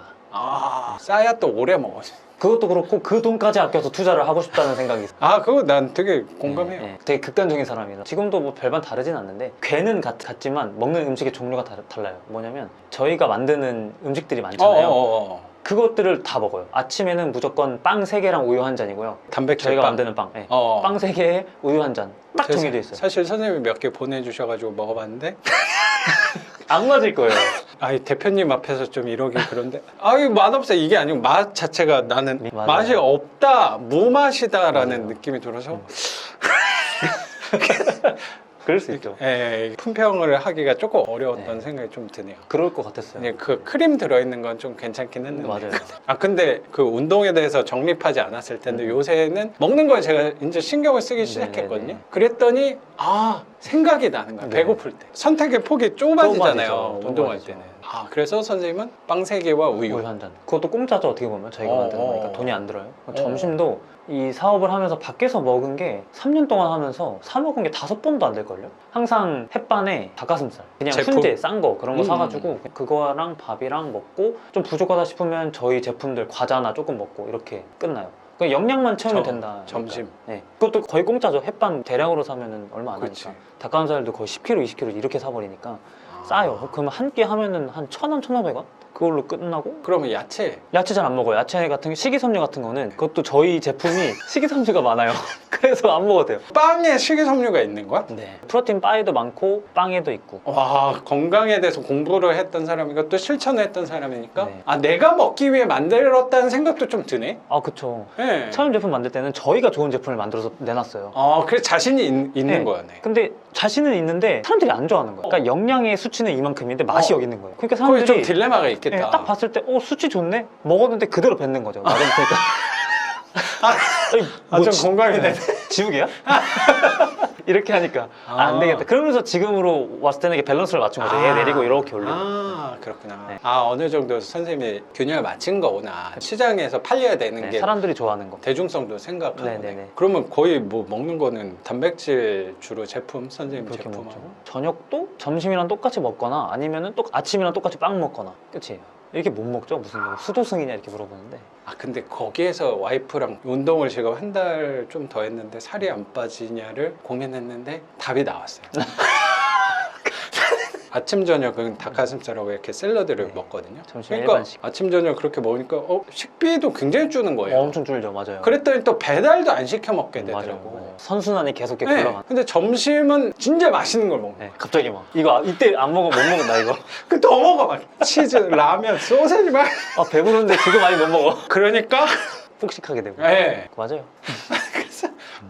싸야 또 오래 먹어. 그것도 그렇고 그 돈까지 아껴서 투자를 하고 싶다는 생각이 있어요. 그거 난 되게 공감해요. 네, 되게 극단적인 사람이라 지금도 뭐 별반 다르진 않는데 괴는 같지만 먹는 음식의 종류가 달라요. 뭐냐면 저희가 만드는 음식들이 많잖아요. 그것들을 다 먹어요. 아침에는 무조건 빵 3개랑 우유 한 잔이고요. 단백질 저희가 빵. 만드는 빵. 네. 빵 3개에 우유 한 잔. 딱 정해져 있어요. 사실 선생님이 몇 개 보내주셔가지고 먹어봤는데 안 맞을 거예요. 대표님 앞에서 좀 이러기 그런데 맛없어 이게 아니고 맛 자체가 나는 맞아요. 맛이 없다 무맛이다라는 느낌이 들어서 그럴 수 있죠. 품평을 하기가 조금 어려웠던 네. 생각이 좀 드네요. 그럴 것 같았어요. 근데 그 크림 들어있는 건 좀 괜찮긴 했는데 맞아요. 근데 그 운동에 대해서 정립하지 않았을 텐데 요새는 먹는 거에 제가 이제 신경을 쓰기 시작했거든요. 네네네. 그랬더니 생각이 나는 거야. 네. 배고플 때 선택의 폭이 좁아지잖아요. 좁아지죠. 운동할 좁아지죠. 때는 그래서 선생님은 빵 3개와 우유. 우유 한 잔. 그것도 공짜죠 어떻게 보면 저희가 만드는 거니까 돈이 안 들어요. 점심도 이 사업을 하면서 밖에서 먹은 게 3년 동안 하면서 사 먹은 게 5번도 안 될걸요? 항상 햇반에 닭가슴살 그냥 제품? 훈제 싼 거 그런 거 사가지고 그거랑 밥이랑 먹고 좀 부족하다 싶으면 저희 제품들 과자나 조금 먹고 이렇게 끝나요. 그 영양만 채우면 된다. 점심. 네. 그것도 거의 공짜죠. 햇반 대량으로 사면은 얼마 안 그치. 하니까. 닭가슴살도 거의 10kg, 20kg 이렇게 사버리니까 싸요. 그러면 한 끼 하면은 한 1,000원, 1,500원? 그걸로 끝나고 그러면 야채 야채 잘 안 먹어요. 야채 같은 게 식이섬유 같은 거는 그것도 저희 제품이 식이섬유가 많아요. 그래서 안 먹어도 돼요. 빵에 식이섬유가 있는 거야? 네. 프로틴 바에도 많고 빵에도 있고. 건강에 대해서 공부를 했던 사람이고 또 실천을 했던 사람이니까 네. 내가 먹기 위해 만들었다는 생각도 좀 드네. 그쵸. 네. 처음 제품 만들 때는 저희가 좋은 제품을 만들어서 내놨어요. 그래서 자신이 있는 네. 거네. 근데 자신은 있는데 사람들이 안 좋아하는 거예요. 그러니까 영양의 수치는 이만큼인데 맛이 여기 있는 거예요. 그러니까 거기 사람들이 좀 딜레마가 있겠다. 네, 딱 봤을 때 수치 좋네? 먹었는데 그대로 뱉는 거죠. 맛없으니까. 좀 공감이 되네. 지우개야? 이렇게 하니까 안 되겠다. 그러면서 지금으로 왔을 때는 이게 밸런스를 맞춘 거죠. 얘 내리고 이렇게 올리고. 그렇구나. 네. 어느 정도 선생님이 균형을 맞춘 거구나. 시장에서 팔려야 되는 네, 게 사람들이 좋아하는 거. 대중성도 생각하고. 네네네. 그러면 거의 뭐 먹는 거는 단백질 주로 제품, 선생님 그렇게 제품. 먹죠. 저녁도 점심이랑 똑같이 먹거나 아니면은 아침이랑 똑같이 빵 먹거나 끝이에요. 이렇게 못 먹죠? 무슨 뭐 수도승이냐 이렇게 물어보는데. 근데 거기에서 와이프랑 운동을 제가 한 달 좀 더 했는데 살이 안 빠지냐를 고민했는데 답이 나왔어요. 아침 저녁은 닭가슴살하고 이렇게 샐러드를 네. 먹거든요. 점심 그러니까 일반식. 아침 저녁 그렇게 먹으니까 식비도 굉장히 주는 거예요. 엄청 줄죠, 맞아요. 그랬더니 또 배달도 안 시켜 먹게 맞아요, 되더라고. 맞아요. 선순환이 계속 이렇게 네. 굴러가. 근데 점심은 진짜 맛있는 걸 먹는 거야. 네, 갑자기 막 이거 이때 안 먹으면 못 먹는다 이거. 그 더 먹어 막 치즈, 라면, 소세지 막. 아 배부른데 지금 많이 못 먹어. 그러니까 폭식하게 되고. 네. 맞아요.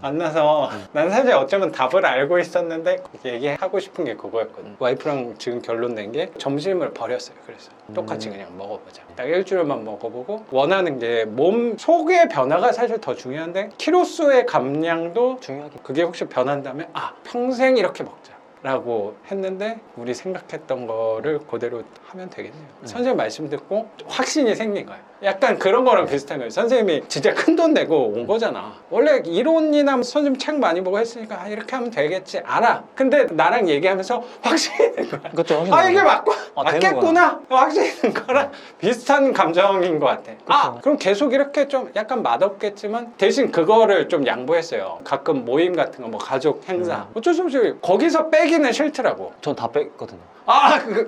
만나서 난 사실 어쩌면 답을 알고 있었는데 얘기하고 싶은 게 그거였거든. 와이프랑 지금 결론 낸 게 점심을 버렸어요. 그래서 똑같이 그냥 먹어보자. 딱 일주일만 먹어보고 원하는 게 몸 속의 변화가 사실 더 중요한데 키로수의 감량도 중요하게. 그게 혹시 변한다면 평생 이렇게 먹자 라고 했는데 우리 생각했던 거를 그대로 하면 되겠네요. 선생님 말씀 듣고 확신이 생긴 거예요. 약간 그런 거랑 비슷한 거예요. 선생님이 진짜 큰 돈 내고 온 거잖아. 원래 이론이나 선생님 책 많이 보고 했으니까 이렇게 하면 되겠지 알아. 근데 나랑 얘기하면서 확신이 든 거야. 그렇죠. 이게 맞고 되는구나. 맞겠구나 확신이 든 거랑 비슷한 감정인 것 같아. 그럼 계속 이렇게 좀 약간 맛없겠지만 대신 그거를 좀 양보했어요. 가끔 모임 같은 거 뭐 가족 행사 어쩔 수 없이 거기서 빼기는 싫더라고. 전 다 뺐거든요.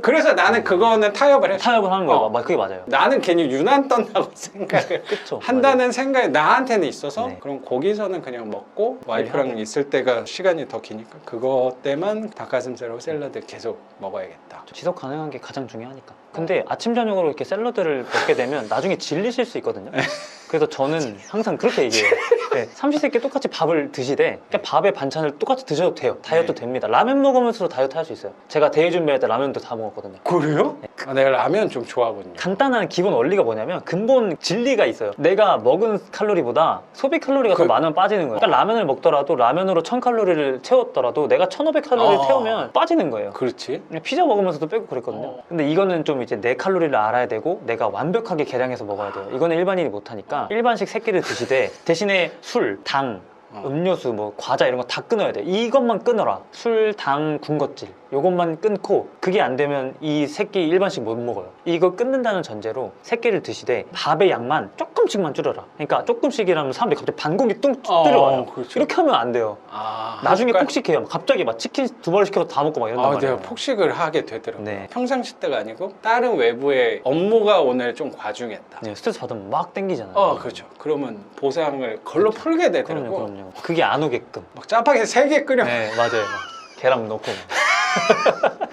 그래서 나는 그거는 타협을 했어. 타협을 하는 거예요. 어. 그게 맞아요. 나는 괜히 유난 떤다고 생각을 그쵸. 한다는 생각이 나한테는 있어서 네. 그럼 거기서는 그냥 먹고 와이프랑 있을 때가 시간이 더 기니까 그거 때만 닭가슴살하고 샐러드 계속 먹어야겠다. 지속 가능한 게 가장 중요하니까. 근데 아침 저녁으로 이렇게 샐러드를 먹게 되면 나중에 질리실 수 있거든요. 그래서 저는 항상 그렇게 얘기해요. 네, 삼시세끼 똑같이 밥을 드시되 그냥 밥에 반찬을 똑같이 드셔도 돼요. 다이어트 네. 됩니다. 라면 먹으면서도 다이어트 할 수 있어요. 제가 대회 준비할 때 라면도 다 먹었거든요. 그래요? 내가 라면 좀 좋아하거든요. 간단한 기본 원리가 뭐냐면 근본 진리가 있어요. 내가 먹은 칼로리보다 소비 칼로리가 더 많으면 빠지는 거예요. 그러니까 라면을 먹더라도 라면으로 1000칼로리를 채웠더라도 내가 1500칼로리를 태우면 빠지는 거예요. 그렇지. 피자 먹으면서도 빼고 그랬거든요. 근데 이거는 좀 이제 내 칼로리를 알아야 되고 내가 완벽하게 계량해서 먹어야 돼요. 이거는 일반인이 못하니까 일반식 새끼를 드시되 대신에 술, 당, 음료수, 뭐 과자 이런 거 다 끊어야 돼. 이것만 끊어라. 술, 당, 군것질 요것만 끊고 그게 안 되면 이 새끼 일반식 못 먹어요. 이거 끊는다는 전제로 새끼를 드시되 밥의 양만 조금씩만 줄여라. 그러니까 조금씩이라면 사람들이 갑자기 반 공기 뚱 들어와요. 그렇죠. 이렇게 하면 안 돼요. 나중에 한 숟갈? 폭식해요. 갑자기 막 치킨 2마리 시켜서 다 먹고 막 이런단 말이에요. 내가 폭식을 하게 되더라고요. 네. 평상시 때가 아니고 다른 외부의 업무가 오늘 좀 과중했다. 네, 스트레스 받으면 막 땡기잖아요. 그렇죠. 그러면 보상을 걸로 풀게 되더라고. 그럼요. 그게 안 오게끔. 막 짜파게티 3개 끓여. 네, 맞아요. 막 계란 넣고.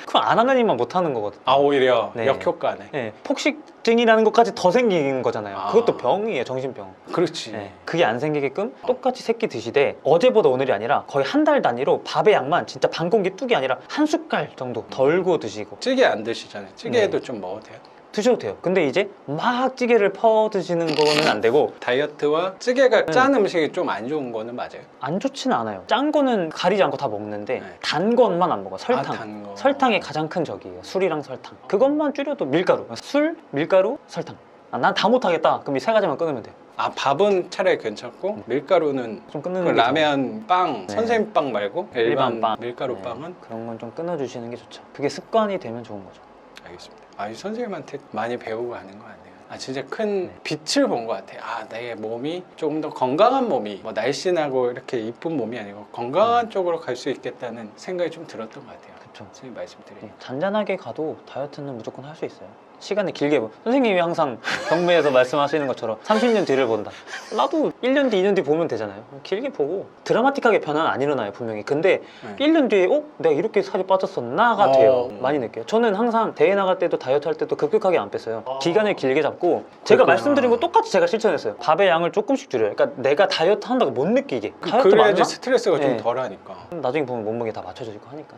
그럼 안 하는 일만 못 하는 거거든요. 오히려 네. 역효과네. 네, 폭식증이라는 것까지 더 생기는 거잖아요. 아. 그것도 병이에요, 정신병. 그렇지. 네, 그게 안 생기게끔 똑같이 새끼 드시되 어제보다 오늘이 아니라 거의 한 달 단위로 밥의 양만 진짜 반 공기 뚝이 아니라 한 숟갈 정도 덜고 드시고 찌개 안 드시잖아요. 찌개에도 좀 먹어도 돼요. 드셔도 돼요. 근데 이제 막 찌개를 퍼 드시는 거는 안 되고 다이어트와 찌개가 짠 음식이 좀 안 좋은 거는 맞아요. 안 좋지는 않아요. 짠 거는 가리지 않고 다 먹는데 네. 단 것만 안 먹어요. 설탕. 단 거. 설탕이 가장 큰 적이에요. 술이랑 설탕. 그것만 줄여도 밀가루. 술, 밀가루, 설탕. 난 다 못하겠다. 그럼 이 세 가지만 끊으면 돼요. 밥은 차라리 괜찮고 밀가루는 좀 그 끊는 게 라면 빵, 네. 선생님 빵 말고 일반 빵. 밀가루 네, 빵은 그런 건 좀 끊어주시는 게 좋죠. 그게 습관이 되면 좋은 거죠. 알겠습니다. 이 선생님한테 많이 배우고 가는 거 같네요. 진짜 큰 빛을 본 것 같아요. 내 몸이 조금 더 건강한 몸이 뭐 날씬하고 이렇게 이쁜 몸이 아니고 건강한 쪽으로 갈 수 있겠다는 생각이 좀 들었던 것 같아요. 그렇죠. 선생님 말씀드리니. 잔잔하게 가도 다이어트는 무조건 할 수 있어요. 시간을 길게 선생님이 항상 경매에서 말씀하시는 것처럼 30년 뒤를 본다. 나도 1년 뒤, 2년 뒤 보면 되잖아요. 길게 보고 드라마틱하게 변화는 안 일어나요, 분명히. 근데 네. 1년 뒤에 내가 이렇게 살이 빠졌었나가 돼요. 어. 많이 느껴요. 저는 항상 대회 나갈 때도 다이어트 할 때도 급격하게 안 뺐어요. 기간을 길게 잡고 제가 그렇구나. 말씀드린 거 똑같이 제가 실천했어요. 밥의 양을 조금씩 줄여요. 그러니까 내가 다이어트 한다고 못 느끼게. 다이어트 그래야지 맞나? 스트레스가 좀 네. 덜하니까. 나중에 보면 몸무게 다 맞춰지고 하니까.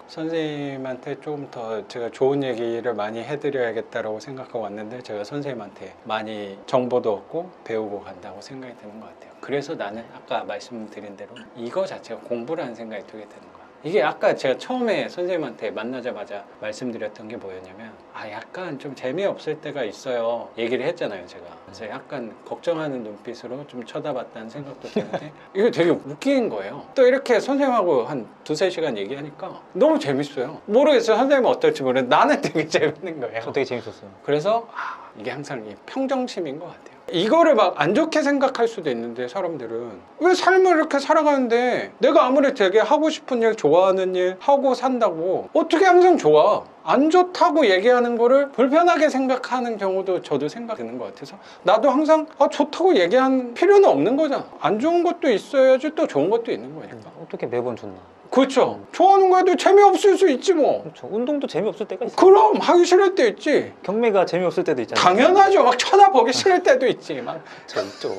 선생님한테 조금 더 제가 좋은 얘기를 많이 해드려야겠다라고 생각하고 왔는데 제가 선생님한테 많이 정보도 얻고 배우고 간다고 생각이 드는 것 같아요. 그래서 나는 아까 말씀드린 대로 이거 자체가 공부라는 생각이 들게 되는 거야. 이게 아까 제가 처음에 선생님한테 만나자마자 말씀드렸던 게 뭐였냐면 약간 좀 재미없을 때가 있어요 얘기를 했잖아요 제가. 그래서 약간 걱정하는 눈빛으로 좀 쳐다봤다는 생각도 드는데 이게 되게 웃긴 거예요. 또 이렇게 선생님하고 한 2-3시간 얘기하니까 너무 재밌어요. 모르겠어요. 선생님은 어떨지 모르겠는데 나는 되게 재밌는 거예요. 저 되게 재밌었어요. 그래서 이게 항상 이 평정심인 것 같아요. 이거를 막 안 좋게 생각할 수도 있는데 사람들은 왜 삶을 이렇게 살아가는데 내가 아무리 되게 하고 싶은 일 좋아하는 일 하고 산다고 어떻게 항상 좋아 안 좋다고 얘기하는 거를 불편하게 생각하는 경우도 저도 생각되는 것 같아서 나도 항상 좋다고 얘기할 필요는 없는 거잖아. 안 좋은 것도 있어야지 또 좋은 것도 있는 거니까. 어떻게 매번 좋나? 그렇죠. 좋아하는 거에도 재미없을 수 있지 뭐. 그렇죠. 운동도 재미없을 때가 있어요. 그럼 하기 싫을 때 있지. 경매가 재미없을 때도 있잖아요. 당연하죠. 막 쳐다보기 싫을 때도 있지. 막 저 있죠.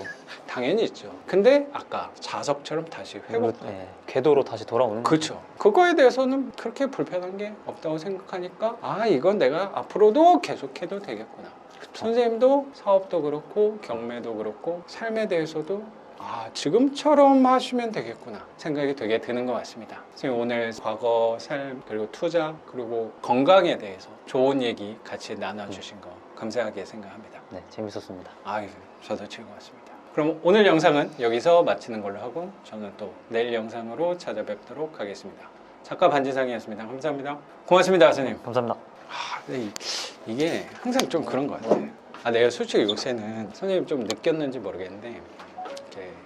당연히 있죠. 근데 아까 자석처럼 다시 회복. 네, 궤도로 다시 돌아오는 거죠. 그렇죠. 그거에 대해서는 그렇게 불편한 게 없다고 생각하니까 이건 내가 앞으로도 계속해도 되겠구나. 선생님도 사업도 그렇고 경매도 그렇고 삶에 대해서도 지금처럼 하시면 되겠구나 생각이 되게 드는 것 같습니다. 선생님 오늘 과거, 삶, 그리고 투자, 그리고 건강에 대해서 좋은 얘기 같이 나눠주신 거 감사하게 생각합니다. 네, 재밌었습니다. 저도 즐거웠습니다. 그럼 오늘 영상은 여기서 마치는 걸로 하고 저는 또 내일 영상으로 찾아뵙도록 하겠습니다. 작가 반지상이었습니다. 감사합니다. 고맙습니다, 선생님. 감사합니다. 근데 이게 항상 좀 그런 것 같아요. 내가 솔직히 요새는 선생님 좀 느꼈는지 모르겠는데